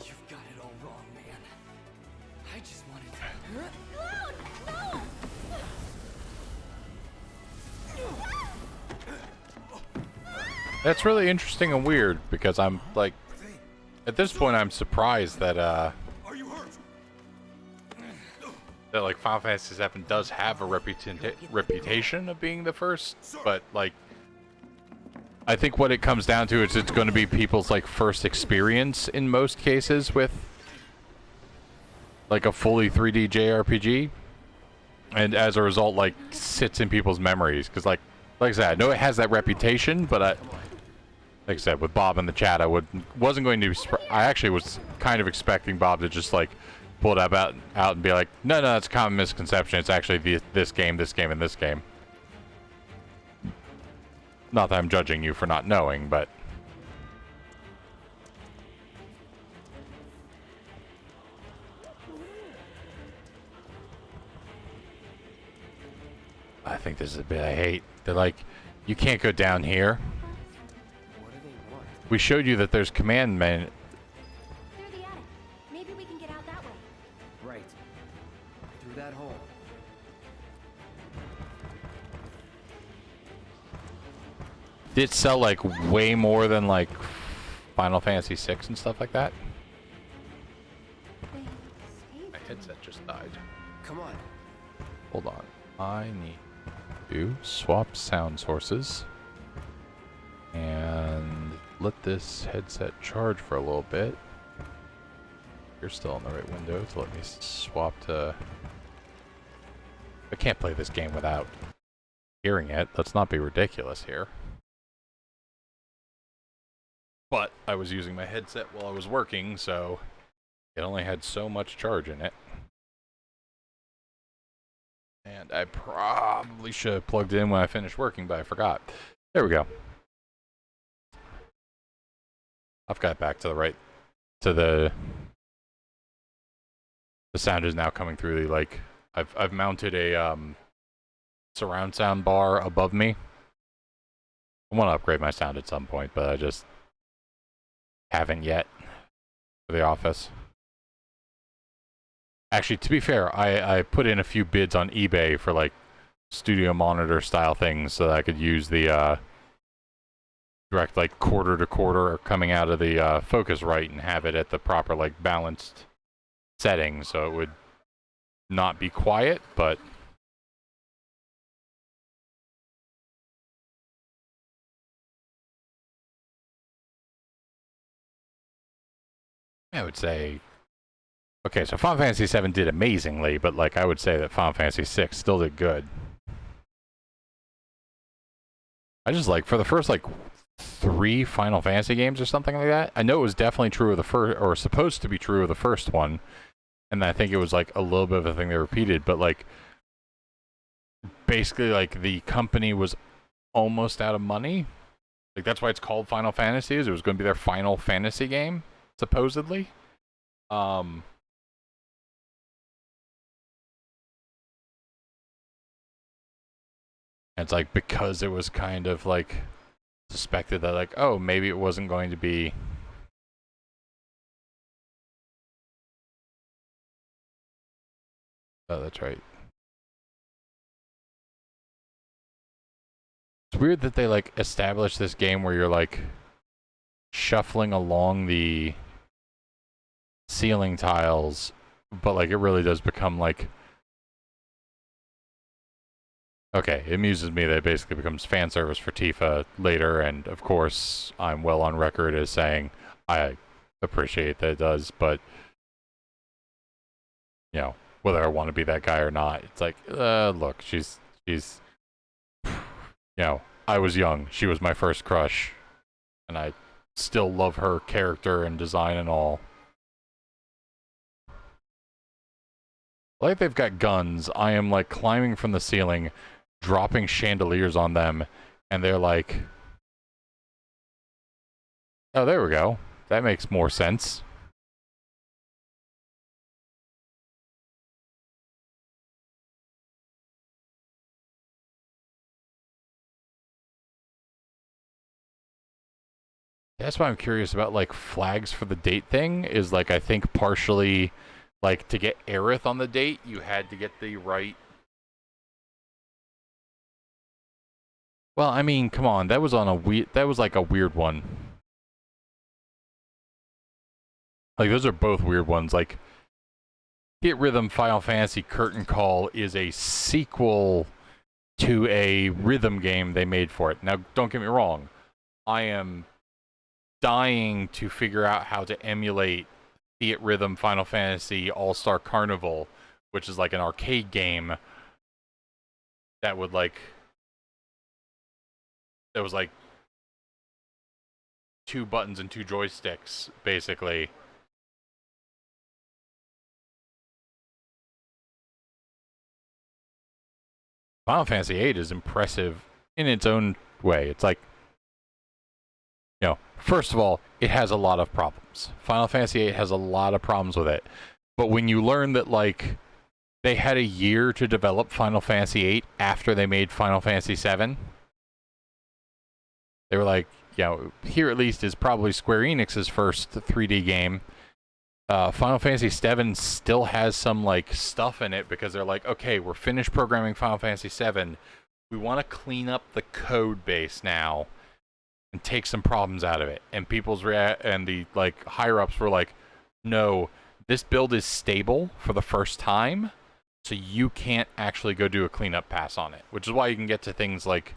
You've got it all wrong, man. I just wanted to... That's really interesting and weird because I'm like, at this point, I'm surprised that that like Final Fantasy VII does have a reputation of being the first, but like, I think what it comes down to is it's going to be people's like first experience in most cases with like a fully 3D JRPG, and as a result, like sits in people's memories because like I said, I know it has that reputation, but like I said, with Bob in the chat, I wasn't going to. I actually was kind of expecting Bob to just like pull it out and be like, no, that's a common misconception. It's actually this game, this game, and this game. Not that I'm judging you for not knowing, but I think this is a bit I hate. They're like, you can't go down here. What do they want? We showed you that there's command men. Through the attic. Maybe we can get out that way. Right. Through that hole. Did it sell like way more than like Final Fantasy VI and stuff like that? They saved My headset just died. Come on. Hold on. I need to swap sound sources and let this headset charge for a little bit. You're still in the right window to let me swap to... I can't play this game without hearing it. Let's not be ridiculous here. But I was using my headset while I was working, so it only had so much charge in it. And I probably should have plugged it in when I finished working, but I forgot. There we go. I've got it back to the right. To the sound is now coming through the, like, I've mounted a surround sound bar above me. I want to upgrade my sound at some point, but I just haven't yet for the office. Actually, to be fair, I put in a few bids on eBay for like studio monitor style things so that I could use the direct like quarter to quarter coming out of the Focusrite and have it at the proper like balanced setting so it would not be quiet, but I would say, okay, so Final Fantasy VII did amazingly, but like I would say that Final Fantasy VI still did good. I just like, for the first like 3 Final Fantasy games or something like that, I know it was definitely true of the first, or supposed to be true of the first one, and I think it was like a little bit of a thing they repeated, but like basically like the company was almost out of money. Like that's why it's called Final Fantasy, is it was going to be their Final Fantasy game, supposedly. It's like because it was kind of like suspected that, like, oh, maybe it wasn't going to be. Oh, that's right. It's weird that they, like, established this game where you're, like, shuffling along the ceiling tiles, but, like, it really does become, like... Okay, it amuses me that it basically becomes fan service for Tifa later, and, of course, I'm well on record as saying I appreciate that it does, but, you know, whether I want to be that guy or not, it's like, look, she's... You know, I was young. She was my first crush. And I still love her character and design and all. Like they've got guns. I am like climbing from the ceiling, dropping chandeliers on them, and they're like... Oh, there we go. That makes more sense. That's why I'm curious about, like, flags for the date thing, is, like, I think partially, like, to get Aerith on the date, you had to get the right... Well, I mean, come on, that was on a that was, like, a weird one. Like, those are both weird ones, like... Hit Rhythm Final Fantasy Curtain Call is a sequel to a rhythm game they made for it. Now, don't get me wrong. I am dying to figure out how to emulate Hit Rhythm Final Fantasy All-Star Carnival, which is like an arcade game that would like... That was like 2 buttons and 2 joysticks, basically. Final Fantasy VIII is impressive in its own way. It's like, you know, first of all, it has a lot of problems. Final Fantasy VIII has a lot of problems with it. But when you learn that, like, they had a year to develop Final Fantasy VIII after they made Final Fantasy VII, they were like, you know, here at least is probably Square Enix's first 3D game. Final Fantasy VII still has some, like, stuff in it because they're like, okay, we're finished programming Final Fantasy VII. We want to clean up the code base now and take some problems out of it. And people's and the, like, higher-ups were like, no, this build is stable for the first time, so you can't actually go do a cleanup pass on it. Which is why you can get to things like,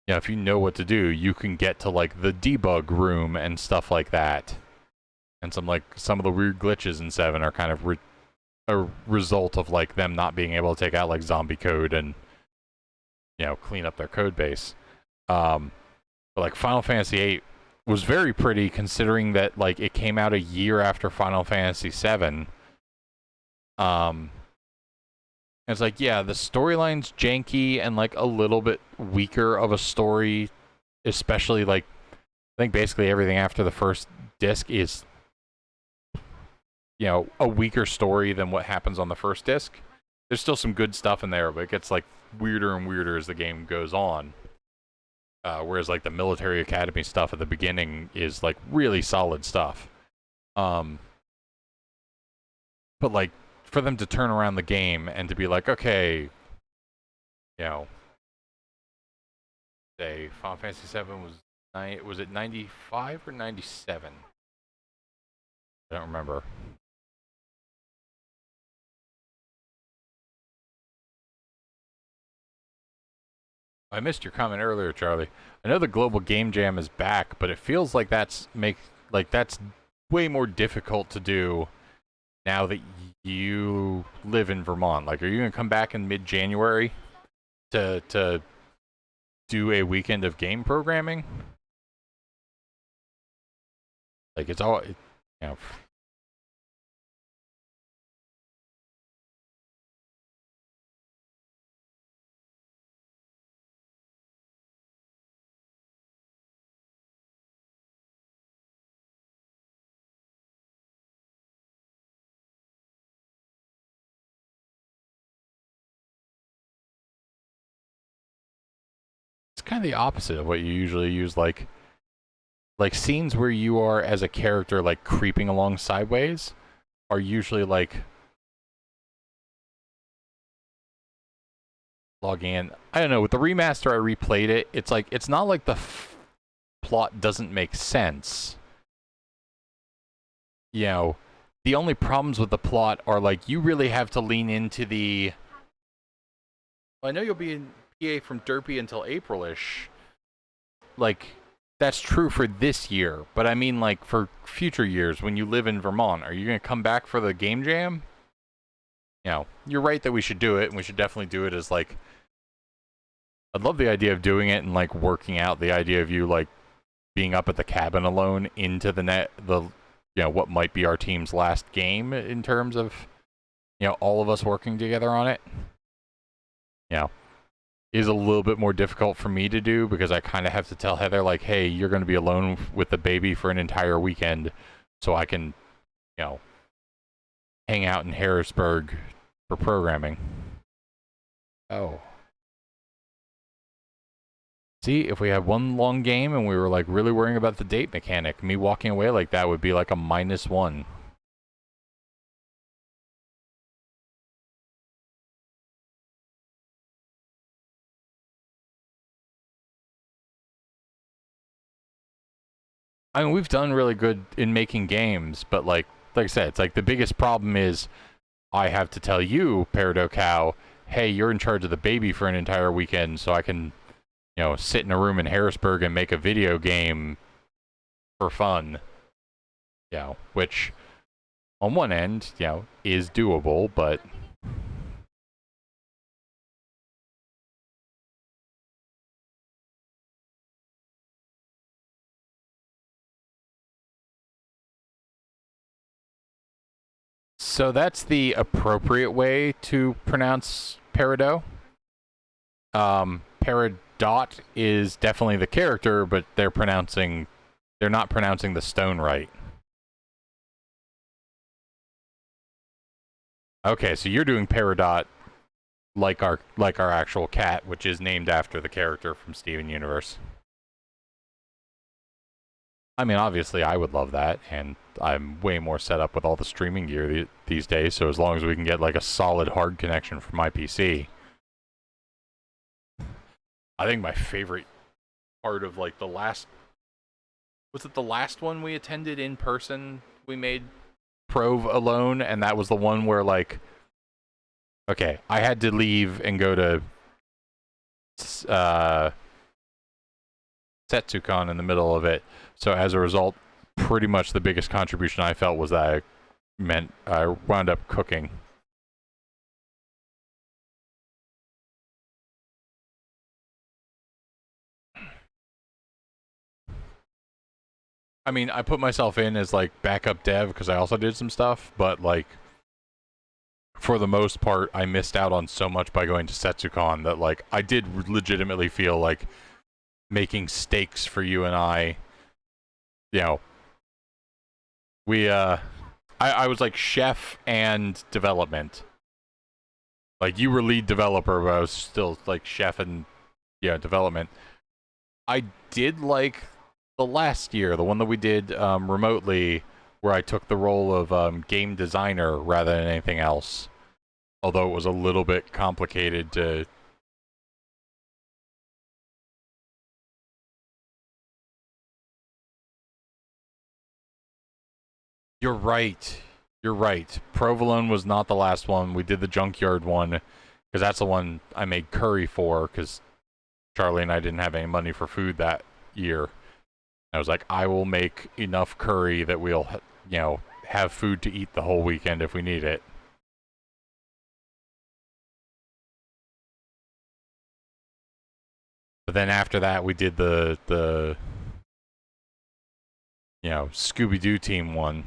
you know, if you know what to do, you can get to, like, the debug room and stuff like that. And some of the weird glitches in 7 are kind of a result of, like, them not being able to take out, like, zombie code and, you know, clean up their code base. But, like, Final Fantasy VIII was very pretty considering that, like, it came out a year after Final Fantasy VII. And it's like, yeah, the storyline's janky and, like, a little bit weaker of a story, especially, like, I think basically everything after the first disc is, you know, a weaker story than what happens on the first disc. There's still some good stuff in there, but it gets, like, weirder and weirder as the game goes on. Whereas, like, the military academy stuff at the beginning is, like, really solid stuff. But, like, for them to turn around the game and to be like, okay, you know, say Final Fantasy VII was it 95 or 97? I don't remember. I missed your comment earlier, Charlie. I know the Global Game Jam is back, but it feels like that's way more difficult to do now that you live in Vermont. Like, are you gonna come back in mid-January to do a weekend of game programming? Like, it's all, you know. kind of the opposite of what you usually use. Like scenes where you are as a character like creeping along sideways are usually like logging in. I don't know. With the remaster, I replayed it. It's like it's not like the plot doesn't make sense. You know, the only problems with the plot are like you really have to lean into the. Well, I know you'll be in PA from Derpy until April-ish. Like, that's true for this year, but I mean, like, for future years when you live in Vermont, are you going to come back for the game jam? You know, you're right that we should do it, and we should definitely do it as, like, I'd love the idea of doing it and, like, working out the idea of you, like, being up at the cabin alone into you know, what might be our team's last game in terms of, you know, all of us working together on it. You know, is a little bit more difficult for me to do because I kind of have to tell Heather, like, hey, you're going to be alone with the baby for an entire weekend so I can, you know, hang out in Harrisburg for programming. Oh. See, if we had one long game and we were, like, really worrying about the date mechanic, me walking away like that would be like a -1. I mean, we've done really good in making games, but like I said, it's like the biggest problem is I have to tell you, Peridot Cow, hey, you're in charge of the baby for an entire weekend, so I can, you know, sit in a room in Harrisburg and make a video game for fun. You know, which on one end, you know, is doable, but so that's the appropriate way to pronounce Peridot. Peridot is definitely the character, but they're not pronouncing the stone right. Okay, so you're doing Peridot like our actual cat, which is named after the character from Steven Universe. I mean, obviously, I would love that, and I'm way more set up with all the streaming gear these days, so as long as we can get, like, a solid hard connection for my PC. I think my favorite part of, like, was it the last one we attended in person? We made Prove alone, and that was the one where, like, okay, I had to leave and go to Setsucon in the middle of it. So as a result, pretty much the biggest contribution I felt was that I wound up cooking. I mean, I put myself in as, like, backup dev because I also did some stuff, but, like, for the most part, I missed out on so much by going to Setsucon that, like, I did legitimately feel like making steaks for you and I, you know, I was like chef and development. Like, you were lead developer, but I was still like chef and, yeah, development. I did like the last year, the one that we did remotely, where I took the role of game designer rather than anything else. Although it was a little bit complicated to... You're right. You're right. Provolone was not the last one. We did the Junkyard one, because that's the one I made curry for, because Charlie and I didn't have any money for food that year. I was like, I will make enough curry that we'll, you know, have food to eat the whole weekend if we need it. But then after that, we did the you know, Scooby-Doo team one.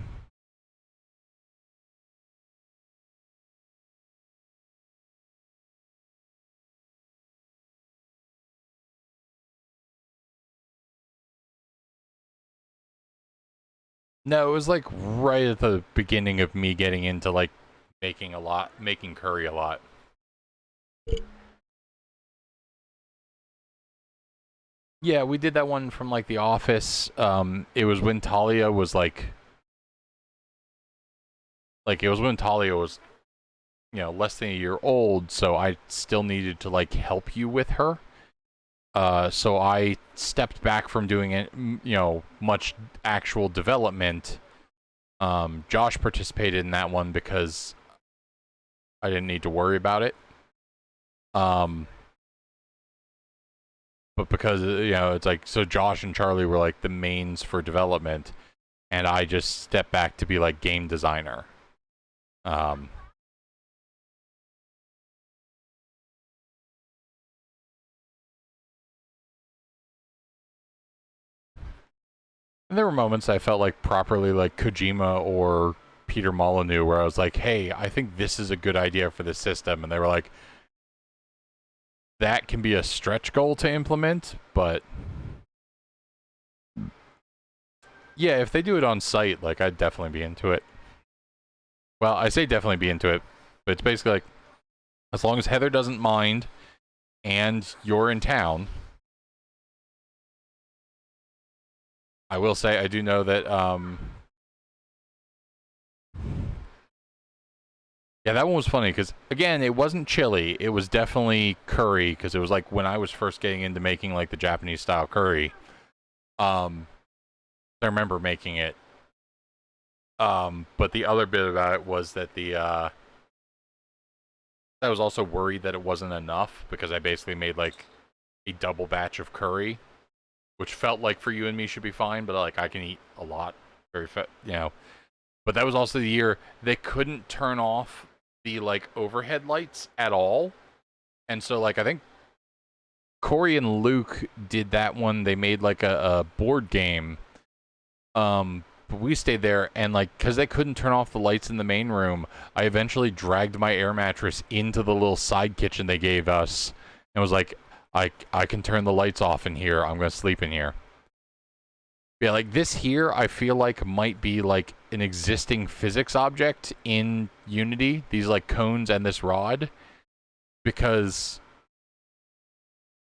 No, it was like right at the beginning of me getting into like making curry a lot. Yeah, we did that one from like The Office. It was when Talia was like it was when Talia was, you know, less than a year old, so I still needed to like help you with her. So I stepped back from doing it, you know, much actual development. Josh participated in that one because I didn't need to worry about it. But because, you know, it's like, so Josh and Charlie were like the mains for development, and I just stepped back to be like game designer. And there were moments I felt like properly like Kojima or Peter Molyneux, where I was like, hey, I think this is a good idea for this system. And they were like, that can be a stretch goal to implement, but yeah, if they do it on site, like, I'd definitely be into it. Well, I say definitely be into it, but it's basically like, as long as Heather doesn't mind and you're in town. I will say I do know that yeah, that one was funny because, again, it wasn't chili. It was definitely curry, because it was like when I was first getting into making like the Japanese style curry. I remember making it. But the other bit about it was that I was also worried that it wasn't enough, because I basically made like a double batch of curry, which felt like for you and me should be fine, but like I can eat a lot very you know. But that was also the year they couldn't turn off the like overhead lights at all. And so like I think Corey and Luke did that one. They made like a board game. But we stayed there, and like, because they couldn't turn off the lights in the main room, I eventually dragged my air mattress into the little side kitchen they gave us and was like, I can turn the lights off in here. I'm going to sleep in here. Yeah, like this here, I feel like might be like an existing physics object in Unity. These like cones and this rod. Because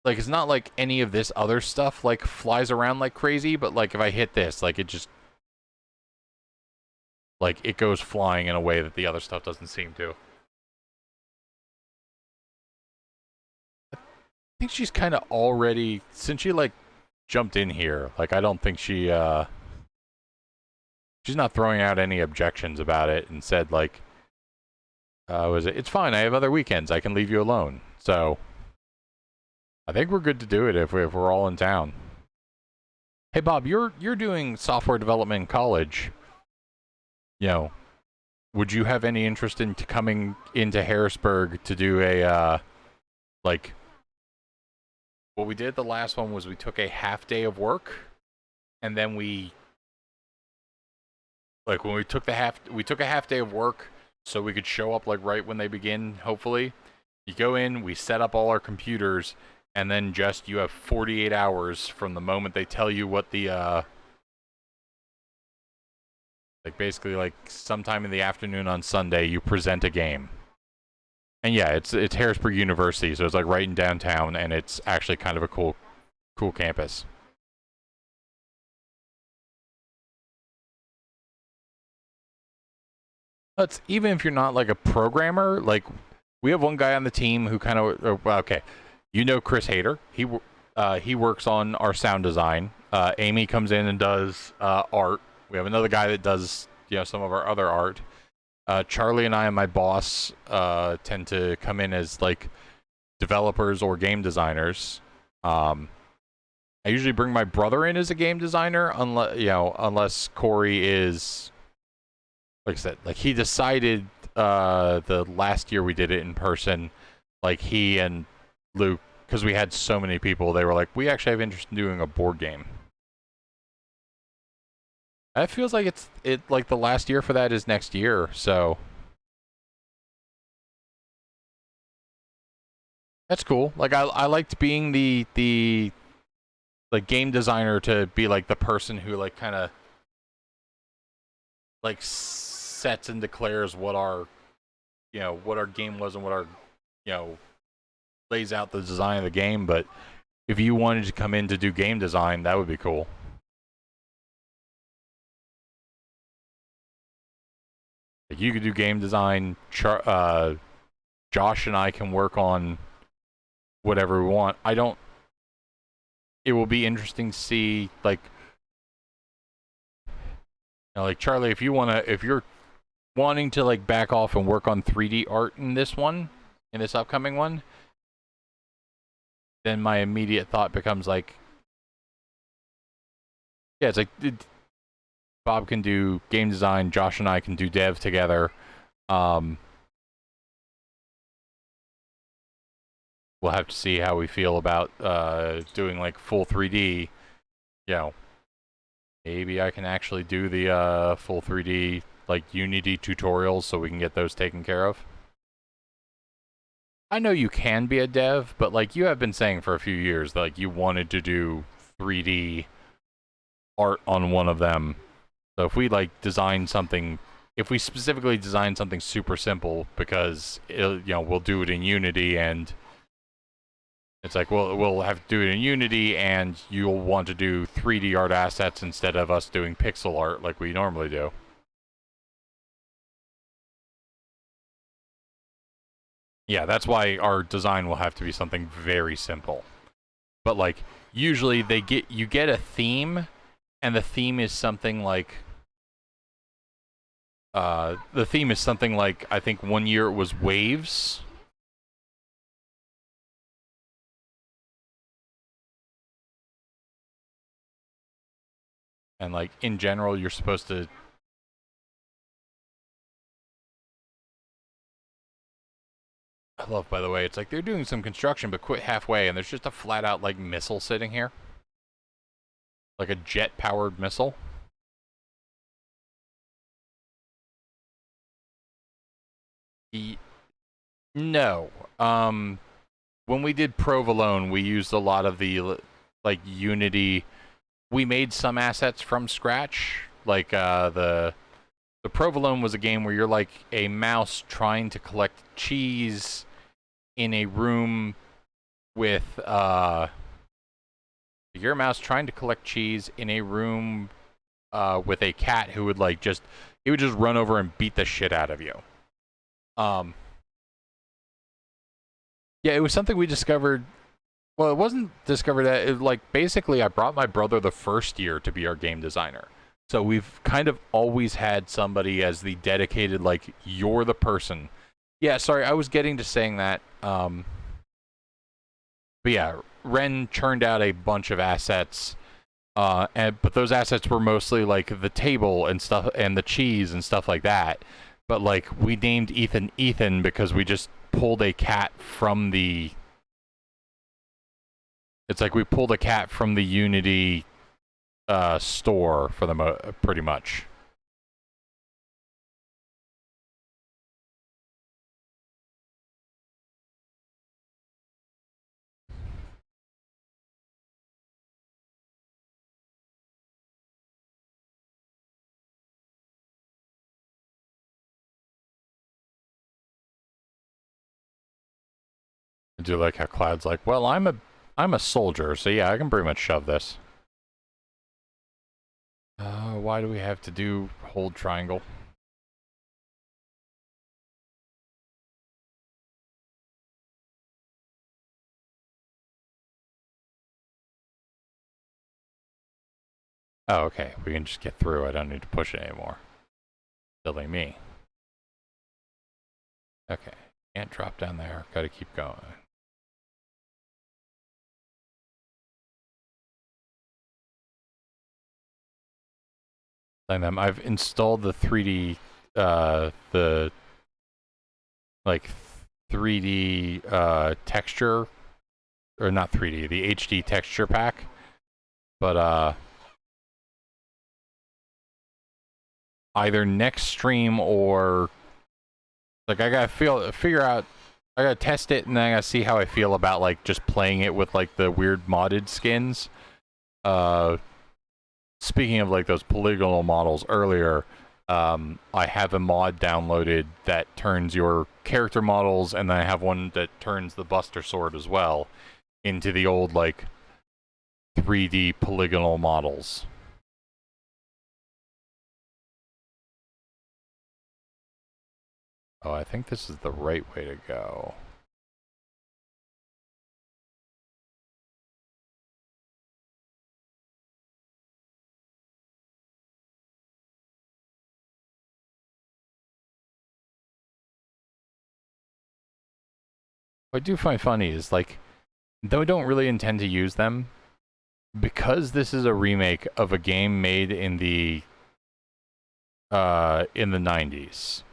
like, it's not like any of this other stuff like flies around like crazy, but like if I hit this, like it just, like, it goes flying in a way that the other stuff doesn't seem to. I think she's kind of already, since she, like, jumped in here, like, I don't think she's not throwing out any objections about it and said, like, it's fine, I have other weekends, I can leave you alone. So, I think we're good to do it if we're all in town. Hey, Bob, you're doing software development in college. You know, would you have any interest in coming into Harrisburg to do a, like, what we did the last one was we took a half day of work, and then we, like, when we took a half day of work so we could show up, like, right when they begin, hopefully. You go in, we set up all our computers, and then just, you have 48 hours from the moment they tell you what the, like, basically, like, sometime in the afternoon on Sunday, you present a game. And yeah, it's Harrisburg University, so it's, like, right in downtown, and it's actually kind of a cool campus. But even if you're not, like, a programmer, like, we have one guy on the team who kind of, okay, you know Chris Hader. He works on our sound design. Amy comes in and does art. We have another guy that does, you know, some of our other art. Charlie and I and my boss tend to come in as like developers or game designers. I usually bring my brother in as a game designer, unless Corey is, like I said, like he decided the last year we did it in person, like he and Luke, because we had so many people, they were like, we actually have interest in doing a board game. It feels like it like the last year for that is next year, so that's cool. Like I liked being the like game designer, to be like the person who like kind of like sets and declares what our, you know, what our game was and what our, you know, lays out the design of the game. But if you wanted to come in to do game design, that would be cool. Like, you could do game design. Josh and I can work on whatever we want. It will be interesting to see, like, like Charlie, if you're wanting to like back off and work on 3D art in this upcoming one, then my immediate thought becomes like, yeah, it's like Bob can do game design, Josh and I can do dev together. We'll have to see how we feel about doing like full 3D. You know, maybe I can actually do the full 3D like Unity tutorials so we can get those taken care of. I know you can be a dev, but like you have been saying for a few years that like you wanted to do 3D art on one of them. So if we like design something, if we specifically design something super simple, because we'll do it in Unity, and it's like we'll have to do it in Unity, and you'll want to do 3D art assets instead of us doing pixel art like we normally do. Yeah, that's why our design will have to be something very simple. But like usually you get a theme, and the theme is something like I think one year it was waves. And like in general you're supposed to I love, by the way, it's like they're doing some construction but quit halfway, and there's just a flat out like missile sitting here. Like a jet powered missile. No. When we did Provolone, we used a lot of the like Unity. We made some assets from scratch. Like the Provolone was a game where you're like a mouse trying to collect cheese in a room with you're a mouse trying to collect cheese in a room with a cat who would like it would just run over and beat the shit out of you. Yeah, it was something we discovered. Well, it wasn't discovered that it, like basically I brought my brother the first year to be our game designer. So we've kind of always had somebody as the dedicated, like, you're the person. Yeah, sorry, I was getting to saying that. But yeah, Ren churned out a bunch of assets, but those assets were mostly like the table and stuff, and the cheese and stuff like that. But like we named Ethan because we just pulled a cat from the. It's like we pulled a cat from the Unity store for the pretty much. I do like how Cloud's like, well, I'm a soldier, so yeah, I can pretty much shove this. Why do we have to do hold triangle? Oh, okay. We can just get through. I don't need to push it anymore. Silly me. Okay. Can't drop down there. Gotta keep going. I've installed the 3D, the like 3D texture, or not 3D, the HD texture pack, but either next stream or like I gotta figure out, I gotta test it, and then I gotta see how I feel about like just playing it with like the weird modded skins. Speaking of like those polygonal models earlier, I have a mod downloaded that turns your character models, and then I have one that turns the Buster Sword as well into the old like 3D polygonal models. Oh, I think this is the right way to go. What I do find funny is, like, though I don't really intend to use them, because this is a remake of a game made in the 90s.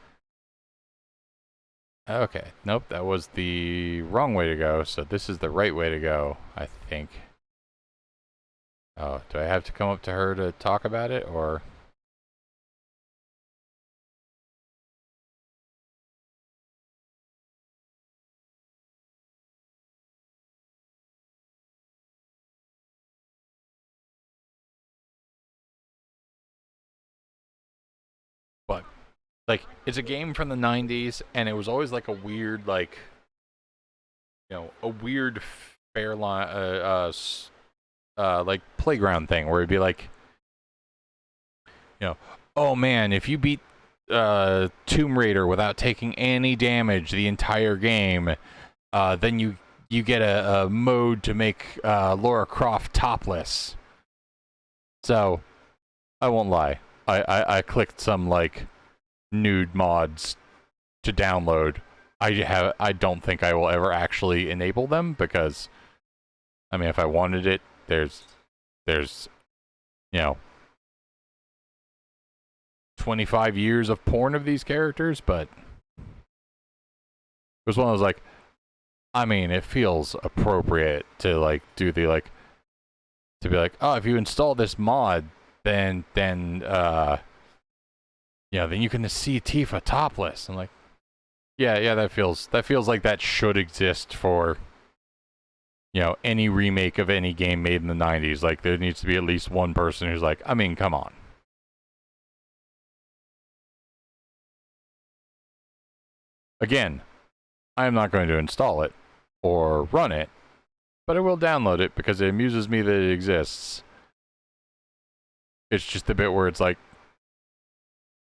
Okay, nope, that was the wrong way to go, so this is the right way to go, I think. Oh, do I have to come up to her to talk about it, or? But, like, it's a game from the 90s, and it was always like a weird, like, you know, a weird like playground thing where it'd be like, you know, oh man, if you beat Tomb Raider without taking any damage the entire game, then you get a mode to make Lara Croft topless. So, I won't lie. I clicked some, like, nude mods to download. I don't think I will ever actually enable them because, I mean, if I wanted it, there's you know, 25 years of porn of these characters, but it was one of those, like, I mean, it feels appropriate to, like, do the, like, to be like, oh, if you install this mod, then yeah, then you can see Tifa topless. I'm like, yeah, that feels like that should exist for, you know, any remake of any game made in the 90s. Like, there needs to be at least one person who's like, I mean, come on. Again, I am not going to install it or run it, but I will download it because it amuses me that it exists. It's just the bit where it's like,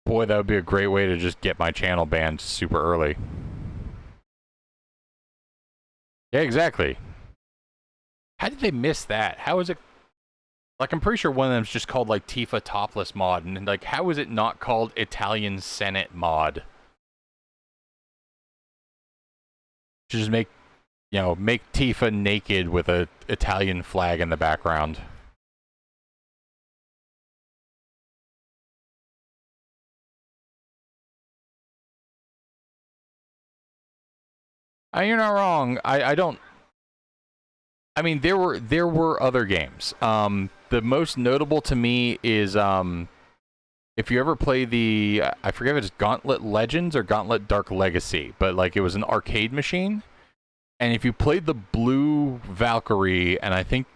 boy, that would be a great way to just get my channel banned super early. Yeah, exactly. How did they miss that? How is it? Like, I'm pretty sure one of them's just called, like, Tifa Topless Mod, and, like, how is it not called Italian Senate Mod? Just make, you know, make Tifa naked with a Italian flag in the background. You're not wrong. I don't. I mean, there were other games. The most notable to me is if you ever play the, I forget if it's Gauntlet Legends or Gauntlet Dark Legacy, but, like, it was an arcade machine, and if you played the Blue Valkyrie, and I think,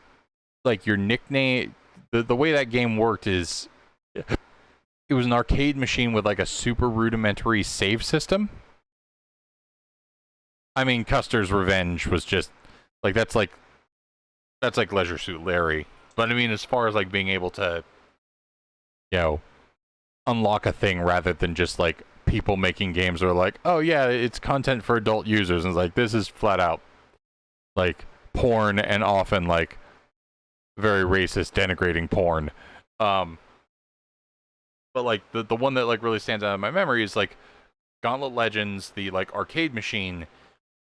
like, your nickname, the way that game worked is, it was an arcade machine with, like, a super rudimentary save system. I mean, Custer's Revenge was just, like, that's like Leisure Suit Larry. But I mean, as far as, like, being able to, you know, unlock a thing rather than just, like, people making games that are like, oh yeah, it's content for adult users, and it's like, this is flat out, like, porn, and often, like, very racist, denigrating porn. But, like, the one that, like, really stands out in my memory is, like, Gauntlet Legends, the, like, arcade machine.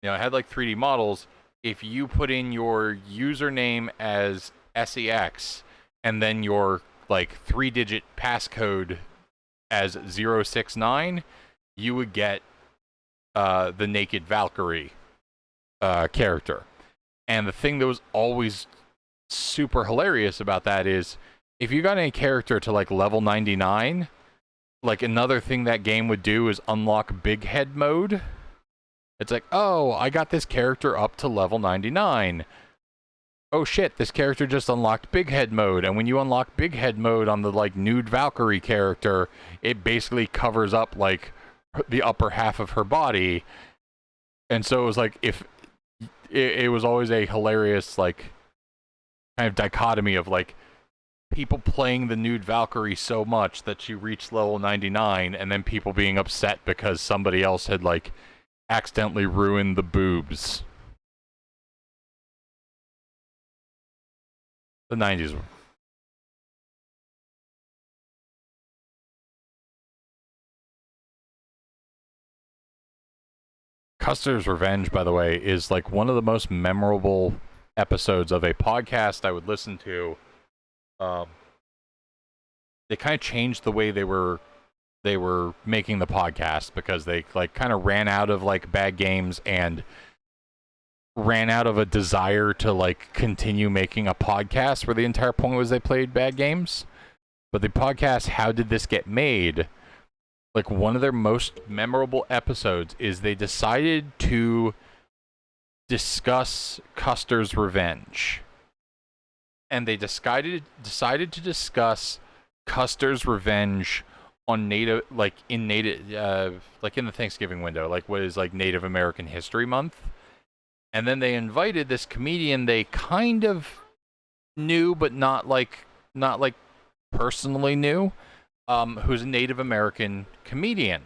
You know, it had, like, 3D models. If you put in your username as SEX and then your, like, 3-digit passcode as 069, you would get the naked Valkyrie character. And the thing that was always super hilarious about that is, if you got a character to, like, level 99, like, another thing that game would do is unlock Big Head mode. It's like, oh, I got this character up to level 99. Oh shit, this character just unlocked Big Head mode. And when you unlock Big Head mode on the, like, nude Valkyrie character, it basically covers up, like, the upper half of her body. And so it was like, if it was always a hilarious, like, kind of dichotomy of like people playing the nude Valkyrie so much that she reached level 99, and then people being upset because somebody else had like accidentally ruined the boobs. The 90s were. Custer's Revenge, by the way, is like one of the most memorable episodes of a podcast I would listen to. They kind of changed the way they were making the podcast because they like kind of ran out of like bad games and ran out of a desire to like continue making a podcast where the entire point was they played bad games. But the podcast, How Did This Get Made? Like one of their most memorable episodes is they decided to discuss Custer's Revenge. And they decided to discuss Custer's Revenge on Native, like in the Thanksgiving window, like what is like Native American History Month. And then they invited this comedian they kind of knew, but not like personally knew, who's a Native American comedian.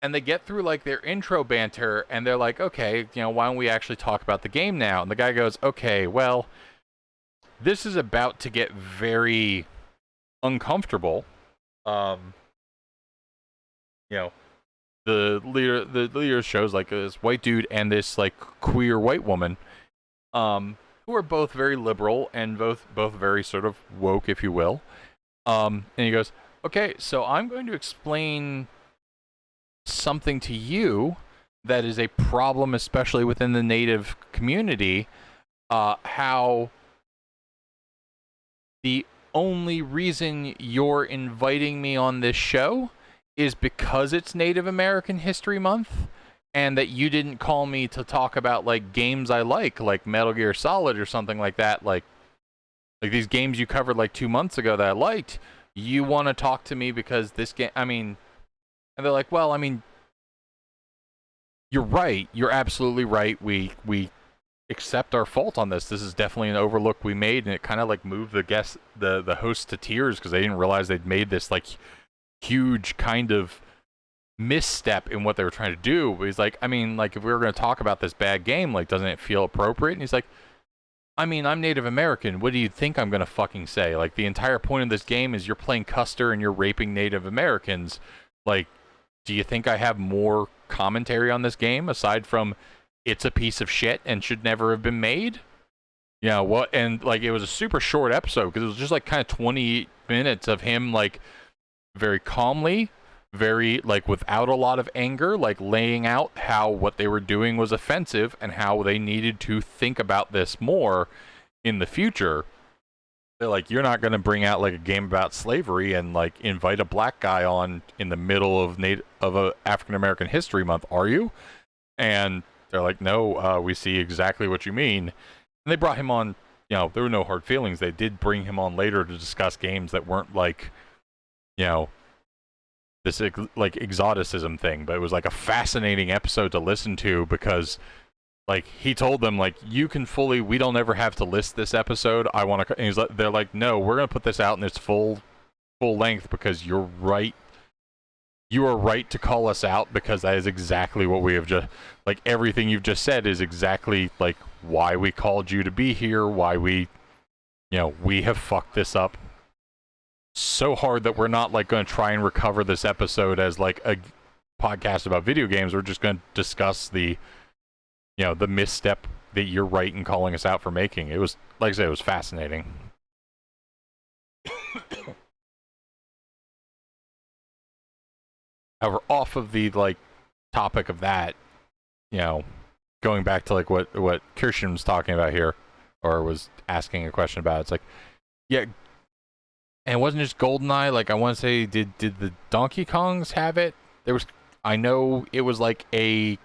And they get through like their intro banter and they're like, okay, why don't we actually talk about the game now? And the guy goes, okay, well, this is about to get very uncomfortable. The leader shows like this white dude and this like queer white woman, who are both very liberal and both very sort of woke, if you will. And he goes, okay, so I'm going to explain something to you that is a problem, especially within the Native community, how the only reason you're inviting me on this show is because it's Native American History Month, and that you didn't call me to talk about like games I like Metal Gear Solid or something like that, like these games you covered like 2 months ago that I liked. You want to talk to me because this game, and they're like, well, you're right. You're absolutely right. We accept our fault on this. This is definitely an overlook we made, and it kind of like moved the host to tears because they didn't realize they'd made this like huge kind of misstep in what they were trying to do. But he's like, if we were going to talk about this bad game, like, doesn't it feel appropriate? And he's like, I'm Native American. What do you think I'm going to fucking say? Like, the entire point of this game is you're playing Custer and you're raping Native Americans. Like, do you think I have more commentary on this game aside from it's a piece of shit and should never have been made? What? And like, it was a super short episode because it was just like kind of 20 minutes of him like very calmly, very like without a lot of anger, like laying out how what they were doing was offensive and how they needed to think about this more in the future. They're like, you're not going to bring out like a game about slavery and like invite a black guy on in the middle of a African American History Month, are you? And they're like, no, we see exactly what you mean. And they brought him on. There were no hard feelings. They did bring him on later to discuss games that weren't like, this like exoticism thing, but it was like a fascinating episode to listen to because like he told them like, we don't ever have to list this episode. I want to, they're like, no, we're going to put this out in its full length because you're right. You are right to call us out because that is exactly what we have just, like everything you've just said is exactly like why we called you to be here, why we have fucked this up so hard that we're not like going to try and recover this episode as like a podcast about video games. We're just going to discuss the misstep that you're right in calling us out for making. It was, like I said, it was fascinating. However, off of the like topic of that, going back to like what Kirsten was talking about here, or was asking a question about, it's like, yeah. And it wasn't just GoldenEye. Like, I want to say, did the Donkey Kongs have it? I know it was like a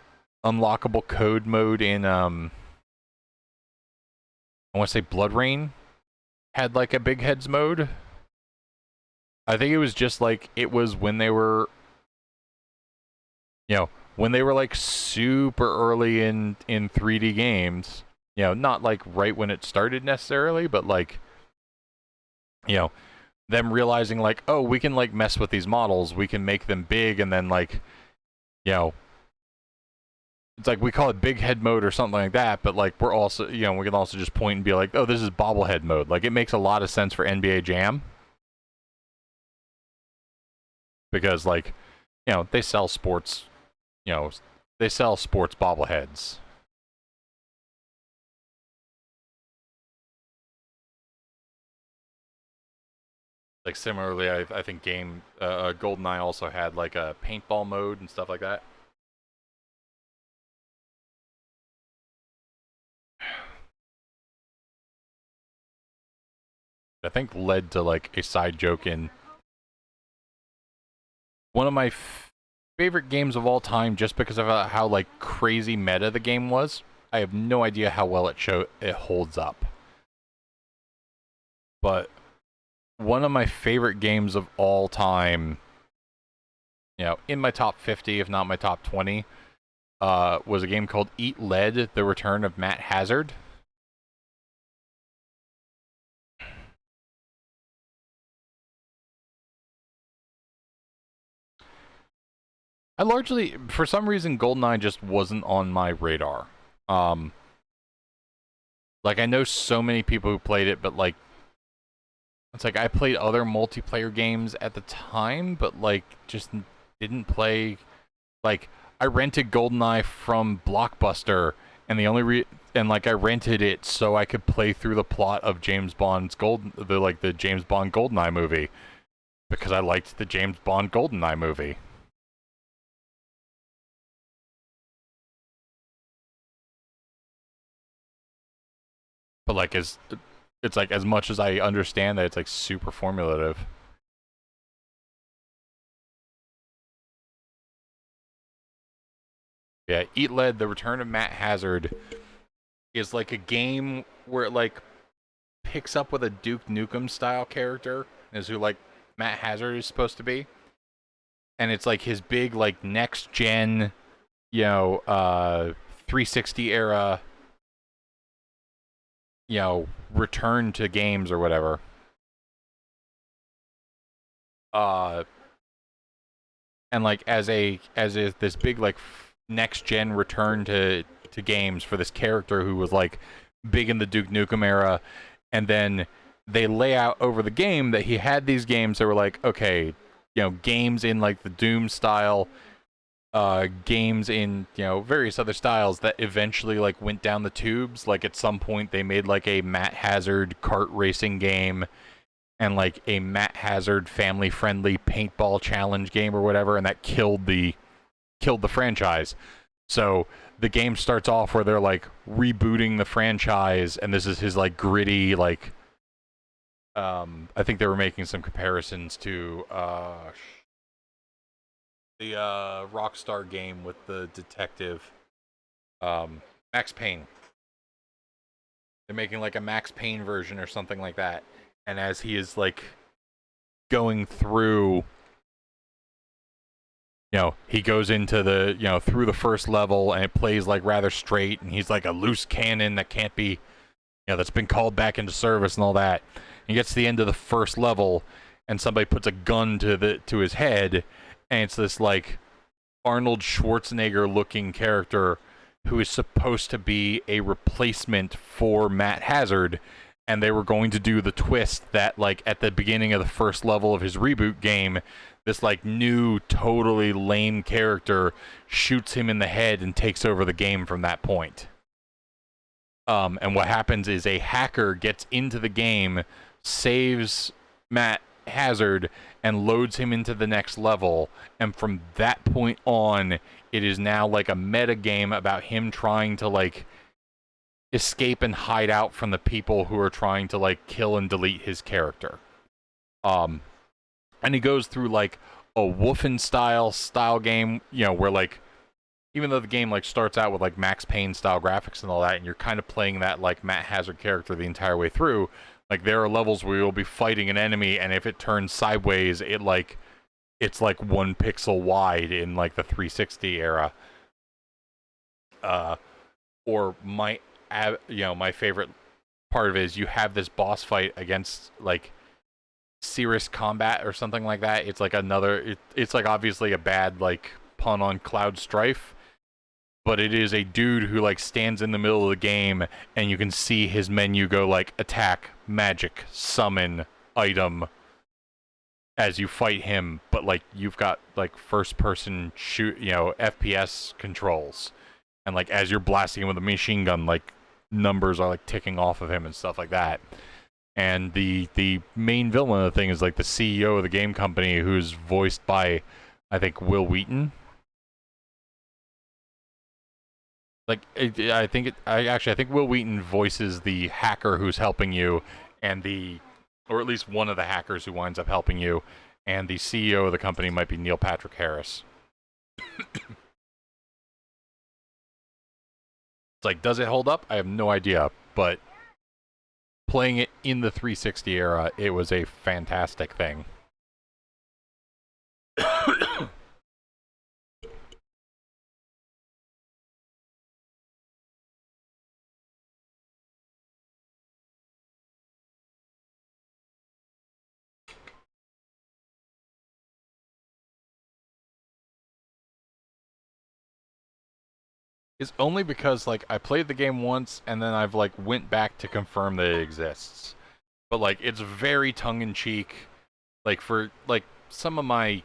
unlockable code mode in, I want to say Blood Rain had like a Big Heads mode. I think it was just like, it was when they were, when they were like super early in 3D games, You know, not like right when it started necessarily, but like, you know, them realizing like, oh, we can like mess with these models, we can make them big, and then like, you know, it's like we call it big head mode or something like that, but like we're also, you know, we can also just point and be like, oh, this is bobblehead mode. Like it makes a lot of sense for NBA Jam. Because like, you know, they sell sports, you know, they sell sports bobbleheads. Like similarly, I think GoldenEye also had like a paintball mode and stuff like that. I think led to like a side joke in one of my favorite games of all time, just because of how like crazy meta the game was. I have no idea how well it holds up, but one of my favorite games of all time, you know, in my top 50, if not my top 20, was a game called Eat Lead: The Return of Matt Hazard. I largely, for some reason, GoldenEye just wasn't on my radar. Like, I know so many people who played it, but, like, it's like I played other multiplayer games at the time, but, like, just didn't play. Like, I rented GoldenEye from Blockbuster, and the only I rented it so I could play through the plot of James Bond's the James Bond GoldenEye movie, because I liked the James Bond GoldenEye movie. But like it's like, as much as I understand that it's like super formulative. Yeah, Eat Lead: The Return of Matt Hazard is like a game where it like picks up with a Duke Nukem style character, is who like Matt Hazard is supposed to be. And it's like his big like next gen, you know, 360 era, you know, return to games or whatever. And like as this big like next gen return to games for this character who was like big in the Duke Nukem era, and then they lay out over the game that he had these games that were like, okay, you know, games in like the Doom style, games in, you know, various other styles that eventually like went down the tubes. Like at some point they made like a Matt Hazard kart racing game and like a Matt Hazard family friendly paintball challenge game or whatever, and that killed the franchise. So the game starts off where they're like rebooting the franchise, and this is his like gritty like I think they were making some comparisons to the Rockstar game with the detective, Max Payne. They're making like a Max Payne version or something like that. And as he is like going through, you know, he goes into the, you know, through the first level, and it plays like rather straight, and he's like a loose cannon that can't be, you know, that's been called back into service and all that. He gets to the end of the first level, and somebody puts a gun to his head, and it's this like Arnold Schwarzenegger looking character who is supposed to be a replacement for Matt Hazard. And they were going to do the twist that, like, at the beginning of the first level of his reboot game, this, like, new, totally lame character shoots him in the head and takes over the game from that point. And what happens is a hacker gets into the game, saves Matt Hazard, and loads him into the next level. And from that point on, it is now, like, a meta game about him trying to, like, escape and hide out from the people who are trying to like kill and delete his character. And he goes through like a Wolfenstein style game, you know, where like, even though the game like starts out with like Max Payne style graphics and all that, and you're kind of playing that like Matt Hazard character the entire way through, like there are levels where you'll be fighting an enemy, and if it turns sideways, it's like 1 pixel wide in like the 360 era. Or my favorite part of it is you have this boss fight against like Cirrus Combat or something like that. It's like it's like obviously a bad like pun on Cloud Strife, but it is a dude who like stands in the middle of the game and you can see his menu go like attack, magic, summon, item as you fight him, but like you've got like first person shoot, FPS controls, and like as you're blasting him with a machine gun, like numbers are like ticking off of him and stuff like that. And the main villain of the thing is like the CEO of the game company, who's voiced by, I think, Will Wheaton. Like I think Will Wheaton voices the hacker who's helping you, and or at least one of the hackers who winds up helping you, and the CEO of the company might be Neil Patrick Harris. It's like, does it hold up? I have no idea, but playing it in the 360 era, it was a fantastic thing. Is only because like I played the game once and then I've like went back to confirm that it exists. But like it's very tongue-in-cheek. Like for like some of my,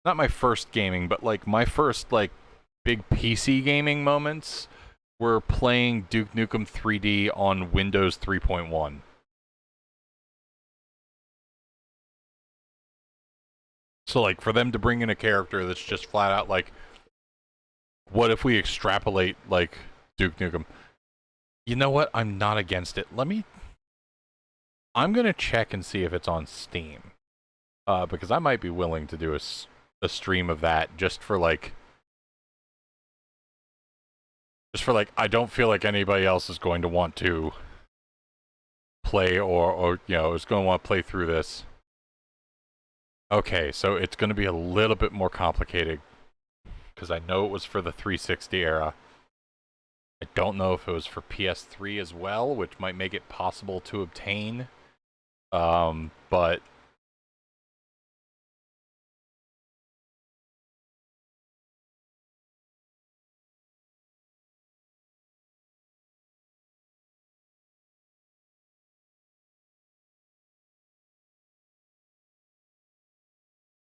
not my first gaming, but like my first like big PC gaming moments were playing Duke Nukem 3D on Windows 3.1. So like for them to bring in a character that's just flat out like, what if we extrapolate like Duke Nukem? You know what? I'm not against it. I'm gonna check and see if it's on Steam, because I might be willing to do a stream of that just for like I don't feel like anybody else is going to want to play or is going to want to play through this. Okay, so it's going to be a little bit more complicated because I know it was for the 360 era. I don't know if it was for PS3 as well, which might make it possible to obtain. But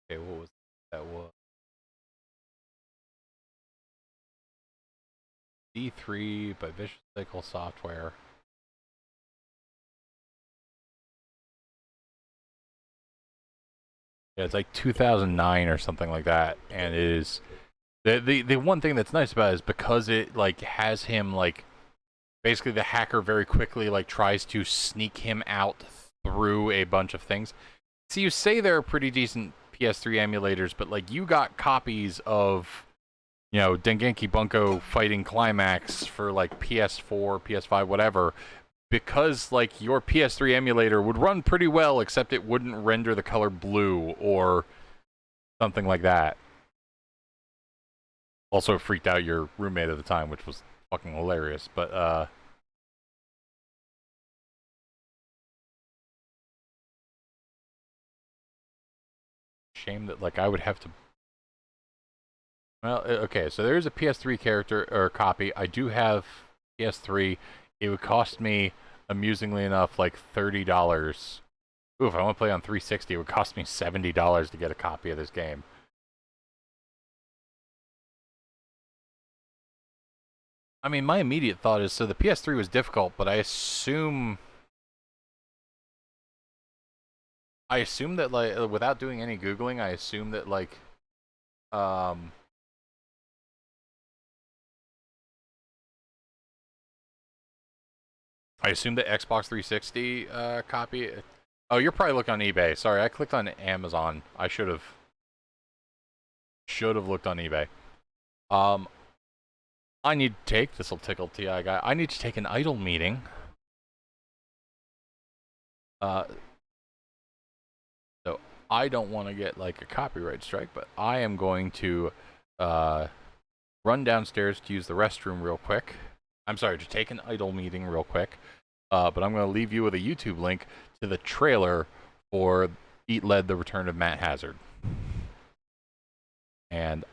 okay, what was that? Was D3 by Vicious Cycle Software. Yeah, it's like 2009 or something like that, and it is the one thing that's nice about it is because it like has him like basically the hacker very quickly like tries to sneak him out through a bunch of things. So you say there are pretty decent PS3 emulators, but like you got copies of Dengenki Bunko Fighting Climax for like PS4, PS5, whatever, because like your PS3 emulator would run pretty well, except it wouldn't render the color blue or something like that. Also freaked out your roommate at the time, which was fucking hilarious, but shame that like I would have to. Well, okay, so there is a PS3 character or copy. I do have PS3. It would cost me, amusingly enough, like $30. Ooh, if I want to play on 360, it would cost me $70 to get a copy of this game. I mean, my immediate thought is, so the PS3 was difficult, but I assume that, like, without doing any Googling, I assume that, like, I assume the Xbox 360 copy. Oh, you're probably looking on eBay. Sorry, I clicked on Amazon. I should have looked on eBay. I need to take, this'll tickle TI guy. I need to take an idle meeting. So I don't want to get like a copyright strike, but I am going to run downstairs to use the restroom real quick. I'm sorry, to take an idle meeting real quick. But I'm going to leave you with a YouTube link to the trailer for Eat Lead: The Return of Matt Hazard. And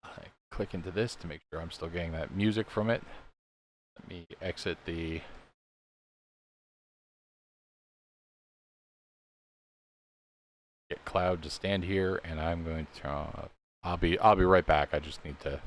I click into this to make sure I'm still getting that music from it. Let me exit the... Get Cloud to stand here, and I'm going to turn on... I'll be right back. I just need to...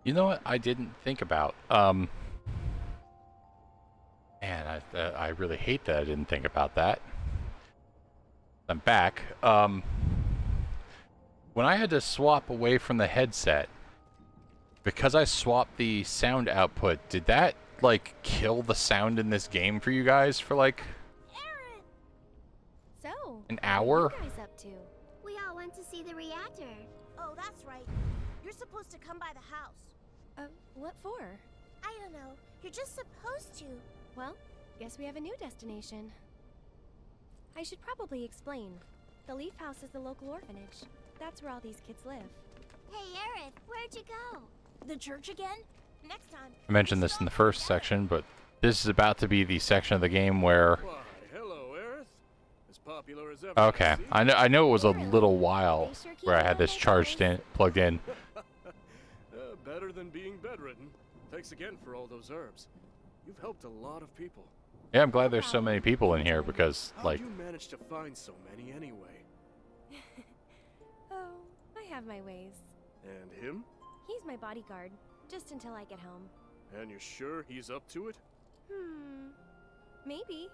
You know what I didn't think about? Man, I really hate that I didn't think about that. I'm back. When I had to swap away from the headset, because I swapped the sound output, did that, like, kill the sound in this game for you guys for, like, So, an hour? what are you guys up to? We all went to see the reactor. Oh, that's right. You're supposed to come by the house. What for? I don't know. You're just supposed to. Well, guess we have a new destination. I should probably explain. The Leaf House is the local orphanage. That's where all these kids live. Hey, Aerith, where'd you go? The church again? Next time. I mentioned this in the first section, but this is about to be the section of the game where... Why, hello, Aerith. As popular as ever. Okay, I know it was a little while where I had this plugged in. Better than being bedridden. Thanks again for all those herbs. You've helped a lot of people. Yeah, I'm glad there's so many people in here because, like... How'd you manage to find so many anyway? Oh, I have my ways. And him? He's my bodyguard, just until I get home. And you're sure he's up to it? Maybe.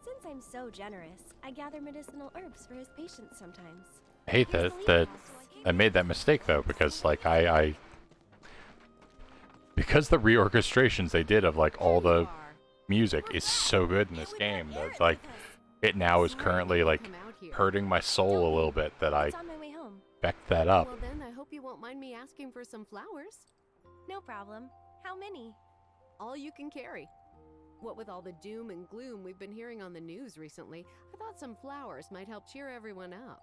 Since I'm so generous, I gather medicinal herbs for his patients sometimes. I hate that I made that mistake though, because like because the reorchestrations they did of like all the music is so good in this game that like it now is currently like hurting my soul a little bit that I backed that up. Well then, I hope you won't mind me asking for some flowers. No problem. How many? All you can carry. What with all the doom and gloom we've been hearing on the news recently, I thought some flowers might help cheer everyone up.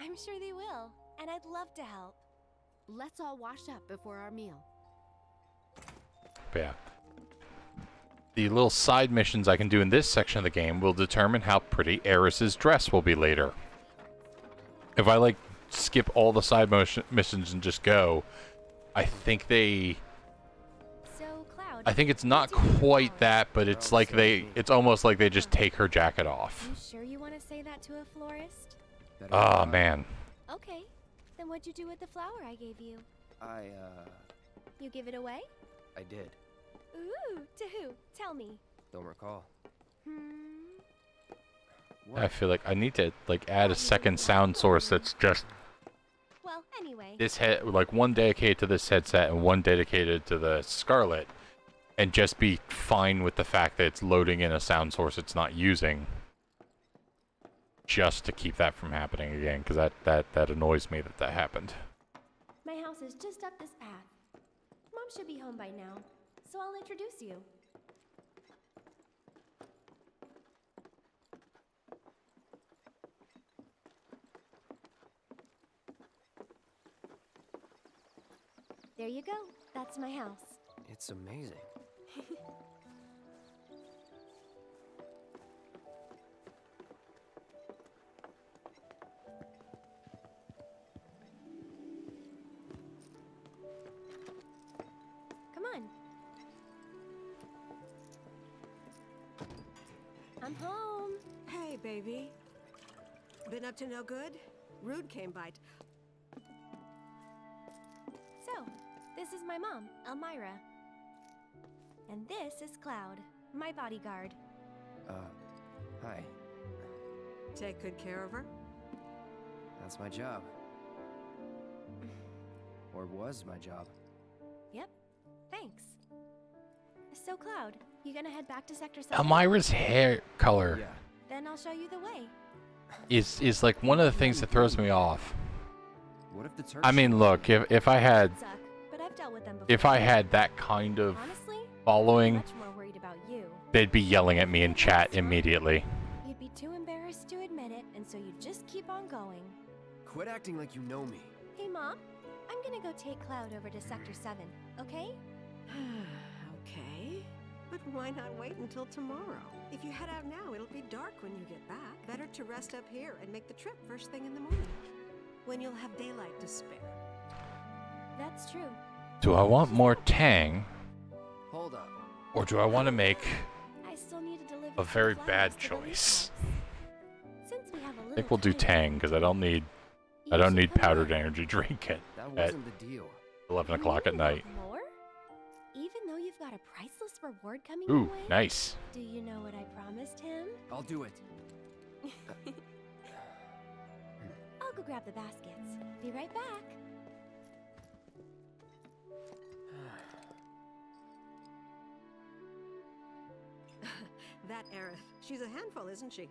I'm sure they will, and I'd love to help. Let's all wash up before our meal. But yeah. The little side missions I can do in this section of the game will determine how pretty Aeris's dress will be later. If I like skip all the side missions and just go, I think they... So, Cloud, I think it's not quite that, but it's like it's almost like they just take her jacket off. You sure you want to say that to a florist? Oh, man. Okay. Then what'd you do with the flower I gave you? You give it away? I did. Ooh, to who? Tell me. Don't recall. I feel like I need to like add a second sound source that's just Well, anyway. this like one dedicated to this headset and one dedicated to the Scarlet, and just be fine with the fact that it's loading in a sound source it's not using, just to keep that from happening again, because that annoys me that happened. My house is just up this path. Mom should be home by now, so I'll introduce you. There you go. That's my house. It's amazing. Come on. I'm home. Hey, baby. Been up to no good? Rude came by. So, this is my mom, Elmira. And this is Cloud, my bodyguard. Hi. Take good care of her? That's my job. Or was my job. Yep. Thanks. So, Cloud, you gonna head back to Sector 7? Elmira's hair color Yeah. Then I'll show you the way. is like one of the things that throws me off. What if the turn I mean, look, if I had Suck, but I've dealt with them before. if I had that kind of Honestly, following, much more worried about you. they'd be yelling at me in chat immediately. You'd be too embarrassed to admit it, and so you'd just keep on going. Quit acting like you know me. Hey, Mom, I'm gonna go take Cloud over to Sector 7, okay? Okay. But why not wait until tomorrow? If you head out now, it'll be dark when you get back. Better to rest up here and make the trip first thing in the morning, when you'll have daylight to spare. That's true. Do I want more Tang, Hold up. or do I want to make I still need to deliver a some very flowers bad to the choice? Since we have a I little think we'll do time, Tang because I don't need powdered energy drink That at wasn't the deal. 11 o'clock at night. More? Even though you've got a priceless reward coming Ooh, your way? nice. Do you know what I promised him? I'll do it. I'll go grab the baskets. Be right back. That Aerith. She's a handful, isn't she?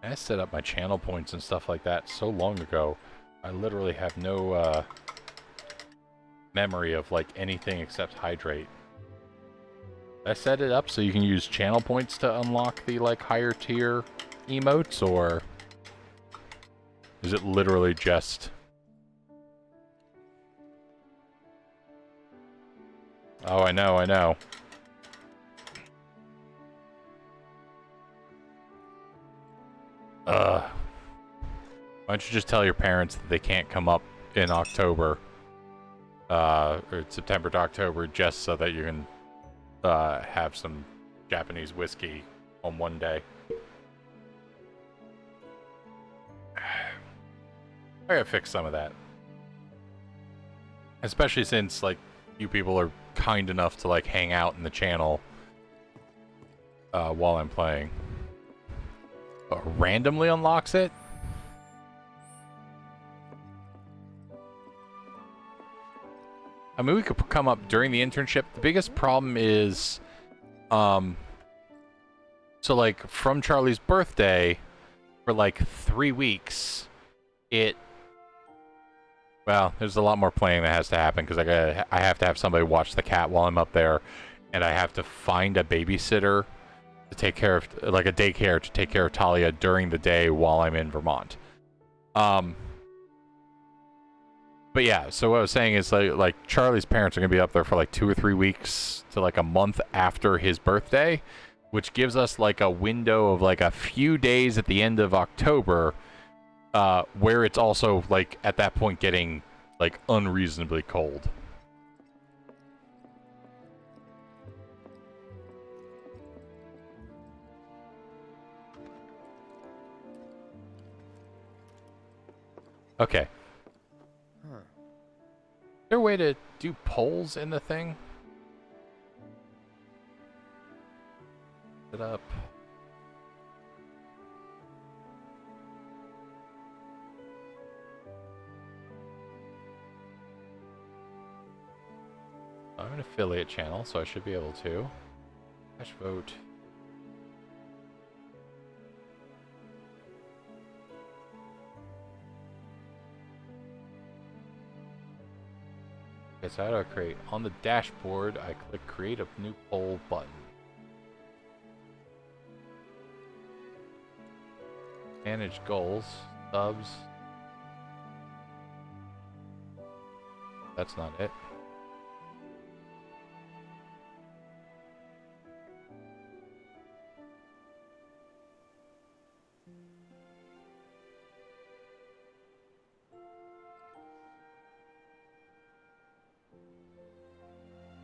I set up my channel points and stuff like that so long ago. I literally have no memory of like anything except hydrate. I set it up so you can use channel points to unlock the like higher tier emotes, or is it literally just... Oh, I know, I know. Why don't you just tell your parents that they can't come up in October, or September to October, just so that you can have some Japanese whiskey on one day. I gotta fix some of that. Especially since, like, you people are kind enough to, like, hang out in the channel while I'm playing. Randomly unlocks it? I mean, we could come up during the internship. The biggest problem is, so like from Charlie's birthday for like 3 weeks, well, there's a lot more planning that has to happen because I have to have somebody watch the cat while I'm up there, and I have to find a babysitter to take care of, like a daycare to take care of Talia during the day while I'm in Vermont. But yeah, so what I was saying is like Charlie's parents are gonna be up there for like 2 or 3 weeks to like a month after his birthday, which gives us like a window of like a few days at the end of October, where it's also like at that point getting like unreasonably cold. Okay. Huh. Is there a way to do polls in the thing? Set up. I'm an affiliate channel, so I should be able to. Hash vote. Okay, so how do I create? On the dashboard, I click create a new poll button. Manage goals, subs. That's not it.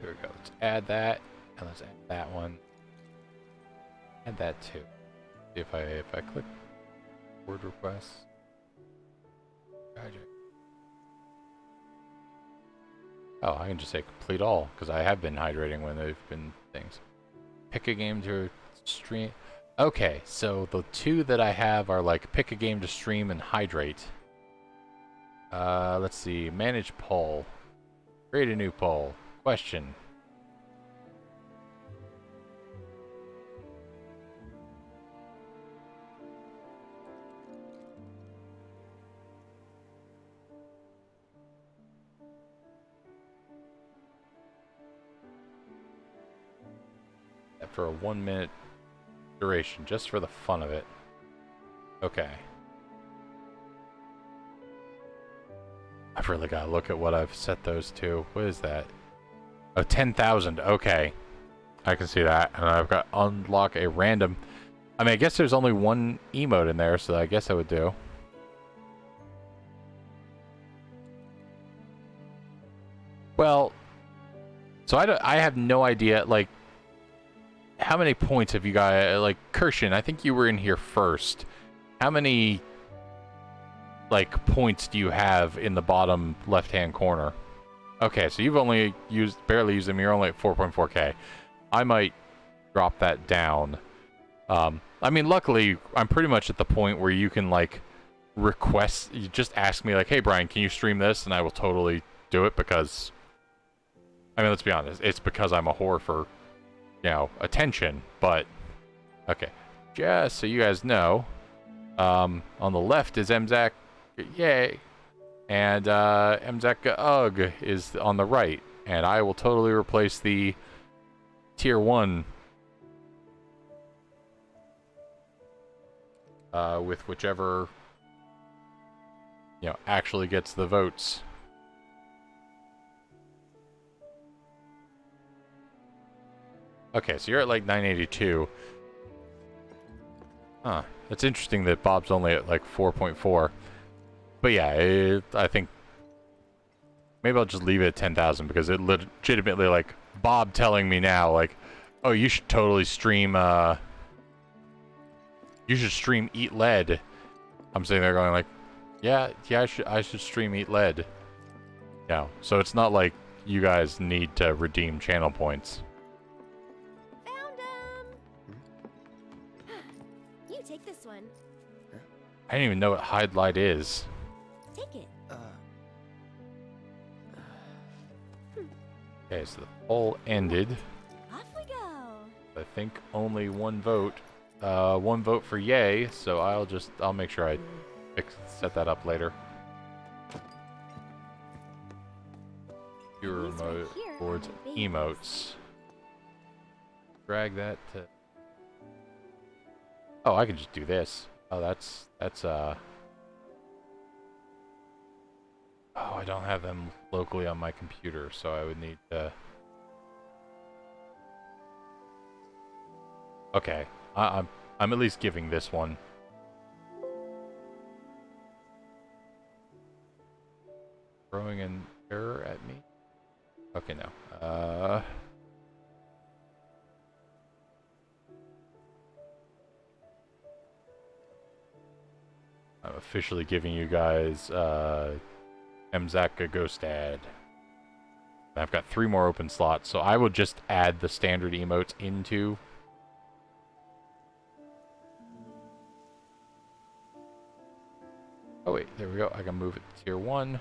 There we go. Let's add that, and let's add that one. Add that too. See if I click word requests. Oh, I can just say complete all because I have been hydrating when they've been things. Pick a game to stream. Okay, so the two that I have are like pick a game to stream and hydrate. Let's see. Manage poll. Create a new poll. Question. For a 1 minute duration, just for the fun of it. Okay. I've really got to look at what I've set those to. What is that? Oh, 10,000. Okay. I can see that. And I've got unlock a random. I mean, I guess there's only one emote in there, so I guess I would do. Well, so I have no idea, like, how many points have you got? Like, Kirshen, I think you were in here first. How many, like, points do you have in the bottom left-hand corner? Okay, so you've only barely used them. You're only at 4.4k. I might drop that down. I mean, luckily, I'm pretty much at the point where you can, like, request. You just ask me, like, hey, Brian, can you stream this? And I will totally do it because, I mean, let's be honest. It's because I'm a whore for, you know, attention. But, okay. Just so you guys know, On the left is MZAC, yay, and MZAC UG is on the right, and I will totally replace the tier 1 with whichever, actually gets the votes. Okay, so you're at like 982. Huh. It's interesting that Bob's only at like 4.4. But yeah, I think maybe I'll just leave it at 10,000 because it legitimately, like, Bob telling me now, like, oh, you should totally stream, you should stream Eat Lead. I'm sitting there going like, yeah, I should stream Eat Lead. Yeah, so it's not like you guys need to redeem channel points. You take this one. I didn't even know what Hide Light is. Take it. Okay, so the poll ended. Off we go. I think only one vote. One vote for yay, so I'll make sure I set that up later. Your remote towards emotes. Drag that to... Oh, I can just do this. Oh, that's oh, I don't have them locally on my computer, so I would need to... Okay, I'm at least giving this one. Throwing an error at me? Okay, no. I'm officially giving you guys MZAC a Ghost Ad. I've got 3 more open slots, so I will just add the standard emotes into... Oh wait, there we go. I can move it to tier 1.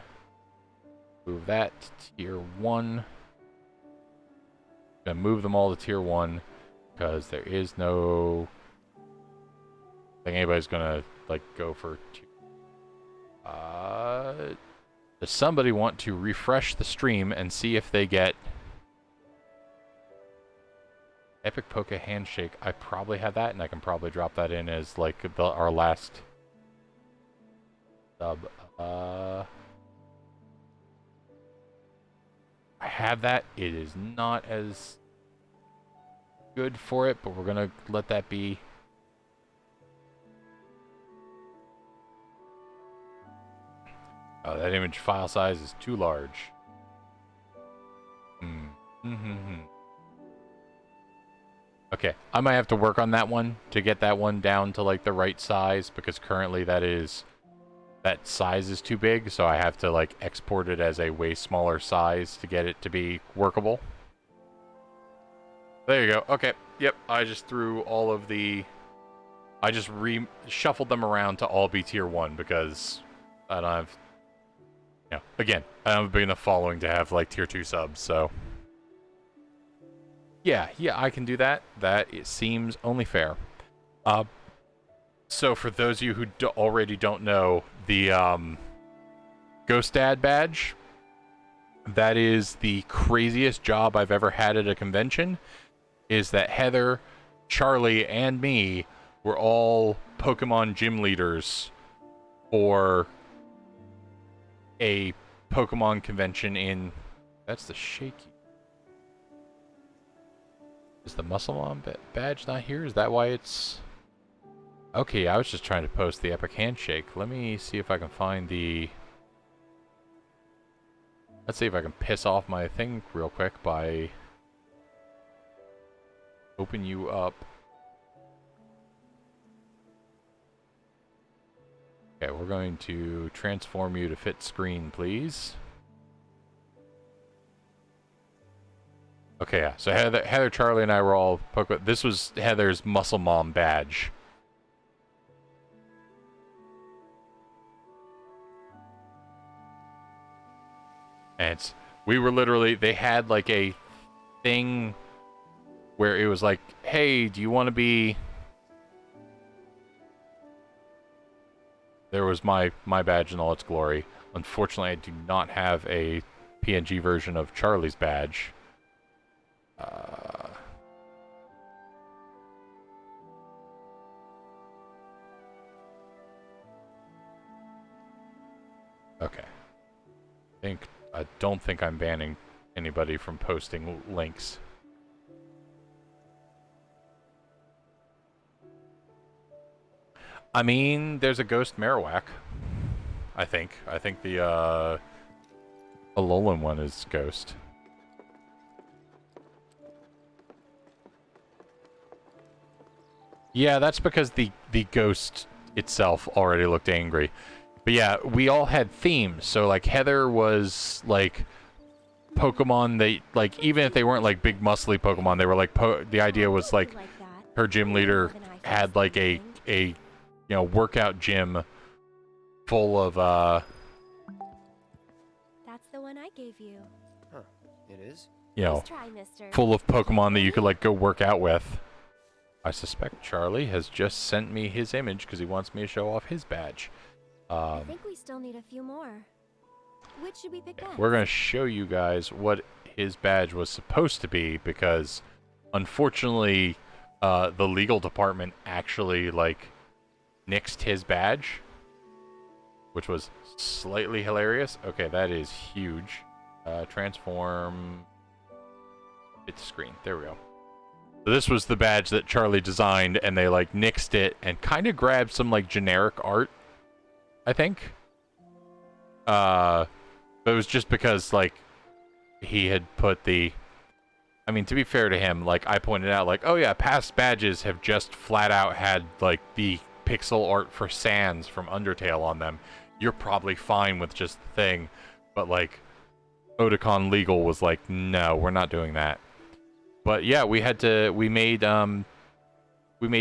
Move that to tier 1. Gonna move them all to tier 1 because there is no... I think anybody's gonna like go for tier... Does somebody want to refresh the stream and see if they get Epic Poke Handshake? I probably have that, and I can probably drop that in as like our last sub. I have that. It is not as good for it, but we're gonna let that be. Oh, that image file size is too large. Okay, I might have to work on that one to get that one down to like the right size, because currently that size is too big, so I have to like export it as a way smaller size to get it to be workable. There you go. Okay, yep, I just threw all of the... I just shuffled them around to all be tier 1 because I don't have... again, I don't have a big enough following to have like tier 2 subs, so... Yeah, I can do that. That it seems only fair. So for those of you who already don't know, the Ghost Dad badge, that is the craziest job I've ever had at a convention, is that Heather, Charlie, and me were all Pokemon gym leaders for a Pokemon convention in... That's the shaky. Is the Muscle Mom badge not here? Is that why it's... Okay, I was just trying to post the Epic Handshake. Let me see if I can find the... Let's see if I can piss off my thing real quick by... Open you up. Okay, we're going to transform you to fit screen, please. Okay, yeah. So Heather, Charlie, and I were all Pokemon. This was Heather's Muscle Mom badge. And we were literally... They had like a thing where it was like, hey, do you want to be... there was my badge in all its glory. Unfortunately, I do not have a PNG version of Charlie's badge. Okay. I don't think I'm banning anybody from posting links. I mean, there's a Ghost Marowak. I think the Alolan one is Ghost. Yeah, that's because the ghost itself already looked angry. But yeah, we all had themes. So like Heather was like Pokemon that like even if they weren't like big muscly Pokemon, they were like the idea was like her gym leader had like a workout gym full of That's the one I gave you. Huh. It is? Nice try, mister. full of Pokemon that you could like go work out with. I suspect Charlie has just sent me his image because he wants me to show off his badge. I think we still need a few more. Which should we pick next? We're going to show you guys what his badge was supposed to be because unfortunately the legal department actually like nixed his badge, which was slightly hilarious. Okay, that is huge. Transform. Hit screen. There we go. So this was the badge that Charlie designed, and they like nixed it and kind of grabbed some like generic art, I think. But it was just because like he had put the. I mean, to be fair to him, like I pointed out, like, oh yeah, past badges have just flat out had like the pixel art for Sans from Undertale on them. You're probably fine with just the thing, but like Otakon Legal was like, no, we're not doing that. But yeah, we made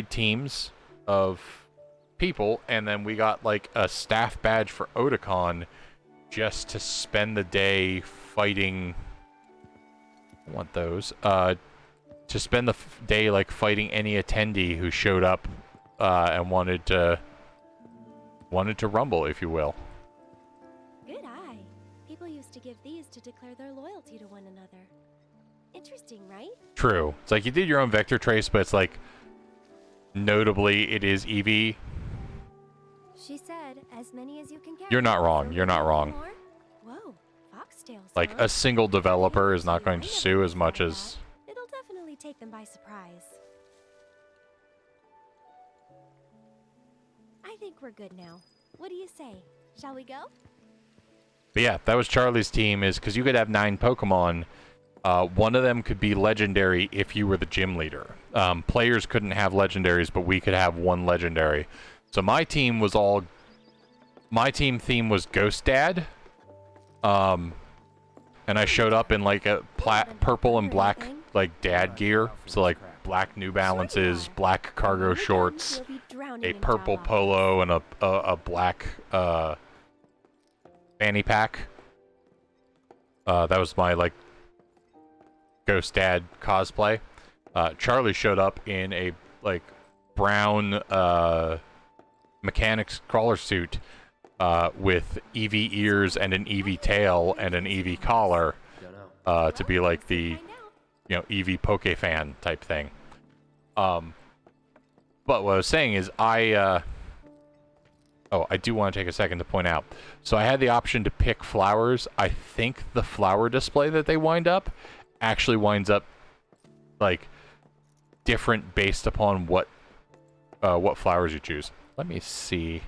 teams of people, and then we got like a staff badge for Otakon just to spend the day fighting. I want those. To spend the day like fighting any attendee who showed up and wanted to rumble, if you will. Good eye. People used to give these to declare their loyalty to one another. Interesting, right? True. It's like you did your own vector trace, but it's like notably it is Eevee. She said, as many as you can carry. You're not wrong. You're not wrong. Whoa, foxtails. Like a single developer is not going to sue as much as. It'll definitely take them by surprise. I think we're good now. What do you say? Shall we go? But yeah, that was Charlie's team, is because you could have 9 Pokemon. One of them could be legendary if you were the gym leader. Players couldn't have legendaries, but we could have one legendary. So my team theme was Ghost Dad. And I showed up in like a purple and black like dad gear. So like black New Balances, black cargo shorts, a purple polo, and a black fanny pack. That was my like Ghost Dad cosplay. Charlie showed up in a like brown mechanics crawler suit with Eevee ears and an Eevee tail and an Eevee collar to be like the Eevee Poke fan type thing. But what I was saying is I do want to take a second to point out. So I had the option to pick flowers. I think the flower display that they wind up actually winds up like different based upon what flowers you choose. Let me see.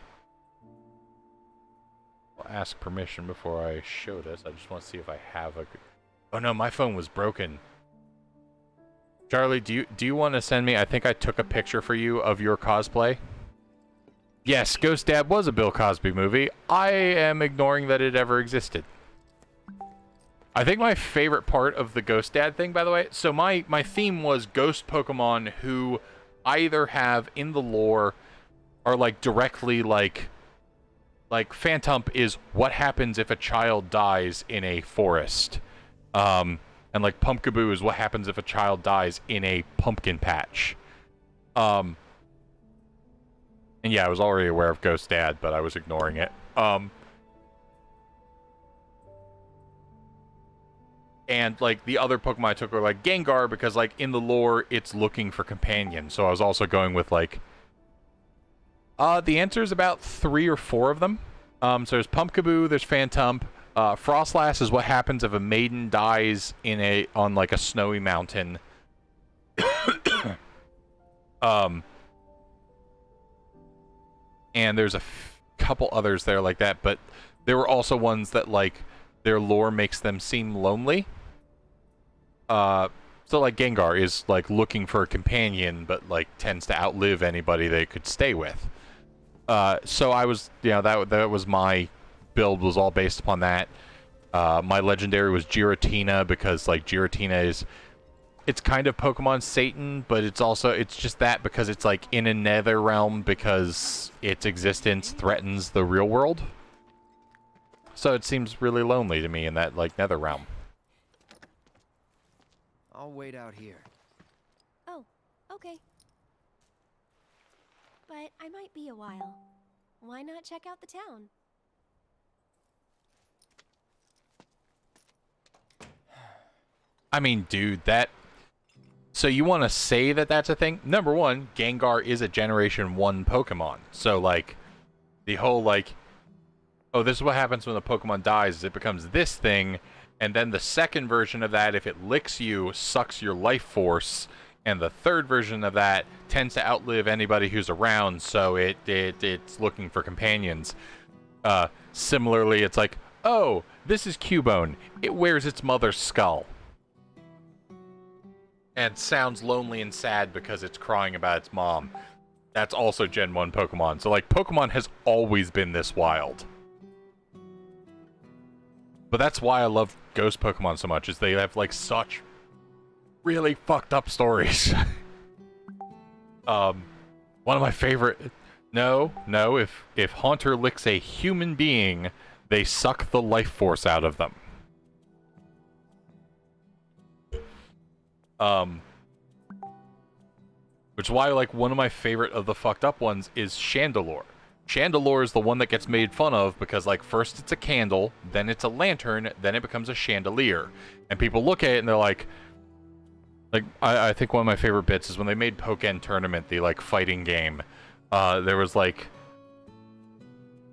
I'll ask permission before I show this. I just want to see if I have a. Oh no, my phone was broken. Charlie, do you want to send me? I think I took a picture for you of your cosplay. Yes, Ghost Dad was a Bill Cosby movie. I am ignoring that it ever existed. I think my favorite part of the Ghost Dad thing, by the way, so my theme was ghost Pokemon who either have in the lore or like directly like Phantump is what happens if a child dies in a forest. And like Pumpkaboo is what happens if a child dies in a pumpkin patch. And And yeah, I was already aware of Ghost Dad, but I was ignoring it. And, like, the other Pokemon I took were, like, Gengar, because, like, in the lore, it's looking for companions. So I was also going with, like... the answer is about 3 or 4 of them. So there's Pumpkaboo, there's Phantump. Frostlass is what happens if a maiden dies on, like, a snowy mountain. And there's a couple others there like that, but there were also ones that, like, their lore makes them seem lonely. So, like, Gengar is, like, looking for a companion, but, like, tends to outlive anybody they could stay with. So I was, you know, that was my build, was all based upon that. My legendary was Giratina, because, like, Giratina is... It's kind of Pokemon Satan, but it's just that because it's, like, in a nether realm because its existence threatens the real world. So it seems really lonely to me in that, like, nether realm. I'll wait out here. Oh, okay. But I might be a while. Why not check out the town? I mean, dude, that... So you want to say that that's a thing? Number one, Gengar is a Generation 1 Pokemon. So, like, the whole, like... Oh, this is what happens when the Pokemon dies, is it becomes this thing, and then the second version of that, if it licks you, sucks your life force, and the third version of that tends to outlive anybody who's around, so it's looking for companions. Similarly, it's like, oh, this is Cubone. It wears its mother's skull. And sounds lonely and sad because it's crying about its mom. That's also Gen 1 Pokemon. So, like, Pokemon has always been this wild. But that's why I love Ghost Pokemon so much, is they have, like, such really fucked up stories. One of my favorite... No, if Haunter licks a human being, they suck the life force out of them. Which is why, like, one of my favorite of the fucked up ones is Chandelure. Chandelure is the one that gets made fun of because, like, first it's a candle, then it's a lantern, then it becomes a chandelier. And people look at it and they're like, I think one of my favorite bits is when they made Pokken Tournament, the, like, fighting game. There was, like,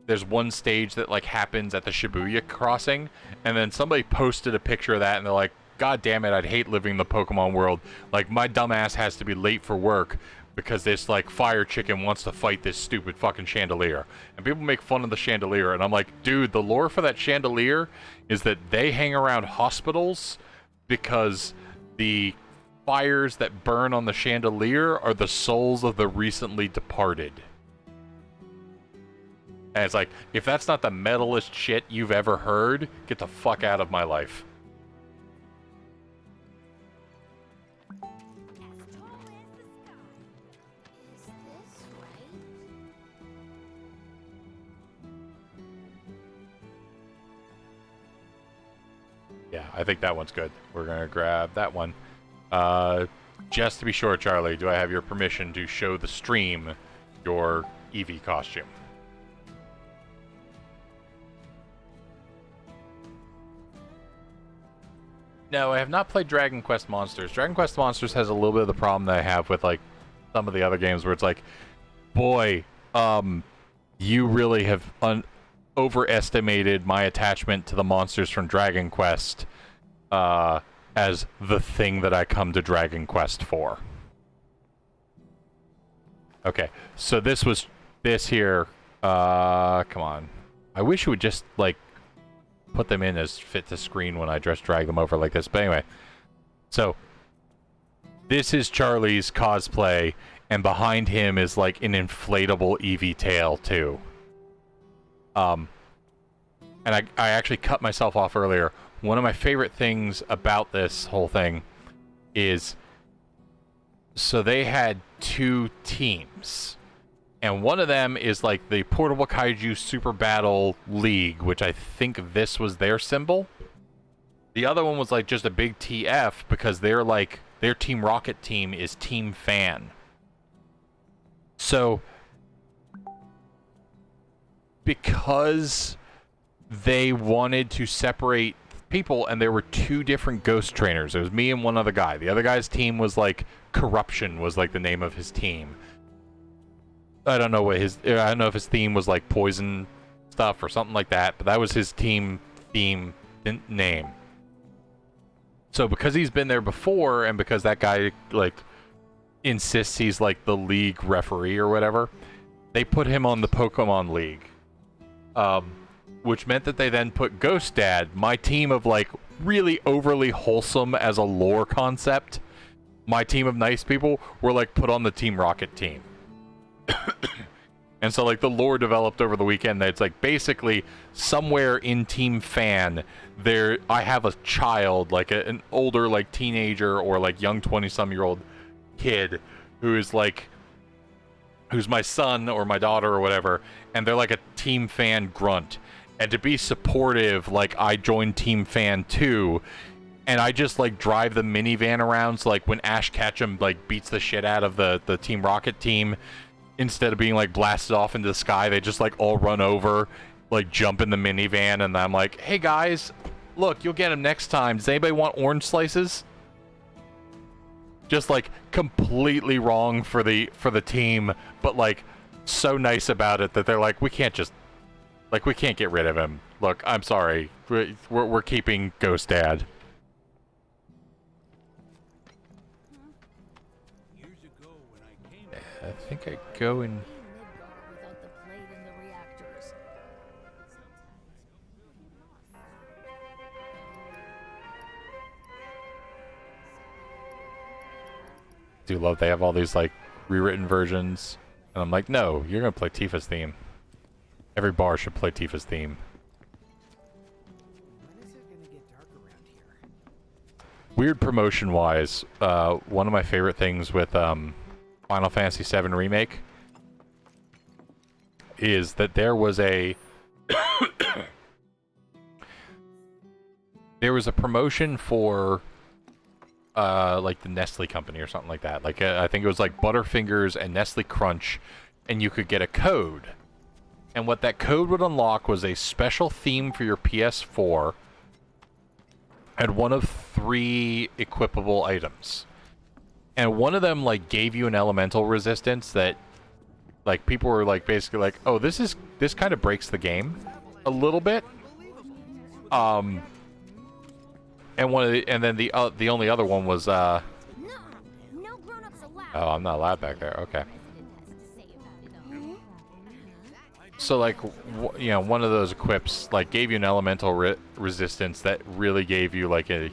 there's one stage that, like, happens at the Shibuya crossing, and then somebody posted a picture of that and they're like, God damn it, I'd hate living in the Pokemon world. Like, my dumbass has to be late for work because this, like, fire chicken wants to fight this stupid fucking chandelier. And people make fun of the chandelier, and I'm like, dude, the lore for that chandelier is that they hang around hospitals because the fires that burn on the chandelier are the souls of the recently departed. And it's like, if that's not the metalist shit you've ever heard, get the fuck out of my life. Yeah, I think that one's good. We're going to grab that one. Just to be sure, Charlie, do I have your permission to show the stream your Eevee costume? No, I have not played Dragon Quest Monsters. Dragon Quest Monsters has a little bit of the problem that I have with, like, some of the other games where it's like, boy, you really have overestimated my attachment to the monsters from Dragon Quest as the thing that I come to Dragon Quest for. Okay, so this here, come on. I wish you would just, like, put them in as fit to screen when I just drag them over like this. But anyway, so this is Charlie's cosplay, and behind him is, like, an inflatable Eevee tail, too. And I actually cut myself off earlier. One of my favorite things about this whole thing is, so they had 2 teams. And one of them is, like, the Portable Kaiju Super Battle League, which I think this was their symbol. The other one was, like, just a big TF because they're, like, their Team Rocket team is Team Fan. So because they wanted to separate people, and there were two different ghost trainers. It was me and one other guy. The other guy's team was like Corruption was like the name of his team. I don't know if his theme was like poison stuff or something like that, but that was his team theme name. So because he's been there before, and because that guy like insists he's like the league referee or whatever, they put him on the Pokemon League. Which meant that they then put Ghost Dad, my team of like really overly wholesome as a lore concept, my team of nice people, were like put on the Team Rocket team. And so like the lore developed over the weekend that it's like basically somewhere in Team Fan there I have a child, like an older like teenager or like young 20-some-year-old kid who's my son or my daughter or whatever, and they're like a Team Fan grunt. And to be supportive, like I joined Team Fan too, and I just like drive the minivan around. So like when Ash Ketchum like beats the shit out of the Team Rocket team, instead of being like blasted off into the sky, they just like all run over, like jump in the minivan, and I'm like, hey guys, look, you'll get him next time. Does anybody want orange slices? Just like completely wrong for the team, but like so nice about it that they're like, we can't get rid of him. Look, I'm sorry, we're keeping Ghost Dad. I think I go in. Do love they have all these like rewritten versions, and I'm like, no, you're gonna play Tifa's theme. Every bar should play Tifa's theme. Weird promotion-wise, one of my favorite things with Final Fantasy VII Remake is that there was a promotion for like the Nestle company or something like that. Like I think it was like Butterfingers and Nestle Crunch, and you could get a code. And what that code would unlock was a special theme for your PS4 and one of 3 equipable items. And one of them like gave you an elemental resistance that like people were like basically like, oh, this kind of breaks the game a little bit. And then the only other one was oh, I'm not allowed back there. Okay. So like one of those equips like gave you an elemental resistance that really gave you like a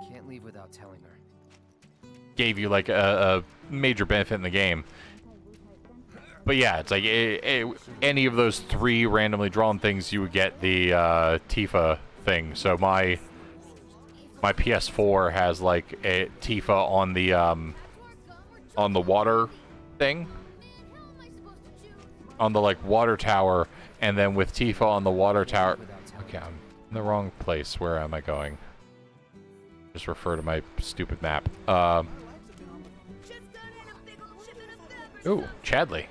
can't leave without telling her. Gave you like a major benefit in the game. But yeah, it's like any of those 3 randomly drawn things, you would get the Tifa thing. So my PS4 has like a Tifa on the water thing, on the like water tower, and then with Tifa on the water tower. Okay, I'm in the wrong place. Where am I going? Just refer to my stupid map. Ooh, Chadley.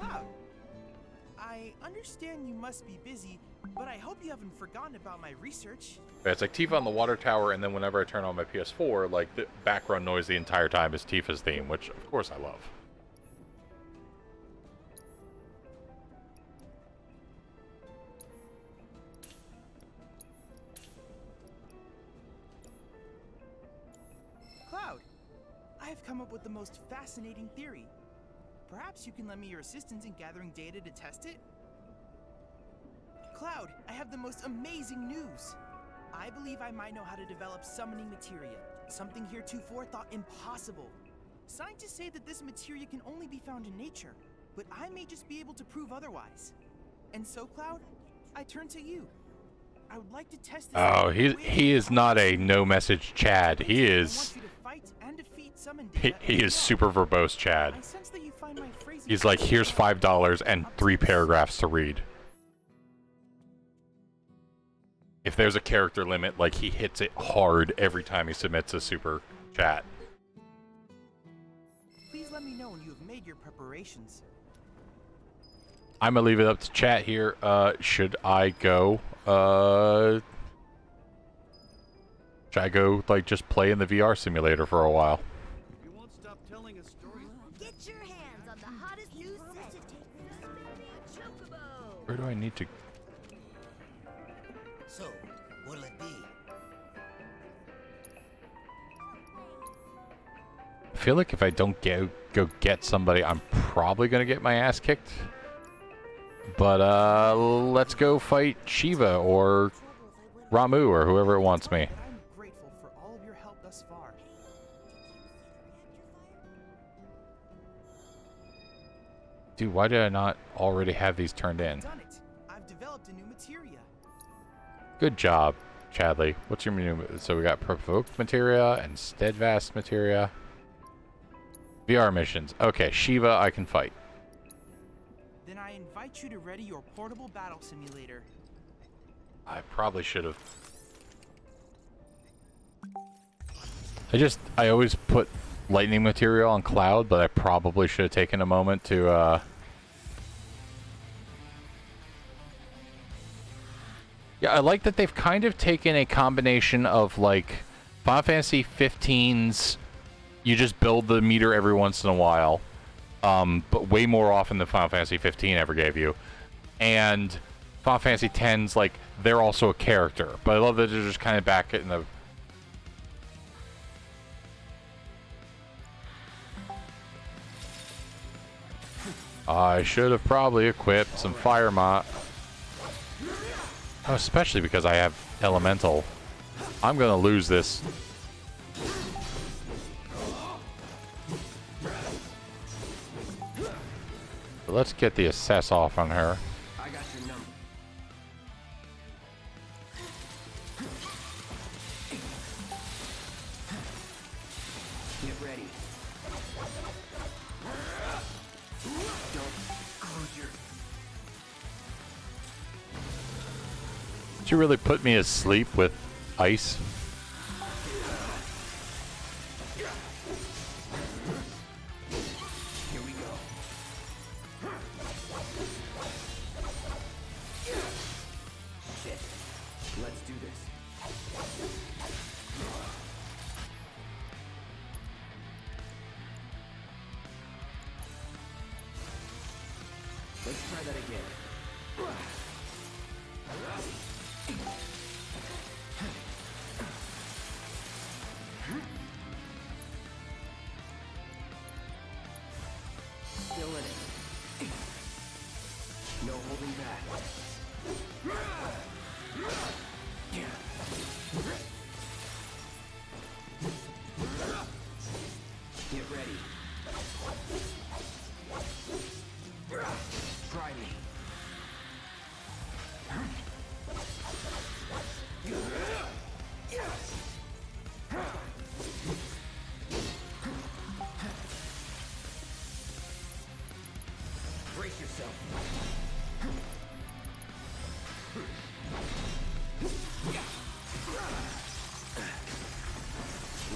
I understand you must be busy, but I hope you haven't forgotten about my research. It's like Tifa on the water tower, and then whenever I turn on my PS4, like the background noise the entire time is Tifa's theme, which of course I love. Cloud, I have come up with the most fascinating theory. Perhaps you can lend me your assistance in gathering data to test it? Cloud, I have the most amazing news! I believe I might know how to develop summoning materia, something heretofore thought impossible. Scientists say that this materia can only be found in nature, but I may just be able to prove otherwise. And so, Cloud, I turn to you. I would like to test this. Oh, he is not a no-message Chad. He is... He is super verbose Chad. He's like, here's $5 and 3 paragraphs to read. If there's a character limit, like, he hits it hard every time he submits a super chat. Please let me know when you have made your preparations. I'm gonna leave it up to chat here. Should I go? Should I go like just play in the VR simulator for a while? You won't stop telling us stories. Get your hands on the hottest new set. Chocobo. Where do I need to? So, what'll it be? I feel like if I don't go get somebody, I'm probably gonna get my ass kicked. But let's go fight Shiva or Ramu or whoever it wants me. I'm grateful for all of your help thus far. Dude, why did I not already have these turned in? Done it. I've developed a new materia. Good job, Chadley. What's your new? So we got provoked materia and steadfast materia. VR missions. Okay, Shiva, I can fight. Then I invite you to ready your portable battle simulator. I probably should have. I always put lightning material on Cloud, but I probably should have taken a moment to, Yeah, I like that they've kind of taken a combination of, like, Final Fantasy 15's, you just build the meter every once in a while, but way more often than Final Fantasy 15 ever gave you. And Final Fantasy 10's, like, they're also a character. But I love that they're just kind of back in the... I should have probably equipped some Fire Mot. Oh, especially because I have Elemental. I'm gonna lose this. But let's get the assess off on her. I got your number. Get ready. Don't close your... Did you really put me asleep with ice? Here we go. Shit. Let's do this. Let's try that again. Still in it. No holding back. Get ready. Try me. Brace yourself.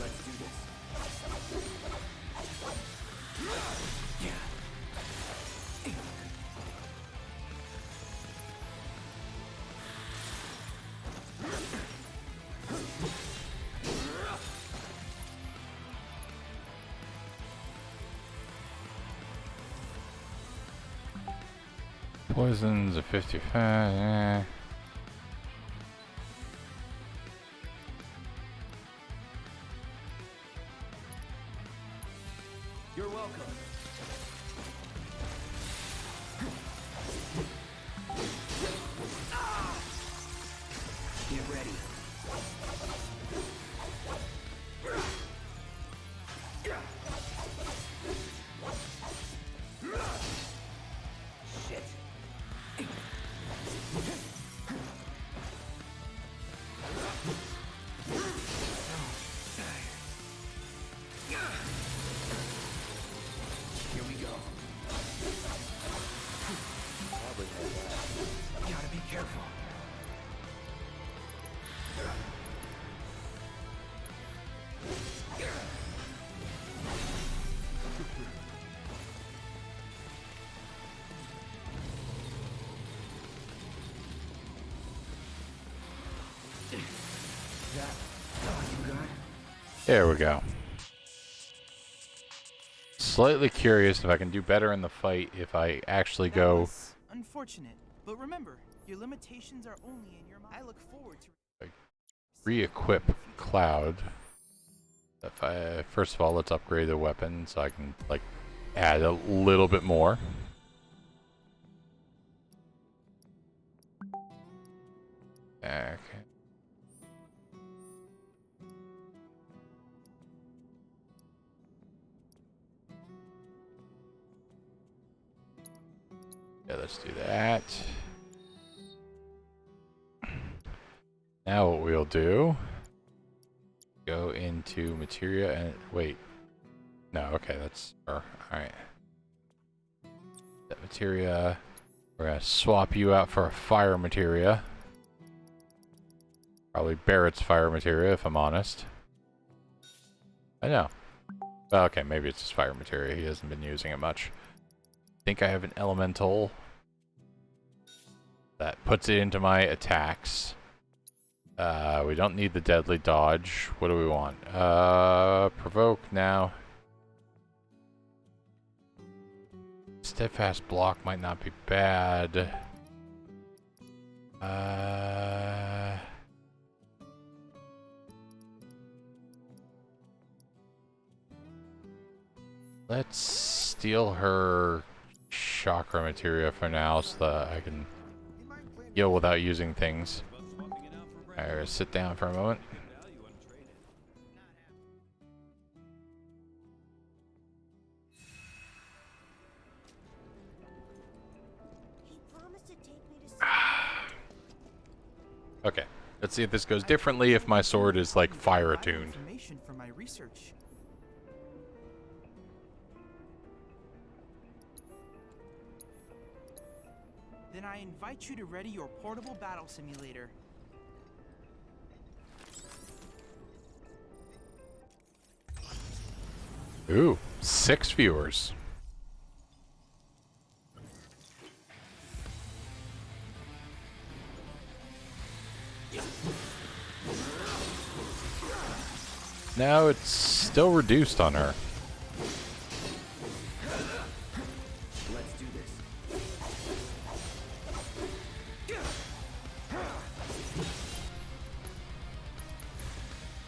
Let's do this. Poisons a 55. Eh. You're welcome. Get ready. Shit. There we go. Slightly curious if I can do better in the fight if I actually That go was unfortunate, but remember, your limitations are only in your mind. I look forward to re-equip Cloud. If I, first of all, let's upgrade the weapon so I can like add a little bit more. Okay. Yeah, let's do that. Now what we'll do, go into materia and wait. No, okay, that's alright. That materia. We're gonna swap you out for a fire materia. Probably Barrett's fire materia if I'm honest. I know. Well, okay, maybe it's just fire materia. He hasn't been using it much. I think I have an elemental that puts it into my attacks. We don't need the deadly dodge. What do we want? Provoke now. Steadfast block might not be bad. Let's steal her chakra materia for now so that I can heal without using things. Alright, sit down for a moment. Okay, let's see if this goes differently if my sword is like fire attuned. information for my research. Then I invite you to ready your portable battle simulator. Ooh, 6 viewers. Now it's still reduced on her. Let's do this.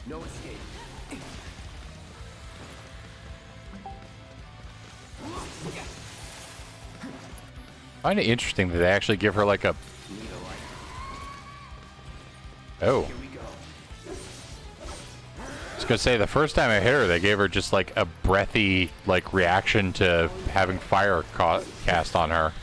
No escape. I find it interesting that they actually give her like a... Oh. I was gonna say, the first time I hit her, they gave her just like a breathy like reaction to having fire cast on her.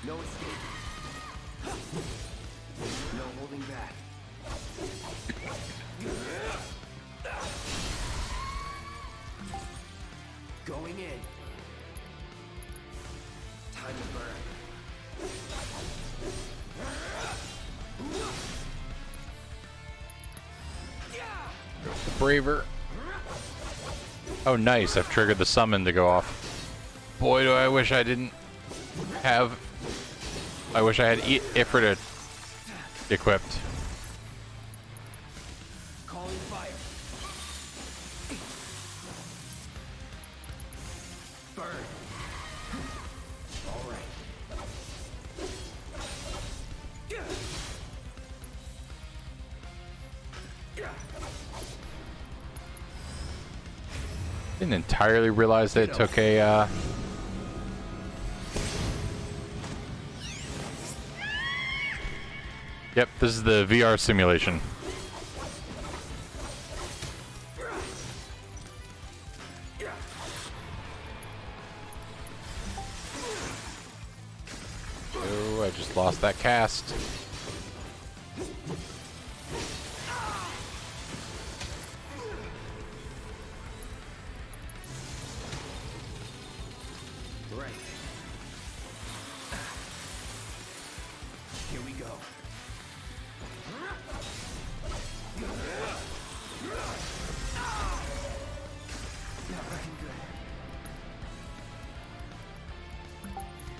No escape. No holding back. Going in. Time to burn. Braver. Oh, nice. I've triggered the summon to go off. Boy, do I wish I didn't have... I wish I had Ifrit equipped. Calling fire. Burn. All right. Didn't entirely realize that it took a Yep, this is the VR simulation. Oh, I just lost that cast. right. Here we go. Not looking good.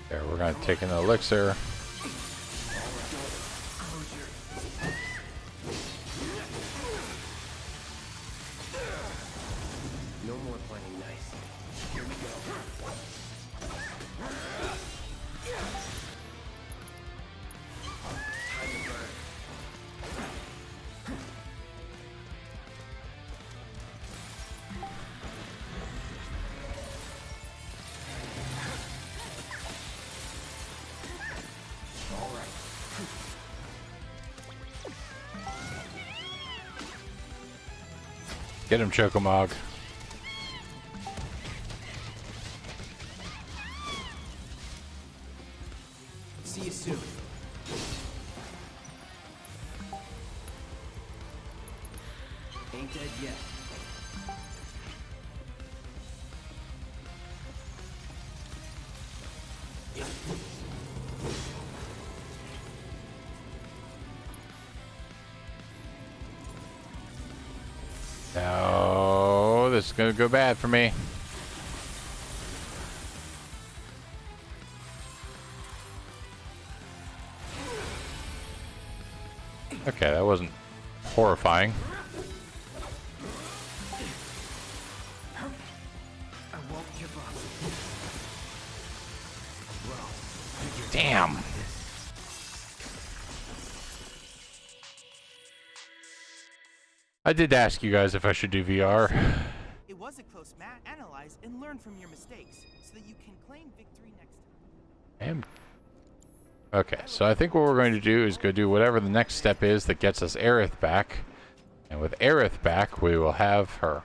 There, we're gonna take an elixir. No more playing nice. Here we go. Time to burn. All right. Get him, Chocomog. See you soon. Ain't dead yet. No, this is gonna go bad for me. Okay, that wasn't horrifying. I won't give up. Well, Damn. I did ask you guys if I should do VR. It was a close match. Analyze and learn from your mistakes so that you can claim victory next time. Okay, so I think what we're going to do is go do whatever the next step is that gets us Aerith back. And with Aerith back, we will have her.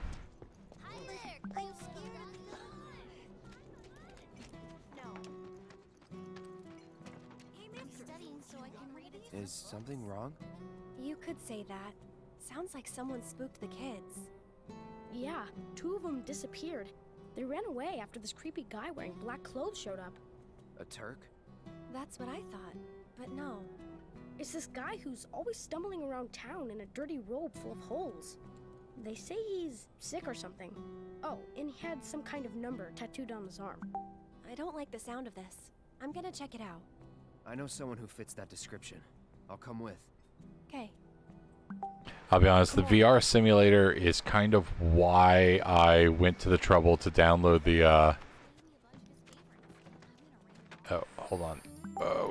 Is something wrong? You could say that. Sounds like someone spooked the kids. Yeah, 2 of them disappeared. They ran away after this creepy guy wearing black clothes showed up. A Turk? That's what I thought, but no. It's this guy who's always stumbling around town in a dirty robe full of holes. They say he's sick or something. Oh, and he had some kind of number tattooed on his arm. I don't like the sound of this. I'm gonna check it out. I know someone who fits that description. I'll come with. Okay. I'll be honest, the VR simulator is kind of why I went to the trouble to download the, Oh, hold on.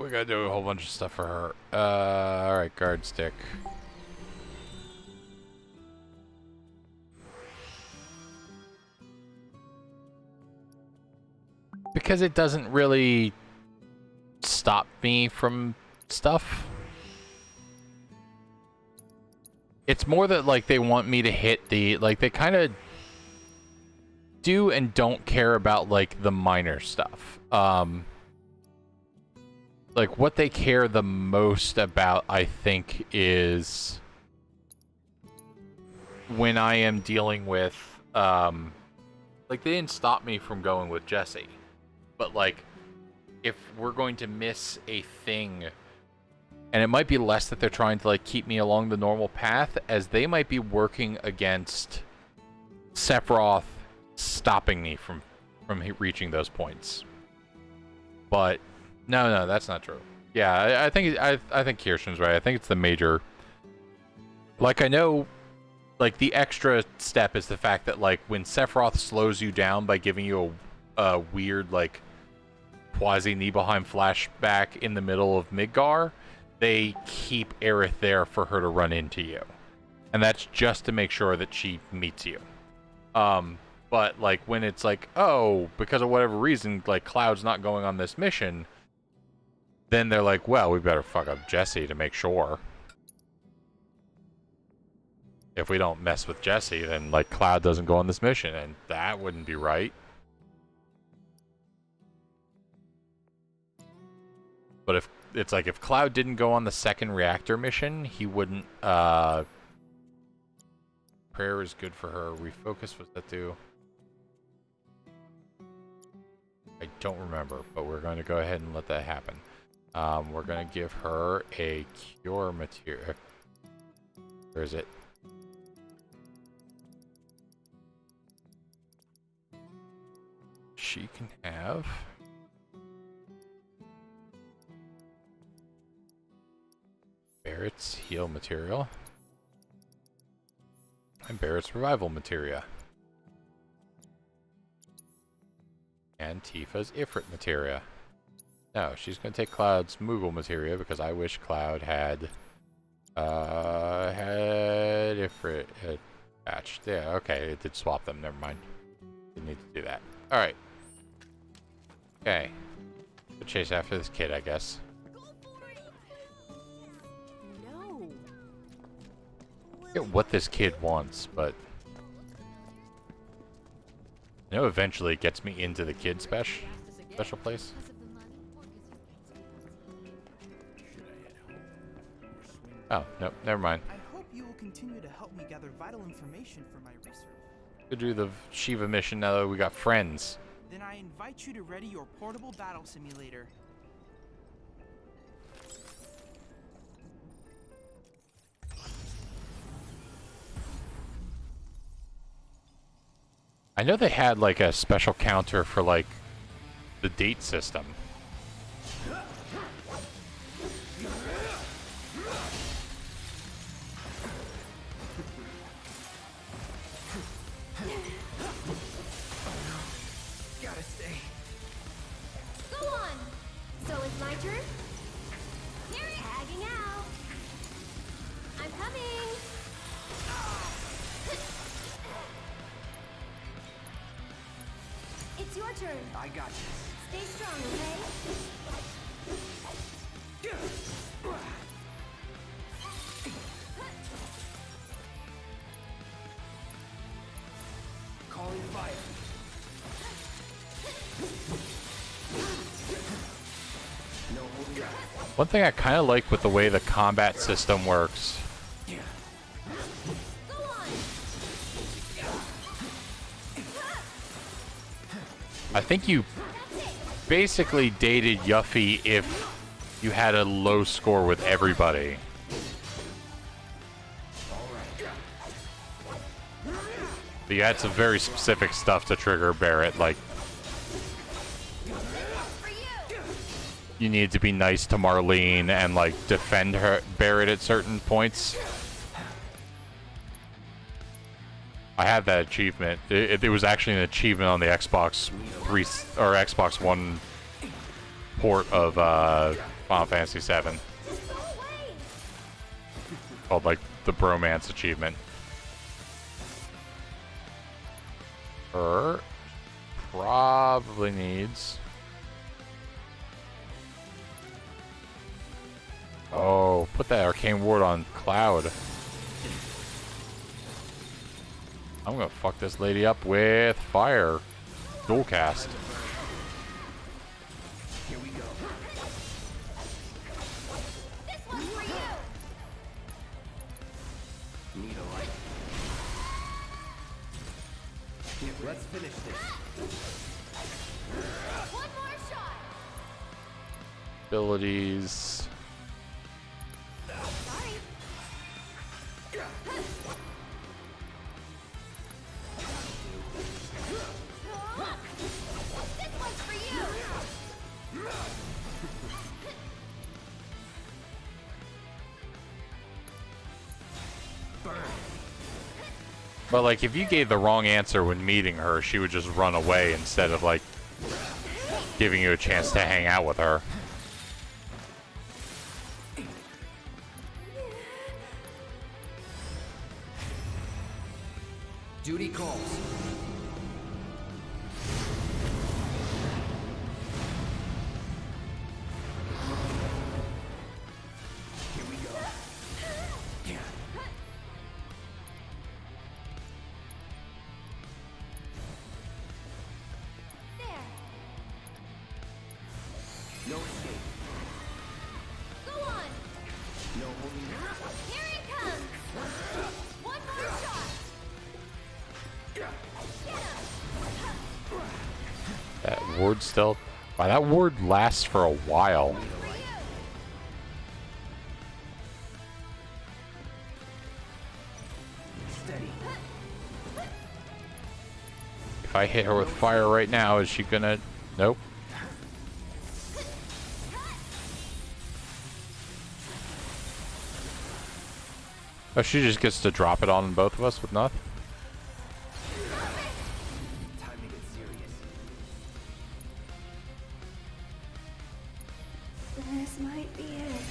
We gotta do a whole bunch of stuff for her. Alright, guard stick. Because it doesn't really stop me from stuff. It's more that, like, they want me to hit the, like, they kind of do and don't care about, like, the minor stuff. Like, what they care the most about, I think, is when I am dealing with, like, they didn't stop me from going with Jesse. But, like, if we're going to miss a thing, and it might be less that they're trying to, like, keep me along the normal path, as they might be working against Sephiroth stopping me from reaching those points. But no, that's not true. Yeah, I think Kirsten's right. I think it's the major. Like, I know, like, the extra step is the fact that, like, when Sephiroth slows you down by giving you a weird, like, quasi-Nibelheim flashback in the middle of Midgar, they keep Aerith there for her to run into you. And that's just to make sure that she meets you. But, like, when it's like, oh, because of whatever reason, like, Cloud's not going on this mission, then they're like, well, we better fuck up Jesse to make sure. If we don't mess with Jesse, then, like, Cloud doesn't go on this mission, and that wouldn't be right. But if it's like, if Cloud didn't go on the second reactor mission, he wouldn't, prayer is good for her. Refocus, was that do? I don't remember, but we're going to go ahead and let that happen. We're going to give her a cure material. Where is it? She can have... Barrett's heal material. And Barrett's revival materia. And Tifa's Ifrit materia. No, she's going to take Cloud's Moogle materia because I wish Cloud had Ifrit patched. Yeah, okay, it did swap them. Never mind. Didn't need to do that. All right. Okay. Go chase after this kid, I guess. No. I forget what this kid wants, but I know eventually it gets me into the kid special place. Oh, nope, never mind. I hope you will continue to help me gather vital information for my research. Go do the Shiva mission now that we got friends. Then I invite you to ready your portable battle simulator. I know they had like a special counter for like the date system. Gotta stay. Go on! So it's my turn? Tagging out! I'm coming! It's your turn. I got this. Stay strong, okay? Calling fire. No holding back. One thing I kind of like with the way the combat system works. I think you basically dated Yuffie if you had a low score with everybody. But you had some very specific stuff to trigger Barrett, like you needed to be nice to Marlene and like defend her Barrett at certain points. I had that achievement. It was actually an achievement on the Xbox 3 or Xbox One port of Final Fantasy VII, called like the Bromance achievement. Her probably needs. Oh, put that arcane ward on Cloud. I'm gonna fuck this lady up with fire. Dual cast. Here we go. This one's for you! Need a light. Let's finish this. One more shot! Abilities. Sorry. This one's for you! But like, if you gave the wrong answer when meeting her, she would just run away instead of like giving you a chance to hang out with her. Duty calls. Here we go. There! No escape. Go on! No holding back. Here it comes! One more shot! Get him! That ward still... Wow, that ward lasts for a while. Steady. If I hit her with fire right now, is she gonna... Nope. Oh, she just gets to drop it on both of us with nothing? Time to get serious. This might be it.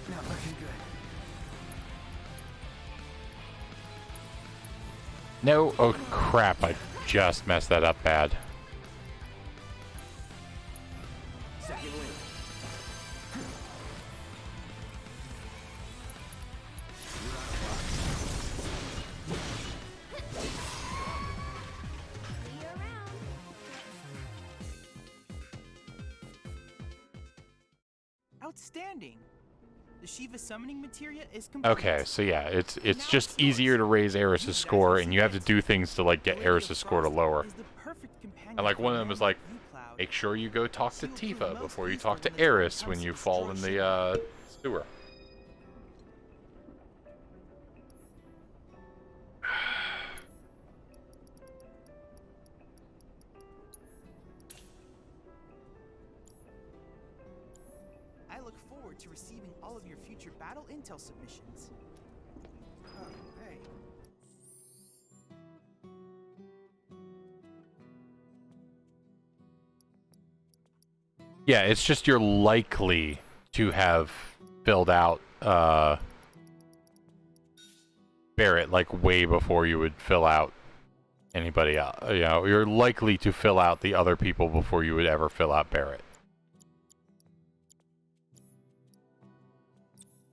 Not looking good. No. Oh, crap. I just messed that up bad. Second link. Outstanding. The Shiva summoning materia is complete. Okay, so yeah, it's just easier to raise Eris's score, and you have to do things to like get Eris's score to lower. And like one of them is like, make sure you go talk to Tifa before you talk to Eris when you fall in the sewer. I look forward to receiving all of your future battle intel submissions. Oh, hey. Yeah, it's just you're likely to have filled out Barrett like way before you would fill out anybody else. You know, you're likely to fill out the other people before you would ever fill out Barrett.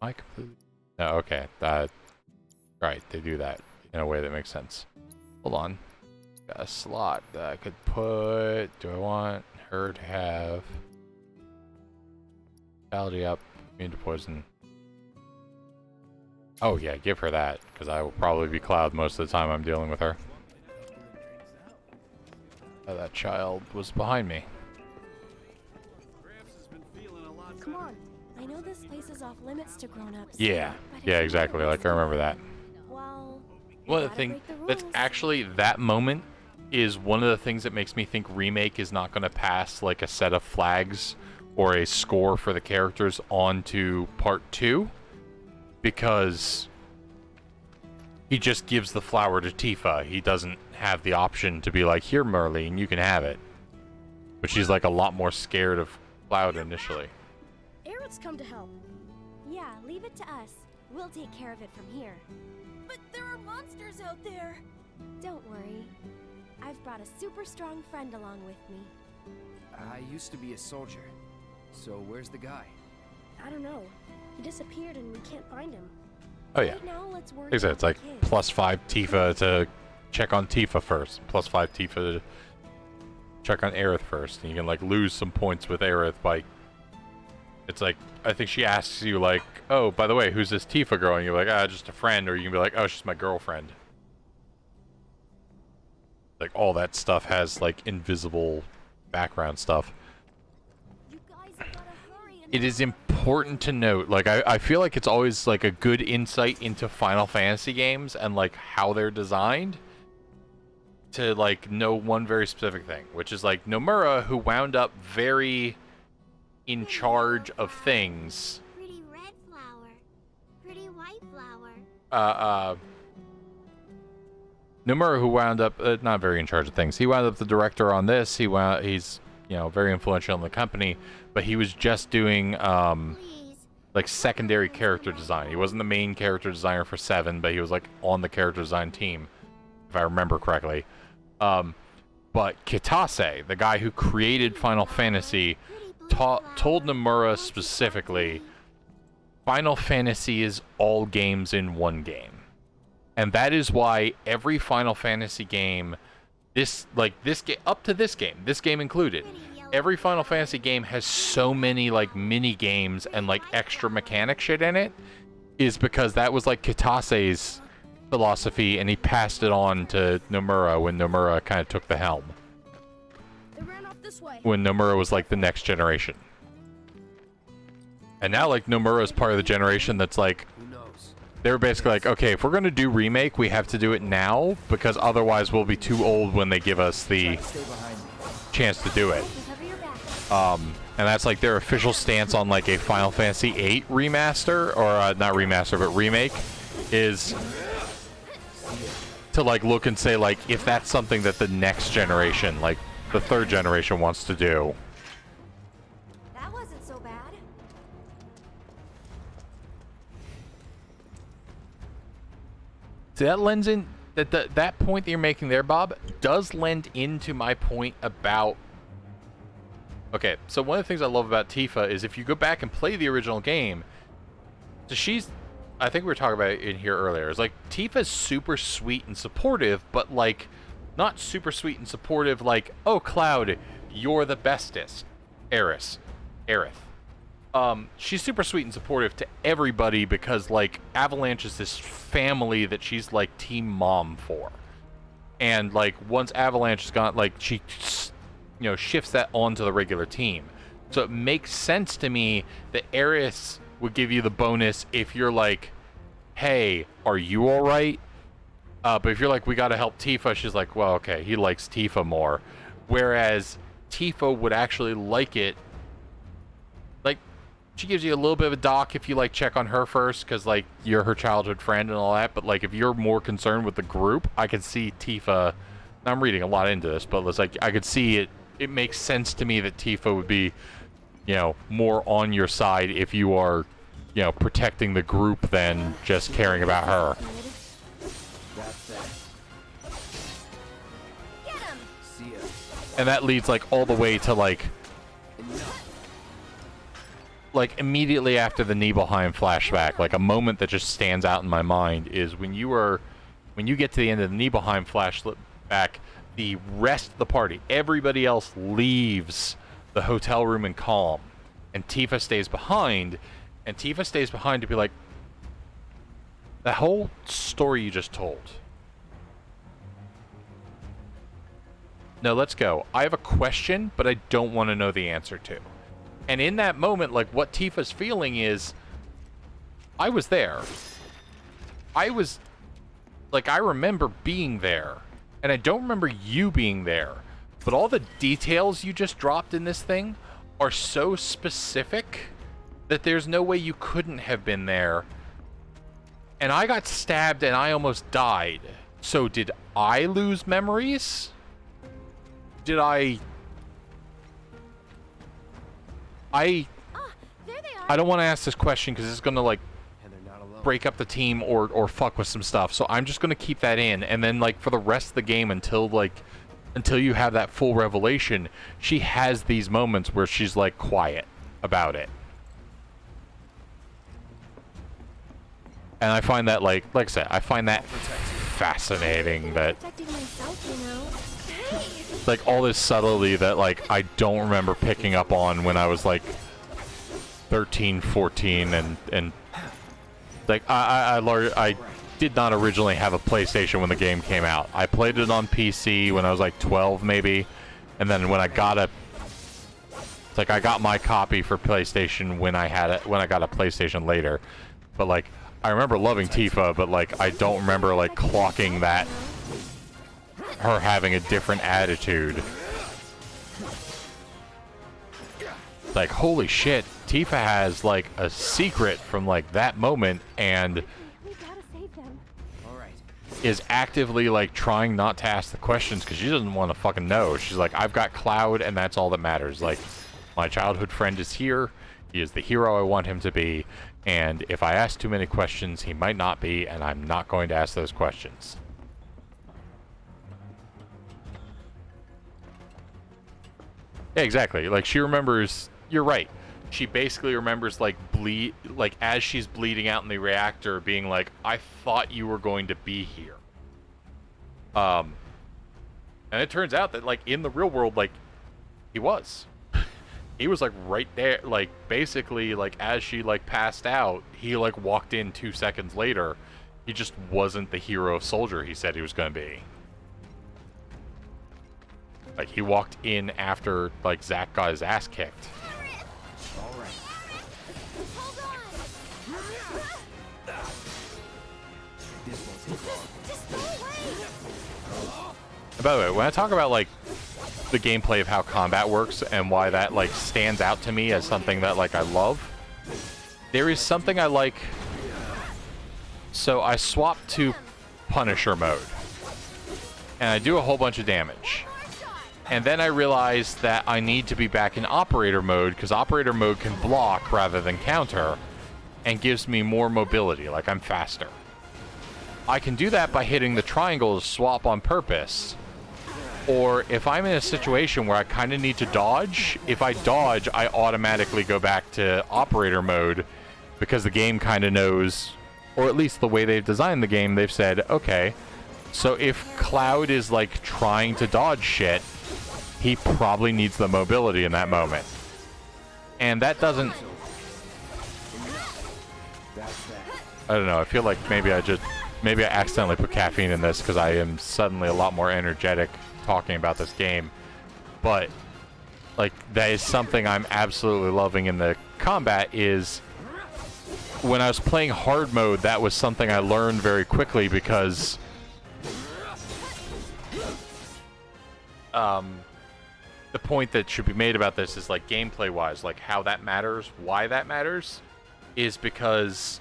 I completely... No, okay. Right, they do that in a way that makes sense. Hold on. Got a slot that I could put... Do I want her to have... Vitality up, immune to poison. Oh yeah, give her that, because I will probably be Cloud most of the time I'm dealing with her. Oh, that child was behind me. Come on. I know this place is off limits to grown-ups. Yeah, yeah, exactly. Like, I remember that. Well, One of the things that's actually, that moment is one of the things that makes me think Remake is not going to pass, like, a set of flags or a score for the characters onto Part 2. Because he just gives the flower to Tifa. He doesn't have the option to be like, here, Merlene, you can have it. But she's, like, a lot more scared of Cloud initially. Aerith's come to help. Yeah, leave it to us. We'll take care of it from here. But there are monsters out there. Don't worry. I've brought a super strong friend along with me. I used to be a soldier. So where's the guy? I don't know. He disappeared and we can't find him. Oh yeah. Right now, let's worry Like I said, it's like +5 Tifa to check on Tifa first. +5 Tifa to check on Aerith first. And you can like lose some points with Aerith by... It's like, I think she asks you like, oh, by the way, who's this Tifa girl? And you're like, ah, just a friend. Or you can be like, oh, she's my girlfriend. Like all that stuff has like invisible background stuff. It is important to note, like, I feel like it's always, like, a good insight into Final Fantasy games and, like, how they're designed to, like, know one very specific thing, which is, like, Nomura, who wound up very in charge of things. Pretty red flower. Pretty white flower. Nomura, who wound up, not very in charge of things. He wound up the director on this. He's, you know, very influential in the company. But he was just doing, like, secondary character design. He wasn't the main character designer for VII, but he was, like, on the character design team, if I remember correctly. But Kitase, the guy who created Final Fantasy, told Nomura specifically, Final Fantasy is all games in one game. And that is why every Final Fantasy game, up to this game included, every Final Fantasy game has so many like mini games and like extra mechanic shit in it is because that was like Kitase's philosophy, and he passed it on to Nomura when Nomura kind of took the helm. They ran off this way. When Nomura was like the next generation. And now like Nomura is part of the generation that's like, they were basically like, okay, if we're going to do Remake, we have to do it now, because otherwise we'll be too old when they give us the chance to do it. And that's like their official stance on like a Final Fantasy VIII remaster, or not remaster, but remake, is to like look and say like, if that's something that the next generation, like the third generation, wants to do. That wasn't so bad. So that lends in that point that you're making there, Bob, does lend into my point about. Okay, so one of the things I love about Tifa is if you go back and play the original game, so she's, I think we were talking about it in here earlier, is like Tifa's super sweet and supportive, but like not super sweet and supportive like, oh Cloud, you're the bestest. Aerith. She's super sweet and supportive to everybody because like Avalanche is this family that she's like team mom for. And like once Avalanche has gone, like she shifts that onto the regular team. So it makes sense to me that Aerith would give you the bonus if you're like, hey, are you alright? But if you're like, we gotta help Tifa, she's like, well, okay, he likes Tifa more. Whereas Tifa would actually like it, like, she gives you a little bit of a dock if you like check on her first, because like you're her childhood friend and all that, but like if you're more concerned with the group, I could see Tifa, I'm reading a lot into this, but it's like, I could see it makes sense to me that Tifa would be, more on your side if you are, protecting the group than just caring about her. And that leads like all the way to like immediately after the Nibelheim flashback, like a moment that just stands out in my mind is when you get to the end of the Nibelheim flashback, the rest of the party, everybody else leaves the hotel room in calm, and Tifa stays behind, to be like, the whole story you just told. No, let's go. I have a question, but I don't want to know the answer to. And in that moment, like, what Tifa's feeling is, I was there. I remember being there. And I don't remember you being there. But all the details you just dropped in this thing are so specific that there's no way you couldn't have been there. And I got stabbed and I almost died. So did I lose memories? Did I don't want to ask this question because it's going to like break up the team or fuck with some stuff. So I'm just going to keep that in, and then like for the rest of the game until you have that full revelation, she has these moments where she's like quiet about it. And I find that like I said, I find that fascinating that like all this subtlety that like I don't remember picking up on when I was like 13, 14 and like I did not originally have a PlayStation when the game came out. I played it on PC when I was like 12 maybe, and then when I got I got my copy for PlayStation when I got a PlayStation later. But like I remember loving Tifa, but like I don't remember like clocking that her having a different attitude. Like holy shit, Tifa has like a secret from like that moment and is actively like trying not to ask the questions because she doesn't want to fucking know. She's like, I've got Cloud and that's all that matters. Like my childhood friend is here, he is the hero I want him to be, and if I ask too many questions he might not be, and I'm not going to ask those questions. Yeah, exactly. Like she remembers, you're right, she basically remembers like as she's bleeding out in the reactor being like, I thought you were going to be here. And it turns out that like in the real world, like he was. He was like right there, like basically like as she like passed out, he like walked in 2 seconds later. He just wasn't the hero soldier he said he was going to be. Like he walked in after like Zack got his ass kicked. All right. This won't take long. Just go away! And by the way, when I talk about like the gameplay of how combat works and why that like stands out to me as something that like I love, there is something I like. So I swapped to Punisher mode and I do a whole bunch of damage, and then I realized that I need to be back in operator mode because operator mode can block rather than counter and gives me more mobility, like I'm faster. I can do that by hitting the triangle to swap on purpose. Or if I'm in a situation where I kind of need to dodge, if I dodge, I automatically go back to operator mode because the game kind of knows, or at least the way they've designed the game, they've said, okay, so if Cloud is like trying to dodge shit, he probably needs the mobility in that moment. And that doesn't... I don't know, I feel like maybe I accidentally put caffeine in this because I am suddenly a lot more energetic talking about this game, but like that is something I'm absolutely loving in the combat. Is when I was playing hard mode, that was something I learned very quickly because the point that should be made about this is like gameplay wise, like how that matters, why that matters, is because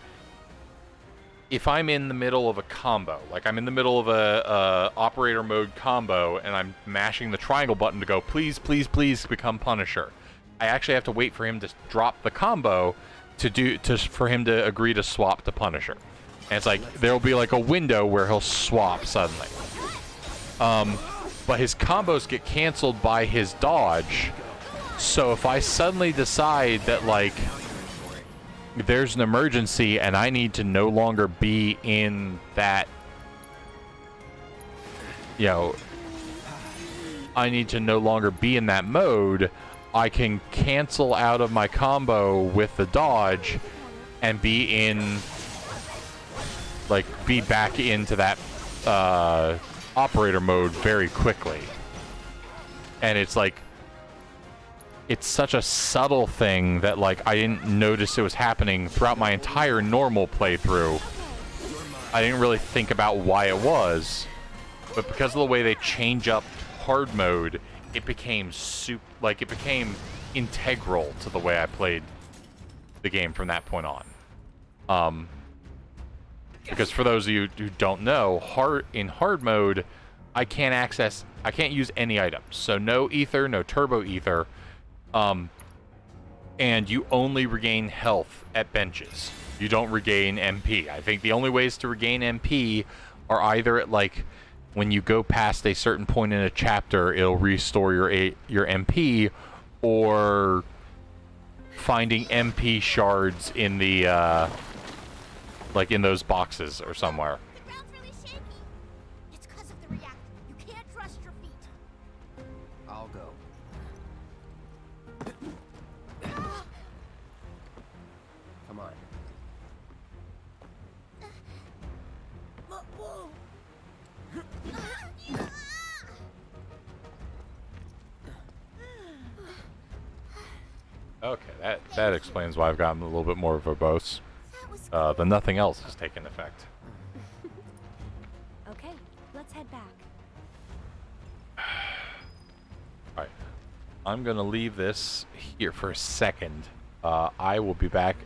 if I'm in the middle of a combo, like I'm in the middle of a operator mode combo and I'm mashing the triangle button to go, please, please, please become Punisher, I actually have to wait for him to drop the combo for him to agree to swap to Punisher. And it's like, there'll be like a window where he'll swap suddenly. But his combos get canceled by his dodge. So if I suddenly decide that like, there's an emergency and I need to no longer be in that, you know, I need to no longer be in that mode, I can cancel out of my combo with the dodge and be in, like, be back into that operator mode very quickly. And it's like, it's such a subtle thing that like I didn't notice it was happening throughout my entire normal playthrough. I didn't really think about why it was, but because of the way they change up hard mode, it became it became integral to the way I played the game from that point on. Because for those of you who don't know, in hard mode, I can't use any items. So no ether, no turbo ether. And you only regain health at benches. You don't regain MP. I think the only ways to regain MP are either at like when you go past a certain point in a chapter, it'll restore your MP, or finding MP shards in the like in those boxes or somewhere. The ground's really shaky. It's because of the reactor. You can't trust your feet. I'll go. Come on. Okay, that explains why I've gotten a little bit more verbose. The nothing else has taken effect. Okay, let's head back. Alright, I'm gonna leave this here for a second. I will be back.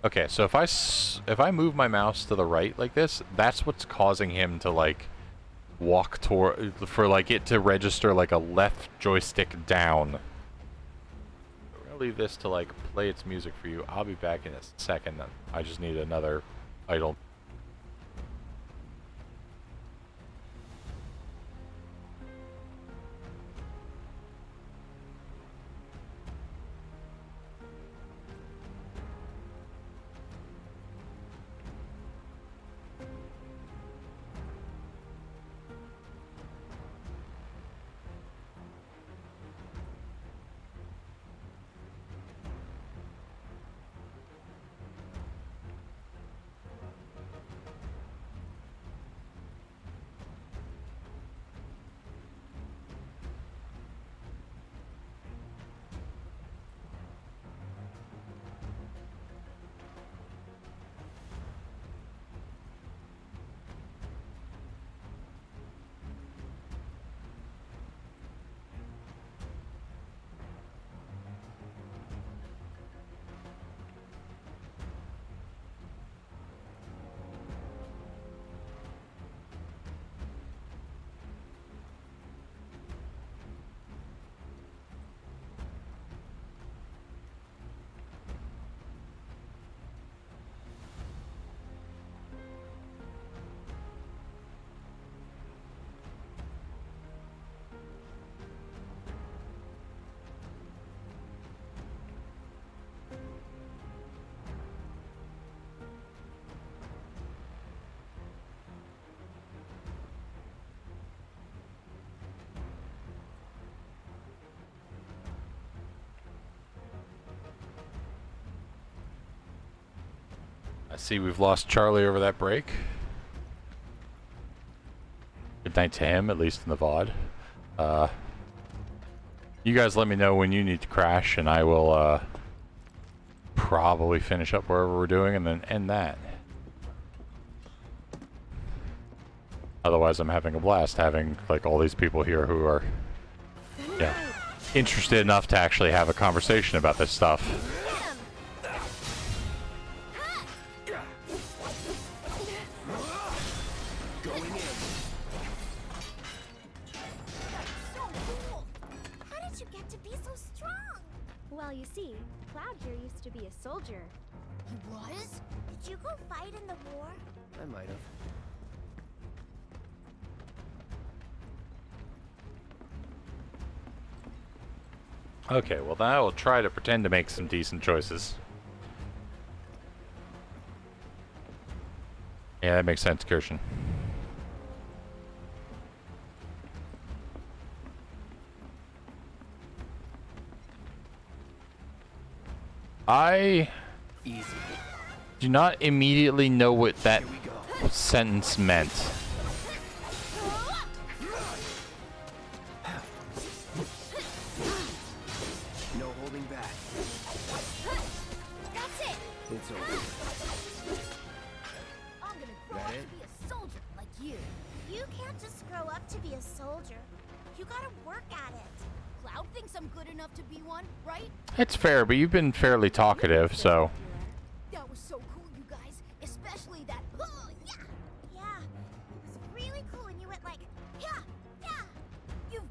Okay, so if I move my mouse to the right like this, that's what's causing him to like walk toward, for like it to register like a left joystick down. We're gonna leave this to like play its music for you. I'll be back in a second. I just need another idle. See, we've lost Charlie over that break. Good night to him, at least in the VOD. You guys let me know when you need to crash, and I will probably finish up wherever we're doing and then end that. Otherwise, I'm having a blast having like all these people here who are, yeah, interested enough to actually have a conversation about this stuff. How did you get to be so strong? Well, you see, Cloud here used to be a soldier. He was? Did you go fight in the war? I might have. Okay, well now I will try to pretend to make some decent choices. Yeah, that makes sense, Kirshen. I do not immediately know what that sentence meant. No holding back. That's it! It's over. I'm gonna grow That up it? to be a soldier like you. You can't just grow up to be a soldier. You gotta work at it. Cloud thinks I'm good enough to be one, right? It's fair, but you've been fairly talkative, so. That was so cool, you guys. Especially that. Yeah! Yeah. It was really cool when you went like, yeah, yeah. You.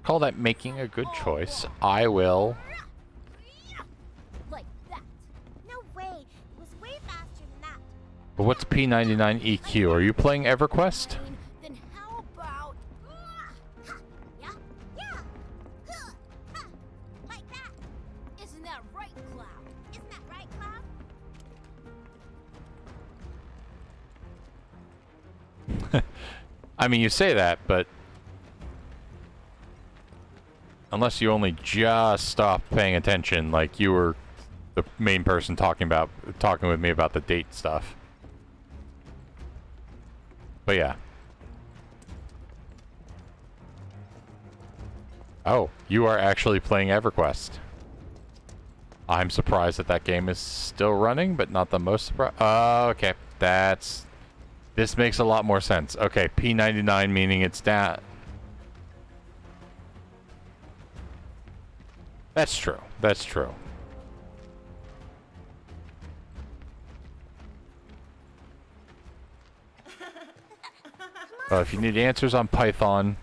Call that making a good choice. I will. Like that. No way. It was way faster than that. But what's P99 EQ? Are you playing EverQuest? Then how about. Yeah, yeah. Like that. Isn't that right, Cloud? Isn't that right, Cloud? I mean, you say that, but unless you only just stopped paying attention, like you were the main person talking with me about the date stuff. But yeah. Oh, you are actually playing EverQuest. I'm surprised that game is still running, but not the most surprised. Okay, this makes a lot more sense. Okay, P99 meaning it's down. That's true. That's true. If you need answers on Python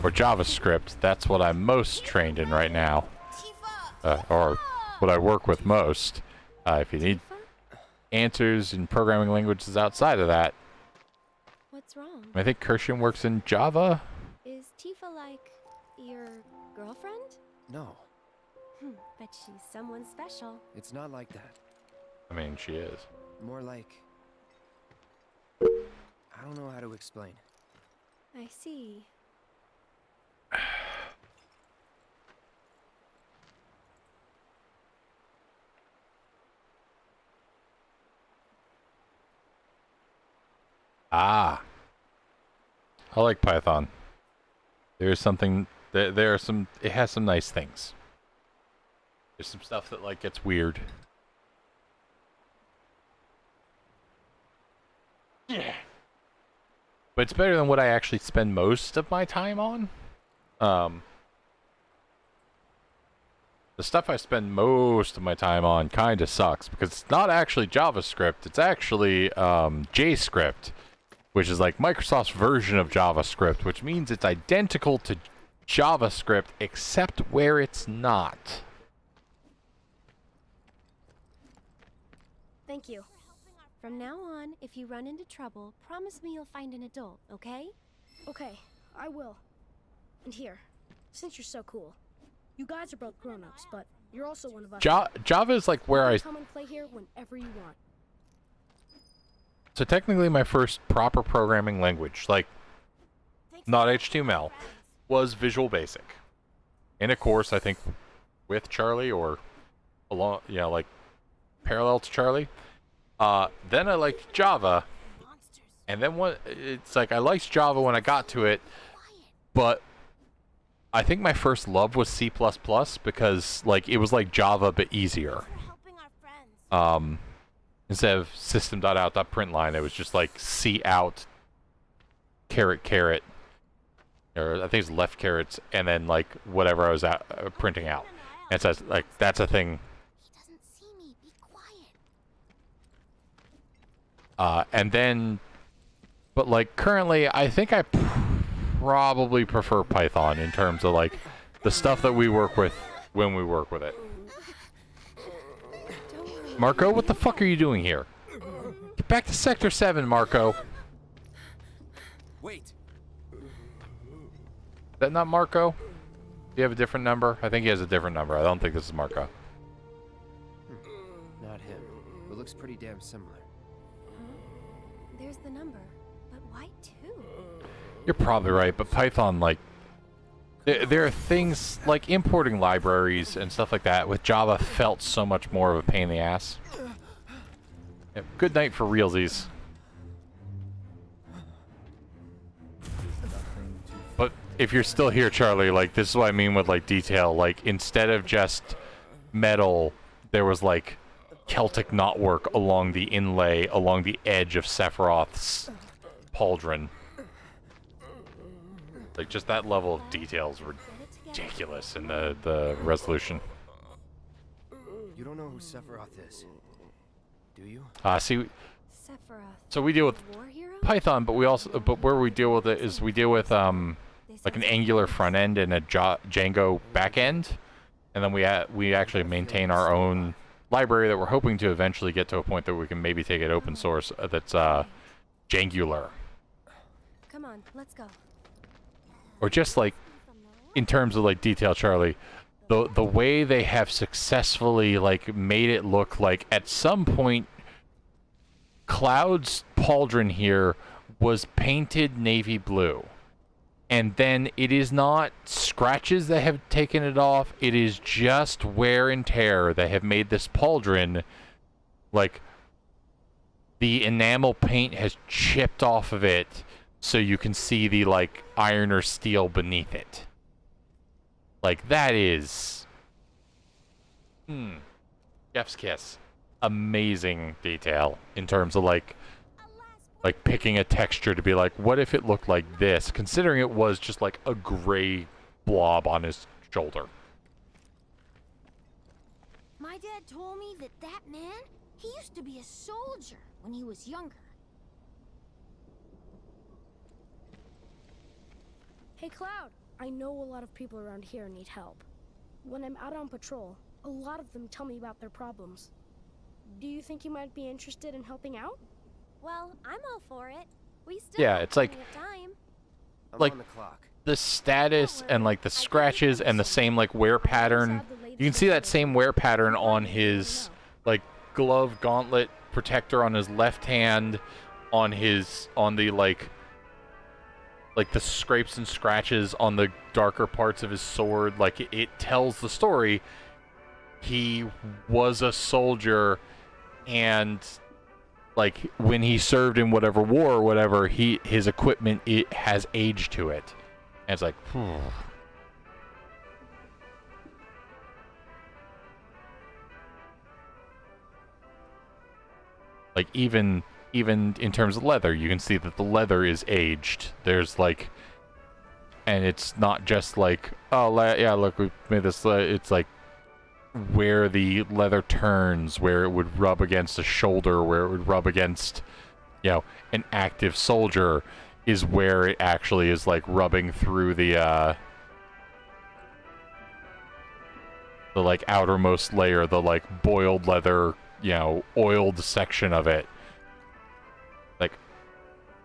or JavaScript, that's what I'm most trained in right now. Or what I work with most. If you need answers in programming languages outside of that, What's wrong? I think Kirshen works in Java. Is Tifa like your girlfriend? No, Bet she's someone special. it's not like that. I mean, she is. More like... I don't know how to explain. I see. Ah. I like Python. There's something... There are some... It has some nice things. There's some stuff that, like, gets weird. Yeah. But it's better than what I actually spend most of my time on. The stuff I spend most of my time on kind of sucks because it's not actually JavaScript. It's actually JScript, which is like Microsoft's version of JavaScript, which means it's identical to JavaScript except where it's not. Thank you. From now on, if you run into trouble, promise me you'll find an adult, okay? Okay, I will. And here, since you're so cool, you guys are both grown-ups, but you're also one of us. Java is like where I... Come and play here whenever you want. So technically my first proper programming language, like not HTML, was Visual Basic. In a course, I think, with Charlie or along, like parallel to Charlie. Then I liked Java, and then it's like I liked Java when I got to it, but I think my first love was C++ because like it was like Java but easier. Instead of system.out.println, it was just like cout caret, or I think it's left carets, and then like whatever I was printing out. And so like that's a thing. And then, but like currently, I think I probably prefer Python in terms of like the stuff that we work with when we work with it. Marco, what the fuck are you doing here? Get back to Sector 7, Marco. Wait. Is that not Marco? Do you have a different number? I think he has a different number. I don't think this is Marco. Not him. It looks pretty damn similar. There's the number, but why 2? You're probably right, but Python, like, there are things like importing libraries and stuff like that with Java felt so much more of a pain in the ass. Yeah, good night for realsies. But if you're still here, Charlie, like, this is what I mean with, like, detail. Like, instead of just metal, there was, like, Celtic knotwork along the inlay, along the edge of Sephiroth's pauldron. Like, just that level of detail is ridiculous in the resolution. You don't know who Sephiroth is, do you? See, so we deal with Python, but where we deal with it is we deal with like an Angular front end and a Django back end, and then we actually maintain our own library that we're hoping to eventually get to a point that we can maybe take it open source. That's Djangular. Come on, let's go. Or just like, in terms of like detail, Charlie, the way they have successfully like made it look like at some point, Cloud's pauldron here was painted navy blue, and then it is not scratches that have taken it off. It is just wear and tear that have made this pauldron like the enamel paint has chipped off of it. So you can see the, like, iron or steel beneath it. Like, that is... Chef's kiss. Amazing detail in terms of, like, picking a texture to be like, what if it looked like this? Considering it was just, like, a gray blob on his shoulder. My dad told me that man, he used to be a soldier when he was younger. Hey, Cloud, I know a lot of people around here need help. When I'm out on patrol, a lot of them tell me about their problems. Do you think you might be interested in helping out? Well, I'm all for it. We still Yeah, have it's like, plenty of time. like the status and like the scratches and the same like wear pattern. You can see that same wear pattern on his like glove gauntlet protector on his left hand, on the like the scrapes and scratches on the darker parts of his sword. Like it tells the story. He was a soldier, and like when he served in whatever war or whatever, his equipment, it has age to it. And it's like, like even in terms of leather, you can see that the leather is aged. There's like, and it's not just like, oh yeah, look, we made this. It's like where the leather turns, where it would rub against a shoulder, where it would rub against, you know, an active soldier, is where it actually is like rubbing through the like outermost layer, the like boiled leather, you know, oiled section of it. Like,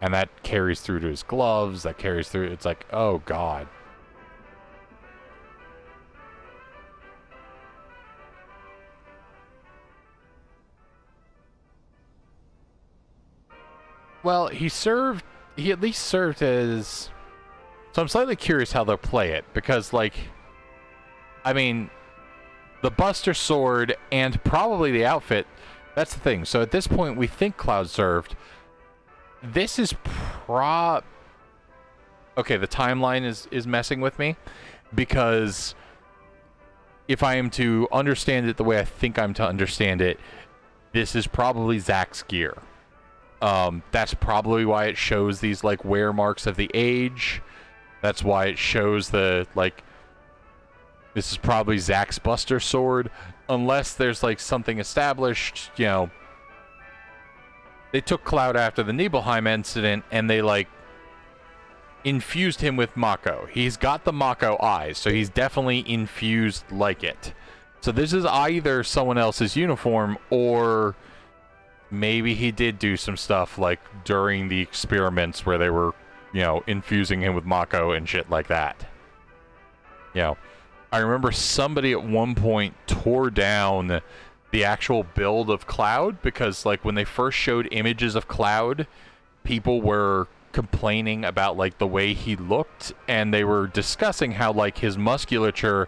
and that carries through to his gloves, that carries through, it's like, oh god. Well, he at least served as So I'm slightly curious how they'll play it, because, like, I mean, the Buster Sword and probably the outfit, that's the thing. So at this point, we think Cloud served. This is okay, the timeline is messing with me, because if I am to understand it the way I think I'm to understand it, this is probably Zack's gear. That's probably why it shows these, like, wear marks of the age. That's why it shows the, like, this is probably Zack's Buster Sword. Unless there's, like, something established, you know. They took Cloud after the Nibelheim incident, and they, like, infused him with Mako. He's got the Mako eyes, so he's definitely infused like it. So this is either someone else's uniform, or maybe he did do some stuff, like, during the experiments where they were, you know, infusing him with Mako and shit like that. You know, I remember somebody at one point tore down the actual build of Cloud, because, like, when they first showed images of Cloud, people were complaining about, like, the way he looked, and they were discussing how, like, his musculature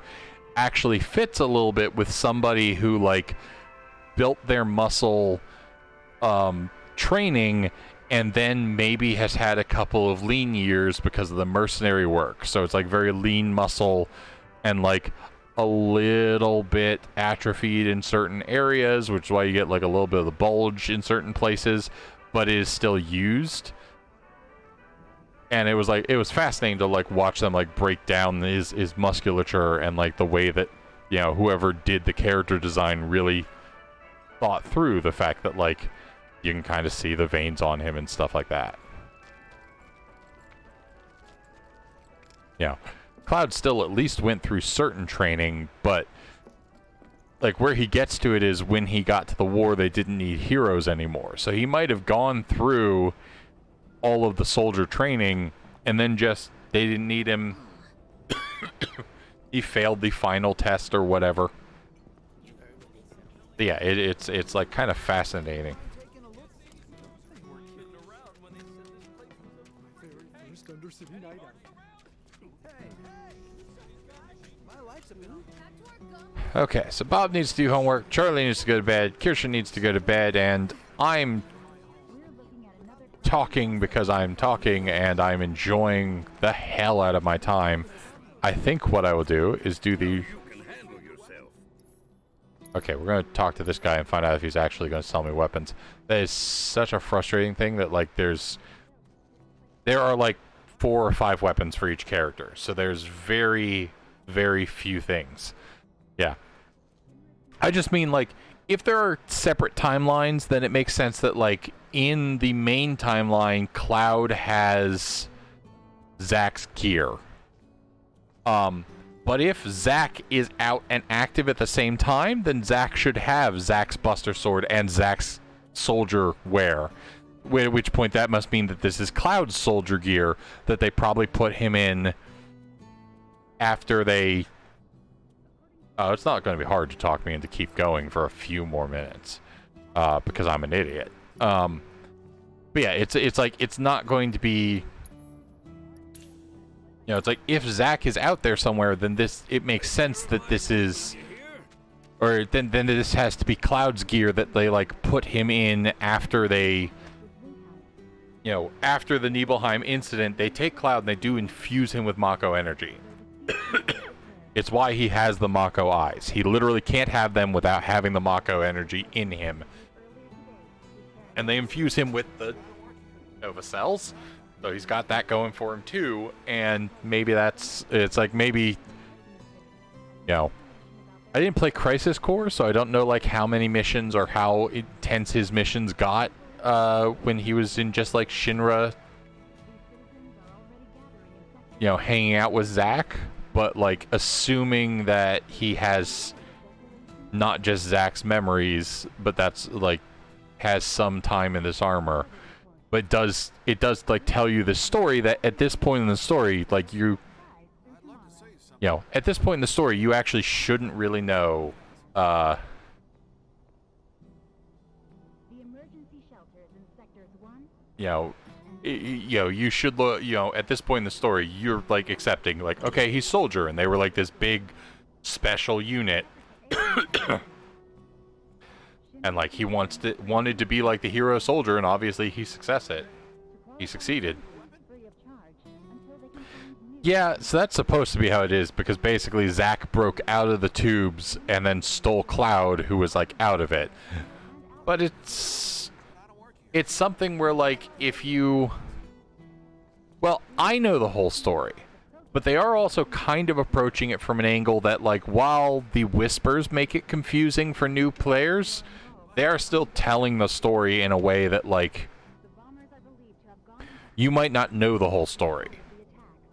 actually fits a little bit with somebody who, like, built their muscle training and then maybe has had a couple of lean years because of the mercenary work. So it's, like, very lean muscle and, like, a little bit atrophied in certain areas, which is why you get, like, a little bit of the bulge in certain places, but it is still used. And it was, like, it was fascinating to, like, watch them, like, break down his musculature, and, like, the way that, you know, whoever did the character design really thought through the fact that, like, you can kind of see the veins on him and stuff like that. You know, Cloud still at least went through certain training, but, like, where he gets to it is when he got to the war, they didn't need heroes anymore. So he might have gone through all of the soldier training, and then just, they didn't need him. He failed the final test or whatever. But yeah, it's like kind of fascinating. Okay, so Bob needs to do homework, Charlie needs to go to bed, Kirsten needs to go to bed, and I'm talking because I'm talking, and I'm enjoying the hell out of my time. I think what I will do is do the... Okay, we're going to talk to this guy and find out if he's actually going to sell me weapons. That is such a frustrating thing that, like, there are, like, 4 or 5 weapons for each character. So there's very, very few things. Yeah. I just mean, like, if there are separate timelines, then it makes sense that, like, in the main timeline, Cloud has Zack's gear. But if Zack is out and active at the same time, then Zack should have Zack's Buster Sword and Zack's soldier wear. At which point that must mean that this is Cloud's soldier gear that they probably put him in after they... Oh, it's not going to be hard to talk me into keep going for a few more minutes. Because I'm an idiot. But yeah, it's like, it's not going to be... You know, it's like, if Zack is out there somewhere, then it makes sense that this is... Or then this has to be Cloud's gear that they, like, put him in after they... You know, after the Nibelheim incident, they take Cloud and they do infuse him with Mako energy. It's why he has the Mako eyes. He literally can't have them without having the Mako energy in him. And they infuse him with the Nova Cells. So he's got that going for him too. And maybe it's like, maybe, you know, I didn't play Crisis Core, so I don't know, like, how many missions or how intense his missions got when he was in just, like, Shinra, you know, hanging out with Zack. But, like, assuming that he has not just Zack's memories, but that's, like, has some time in this armor. But it does, like, tell you the story that at this point in the story, like, you know, at this point in the story, you actually shouldn't really know, you know, you know, you should look, you know, at this point in the story, you're like accepting, like, okay, he's soldier, and they were like this big special unit, and like he wanted to be like the hero soldier, and obviously he succeeded. Yeah, so that's supposed to be how it is, because basically Zack broke out of the tubes and then stole Cloud, who was like out of it. But it's something where, like, if you... Well, I know the whole story, but they are also kind of approaching it from an angle that, like, while the whispers make it confusing for new players, they are still telling the story in a way that, like, you might not know the whole story.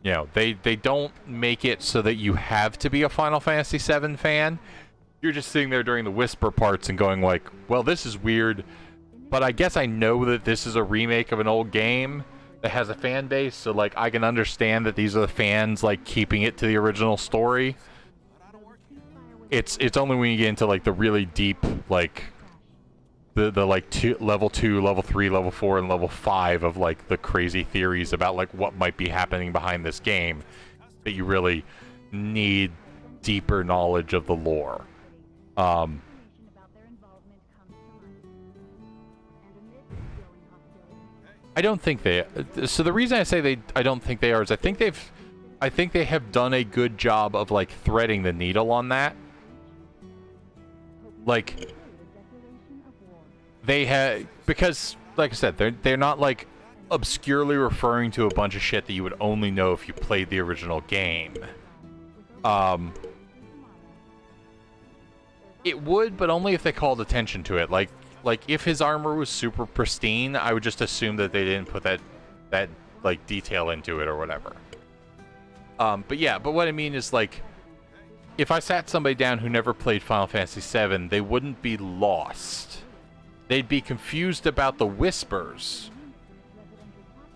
You know, they don't make it so that you have to be a Final Fantasy VII fan. You're just sitting there during the whisper parts and going like, well, this is weird, but I guess I know that this is a remake of an old game that has a fan base, so like I can understand that these are the fans like keeping it to the original story. It's only when you get into like the really deep, like the like level 2, level 3, level 4, and level 5 of like the crazy theories about like what might be happening behind this game that you really need deeper knowledge of the lore. I don't think they... So the reason I say I don't think they are is I think they have done a good job of like threading the needle on that. Like, they have, because like I said, they're not like obscurely referring to a bunch of shit that you would only know if you played the original game. It would, but only if they called attention to it. Like if his armor was super pristine, I would just assume that they didn't put that like detail into it or whatever. But yeah, but what I mean is, like, if I sat somebody down who never played Final Fantasy VII, they wouldn't be lost. They'd be confused about the whispers.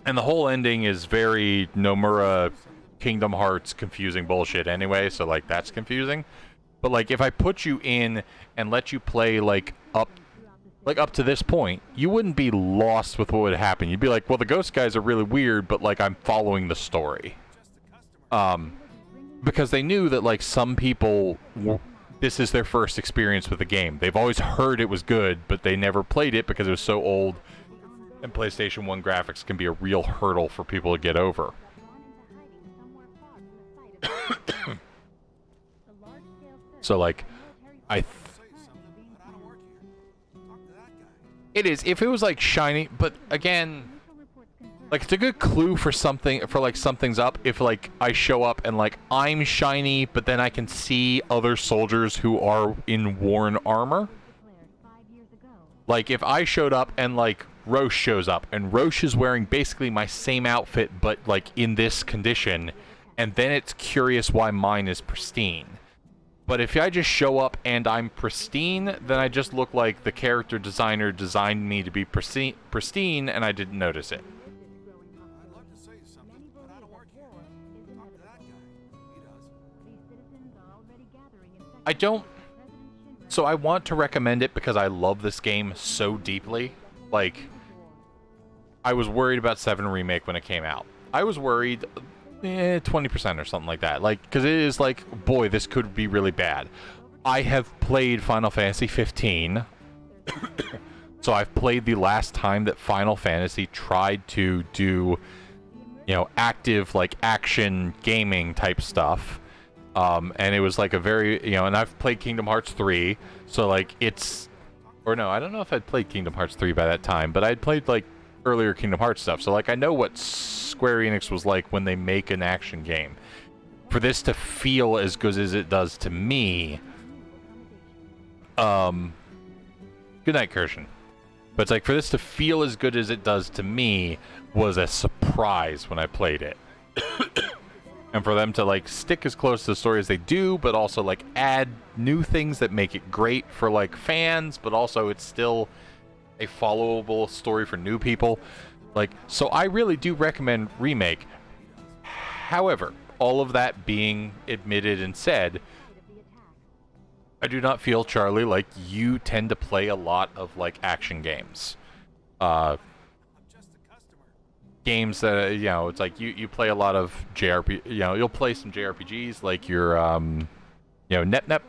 And the whole ending is very Nomura Kingdom Hearts confusing bullshit anyway, so like that's confusing. But like if I put you in and let you play like up to this point, you wouldn't be lost with what would happen. You'd be like, well, the ghost guys are really weird, but like I'm following the story. Because they knew that like some people, this is their first experience with the game. They've always heard it was good, but they never played it because it was so old, and PlayStation 1 graphics can be a real hurdle for people to get over. So like, it is, if it was like shiny, but again, like it's a good clue for something, for like something's up, if like I show up and like I'm shiny, but then I can see other soldiers who are in worn armor. Like if I showed up and like Roche shows up, and Roche is wearing basically my same outfit, but like in this condition, and then it's curious why mine is pristine. But if I just show up and I'm pristine, then I just look like the character designer designed me to be pristine, and I didn't notice it. I don't... So I want to recommend it because I love this game so deeply. Like, I was worried about 7 Remake when it came out. I was worried... 20% or something like that, like, because it is like, boy, this could be really bad. I have played Final Fantasy 15 so I've played the last time that Final Fantasy tried to do, you know, active like action gaming type stuff, and it was like a very, you know, and I've played Kingdom Hearts 3, so like it's, or no, I don't know if I'd played Kingdom Hearts 3 by that time, but I'd played like earlier Kingdom Hearts stuff, so like I know what Square Enix was like when they make an action game. For this to feel as good as it does to me, good night, Kirshen. But it's like, for this to feel as good as it does to me was a surprise when I played it. And for them to like stick as close to the story as they do, but also like add new things that make it great for like fans, but also it's still a followable story for new people. Like, so I really do recommend Remake. However, all of that being admitted and said, I do not feel, Charlie, like you tend to play a lot of like action games. games that, you know, it's like you play a lot of JRPG, you know, you'll play some JRPGs like your, you know, NetNep,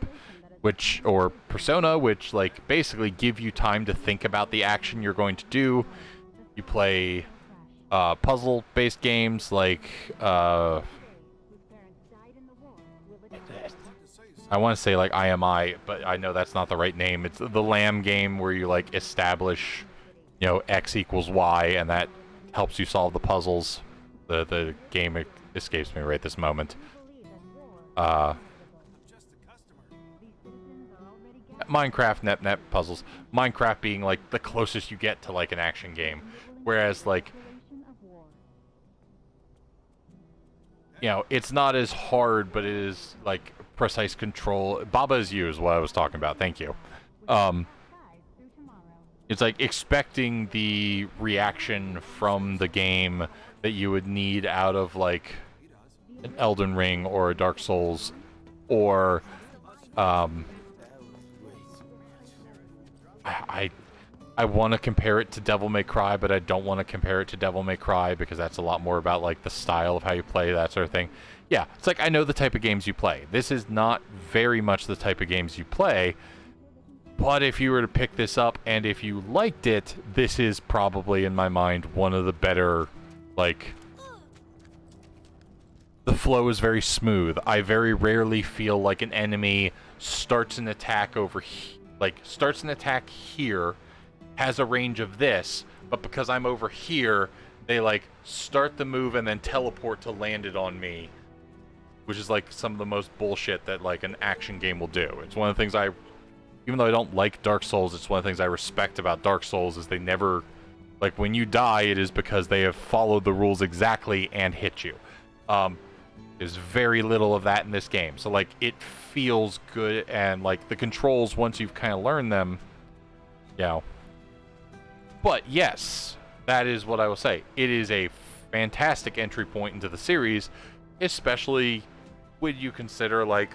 which, or Persona, which, like, basically give you time to think about the action you're going to do. You play puzzle-based games like, I want to say like IMI, but I know that's not the right name. It's the Lamb game where you like establish, you know, X equals Y, and that helps you solve the puzzles. The game escapes me right this moment. Minecraft, NetNet puzzles. Minecraft being like the closest you get to like an action game, whereas like, you know, it's not as hard, but it is like precise control. Baba is you is what I was talking about. Thank you. It's like expecting the reaction from the game that you would need out of like an Elden Ring or a Dark Souls, or I want to compare it to Devil May Cry, but I don't want to compare it to Devil May Cry because that's a lot more about like the style of how you play, that sort of thing. Yeah, it's like I know the type of games you play. This is not very much the type of games you play, but if you were to pick this up and if you liked it, this is probably in my mind one of the better, like, the flow is very smooth. I very rarely feel like an enemy starts an attack over starts an attack here, has a range of this, but because I'm over here, they like start the move and then teleport to land it on me, which is like some of the most bullshit that like an action game will do. It's one of the things even though I don't like Dark Souls, it's one of the things I respect about Dark Souls is they never, like when you die, it is because they have followed the rules exactly and hit you. There's very little of that in this game, so like it feels good, and like the controls, once you've kind of learned them, you know. But yes, that is what I will say. It is a fantastic entry point into the series, especially when you consider like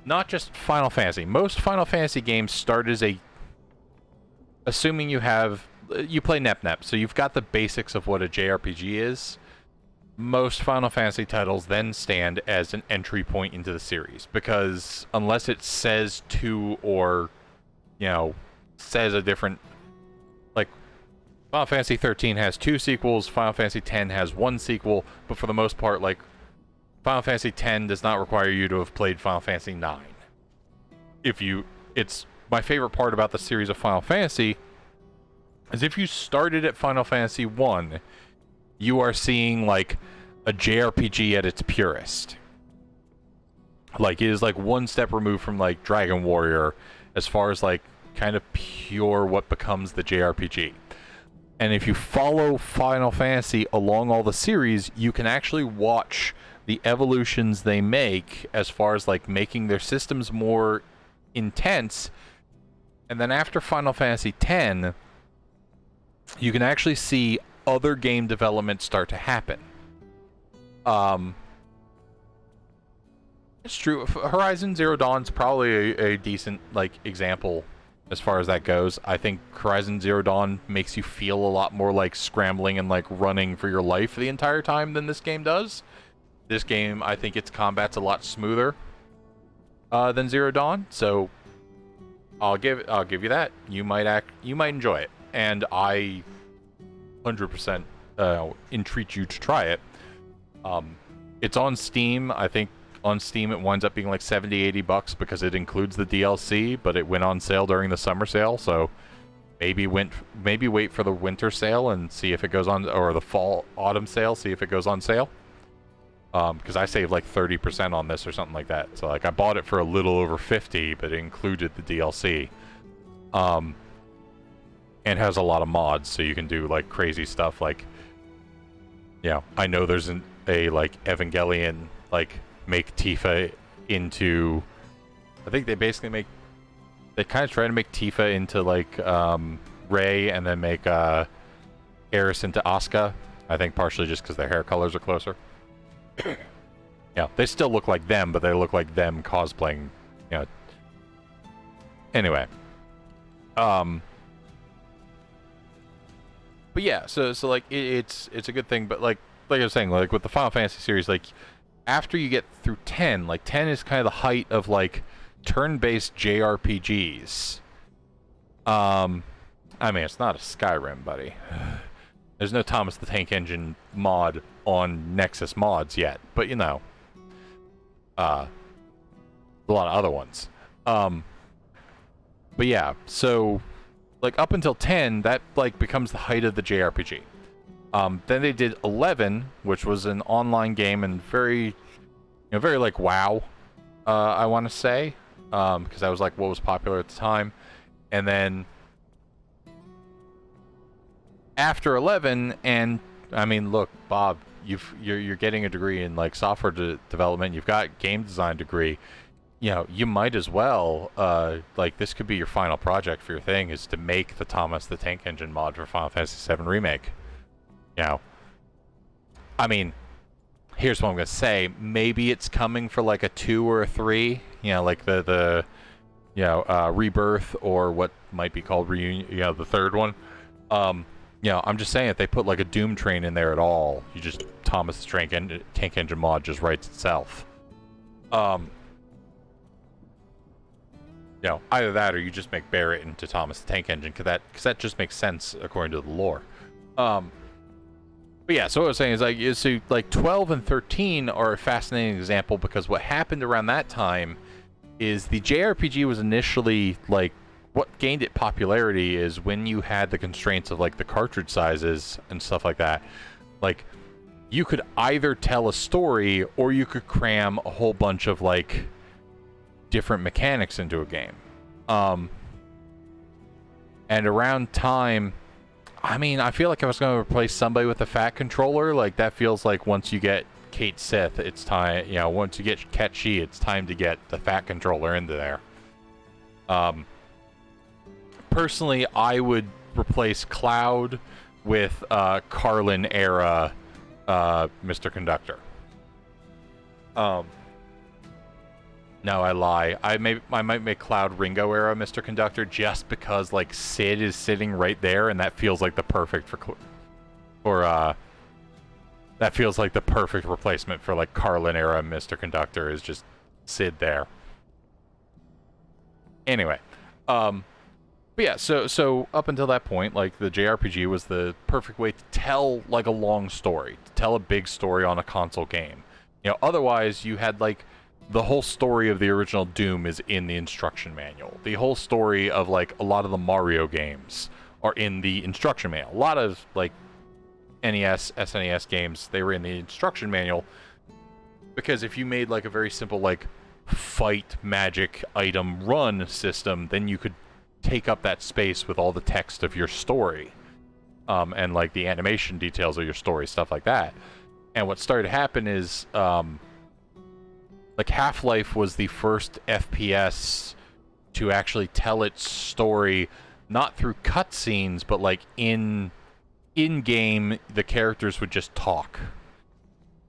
not just Final Fantasy. Most Final Fantasy games start as assuming you play NetNep, so you've got the basics of what a JRPG is. Most Final Fantasy titles then stand as an entry point into the series, because unless it says to, or, you know, says a different, like, Final Fantasy 13 has 2 sequels, Final Fantasy 10 has 1 sequel, but for the most part, like, Final Fantasy 10 does not require you to have played Final Fantasy 9. It's my favorite part about the series of Final Fantasy is if you started at Final Fantasy 1, you are seeing like a JRPG at its purest. Like it is like one step removed from like Dragon Warrior as far as like kind of pure what becomes the JRPG. And if you follow Final Fantasy along all the series, you can actually watch the evolutions they make as far as like making their systems more intense. And then after Final Fantasy X, you can actually see other game development start to happen. It's true. Horizon Zero Dawn's probably a decent like example as far as that goes. I think Horizon Zero Dawn makes you feel a lot more like scrambling and like running for your life the entire time than this game does. This game, I think its combat's a lot smoother than Zero Dawn, so I'll give you that. You might enjoy it, and I 100% entreat you to try it. It's on Steam. I think on Steam it winds up being like $70-80 because it includes the DLC, but it went on sale during the summer sale, so maybe wait for the winter sale and see if it goes on, or the fall autumn sale, see if it goes on sale. Because I saved like 30% on this or something like that. So like I bought it for a little over $50, but it included the DLC. And has a lot of mods, so you can do like crazy stuff. Like, yeah, I know there's a like Evangelion, like make Tifa into. I think they basically they kind of try to make Tifa into like Rey, and then make Aerith into Asuka. I think partially just because their hair colors are closer. Yeah, they still look like them, but they look like them cosplaying, you know. Anyway. But but yeah, so like it's a good thing, but like I was saying, like with the Final Fantasy series, like after you get through 10, like 10 is kind of the height of like turn-based JRPGs. I mean, it's not a Skyrim, buddy. There's no Thomas the Tank Engine mod on Nexus Mods yet, but you know, a lot of other ones. But yeah, so like up until 10, that like becomes the height of the JRPG. Then they did 11, which was an online game and very like WoW, I want to say, because that was like what was popular at the time. And then after 11, and I mean, look, Bob, you're getting a degree in like software development. You've got game design degree. You know, you might as well like this could be your final project for your thing, is to make the Thomas the Tank Engine mod for Final Fantasy VII Remake. You know, I mean, here's what I'm gonna say. Maybe it's coming for like a 2 or a 3. You know, like the Rebirth, or what might be called Reunion. You know, the third one. You know, I'm just saying, if they put like a Doom train in there at all, you just Thomas the Tank Engine mod just writes itself. You know, either that or you just make Barrett into Thomas the Tank Engine, because that just makes sense according to the lore. But yeah, so what I was saying is like 12 and 13 are a fascinating example, because what happened around that time is the JRPG was initially like, what gained it popularity is when you had the constraints of like the cartridge sizes and stuff like that. Like, you could either tell a story or you could cram a whole bunch of like different mechanics into a game. And around time, I mean, I feel like I was going to replace somebody with a fat controller. Like, that feels like once you get Kate Sith, it's time, you know, once you get Ket Shi, it's time to get the fat controller into there. Personally, I would replace Cloud with Carlin era Mr. Conductor. No, I lie. I might make Cloud Ringo era Mr. Conductor, just because like Sid is sitting right there, and that feels like the perfect that feels like the perfect replacement for like Carlin era Mr. Conductor, is just Sid there. Anyway, but yeah, so up until that point, like, the JRPG was the perfect way to tell like a long story, to tell a big story on a console game. You know, otherwise you had like the whole story of the original Doom is in the instruction manual. The whole story of like a lot of the Mario games are in the instruction manual. A lot of like NES, SNES games, they were in the instruction manual, because if you made like a very simple like fight magic item run system, then you could take up that space with all the text of your story, and like the animation details of your story, stuff like that. And what started to happen is like Half-Life was the first FPS to actually tell its story, not through cutscenes, but like in game the characters would just talk.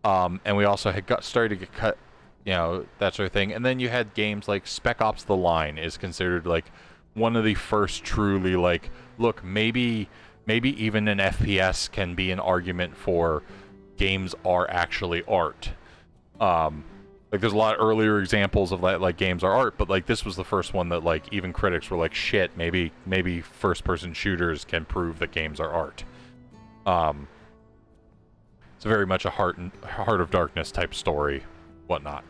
And we also had started to get cut, you know, that sort of thing. And then you had games like Spec Ops: The Line is considered like one of the first truly like, look, maybe even an FPS can be an argument for games are actually art. Like, there's a lot of earlier examples of like games are art, but like this was the first one that like even critics were like, shit, maybe first person shooters can prove that games are art. It's very much a Heart of Darkness type story, whatnot.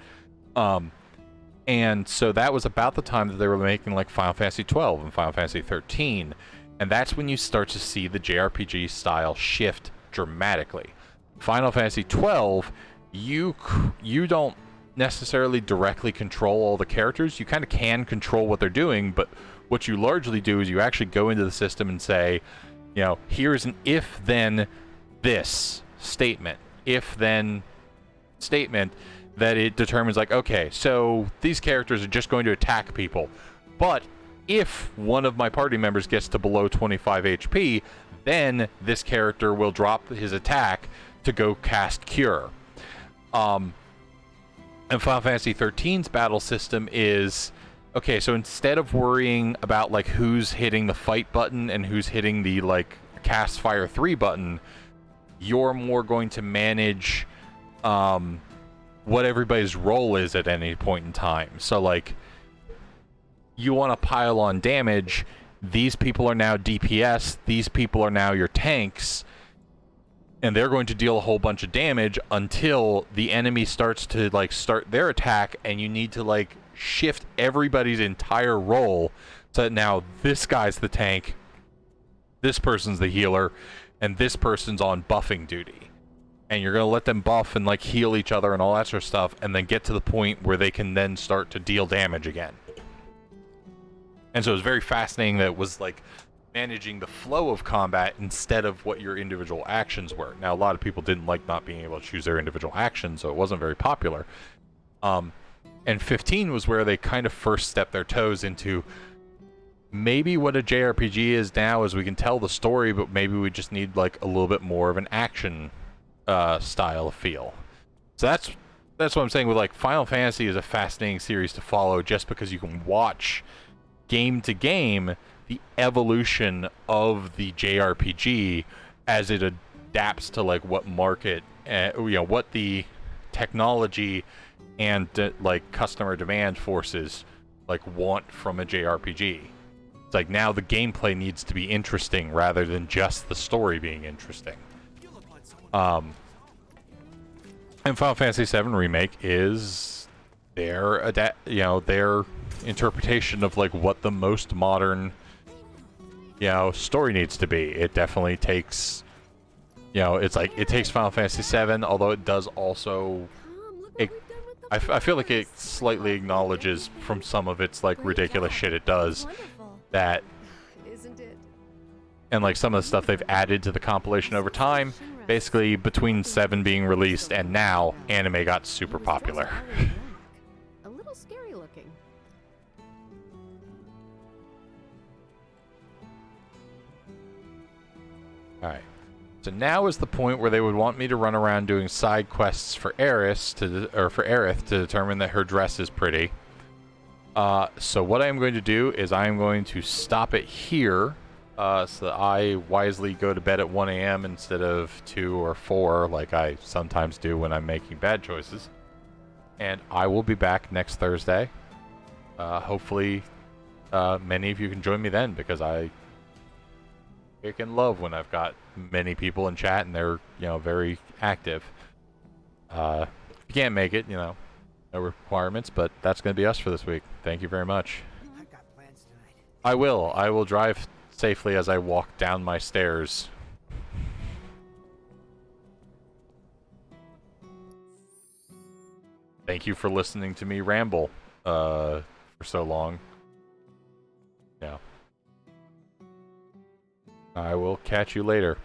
And so that was about the time that they were making like Final Fantasy 12 and Final Fantasy 13, and that's when you start to see the JRPG style shift dramatically. Final Fantasy 12, you don't necessarily directly control all the characters. You kind of can control what they're doing, but what you largely do is you actually go into the system and say, you know, here's an if-then this statement, if-then statement, that it determines like, okay, so these characters are just going to attack people, but if one of my party members gets to below 25 HP, then this character will drop his attack to go cast Cure. And Final Fantasy 13's battle system is, okay, so instead of worrying about like who's hitting the fight button and who's hitting the like cast Fire 3 button, you're more going to manage what everybody's role is at any point in time. So, like, you want to pile on damage. These people are now DPS. These people are now your tanks. And they're going to deal a whole bunch of damage until the enemy starts to, like, start their attack, and you need to, like, shift everybody's entire role so that now this guy's the tank, this person's the healer, and this person's on buffing duty. And you're going to let them buff and, like, heal each other and all that sort of stuff, and then get to the point where they can then start to deal damage again. And so it was very fascinating that it was, like, managing the flow of combat instead of what your individual actions were. Now, a lot of people didn't like not being able to choose their individual actions, so it wasn't very popular. And 15 was where they kind of first stepped their toes into maybe what a JRPG is now, is we can tell the story, but maybe we just need, like, a little bit more of an action style of feel. So that's what I'm saying with, like, Final Fantasy is a fascinating series to follow just because you can watch game to game the evolution of the JRPG as it adapts to, like, what market, what the technology and like customer demand forces, like, want from a JRPG. It's like now the gameplay needs to be interesting rather than just the story being interesting. And Final Fantasy VII Remake is their their interpretation of, like, what the most modern story needs to be. It definitely takes, it's like it takes Final Fantasy VII, although it does also, I feel like it slightly acknowledges from some of its, like, ridiculous shit it does that, Isn't it? and, like, some of the stuff they've added to the compilation over time. Basically, between 7 being released and now, anime got super popular. A little scary looking. Alright. So now is the point where they would want me to run around doing side quests for Aerith to determine that her dress is pretty. So what I am going to do is I am going to stop it here, so that I wisely go to bed at 1 a.m. instead of 2 or 4 like I sometimes do when I'm making bad choices. And I will be back next Thursday. Hopefully many of you can join me then, because I freaking love when I've got many people in chat and they're, very active. If you can't make it, no requirements, but that's going to be us for this week. Thank you very much. I will drive safely as I walk down my stairs. Thank you for listening to me ramble for so long. I will catch you later.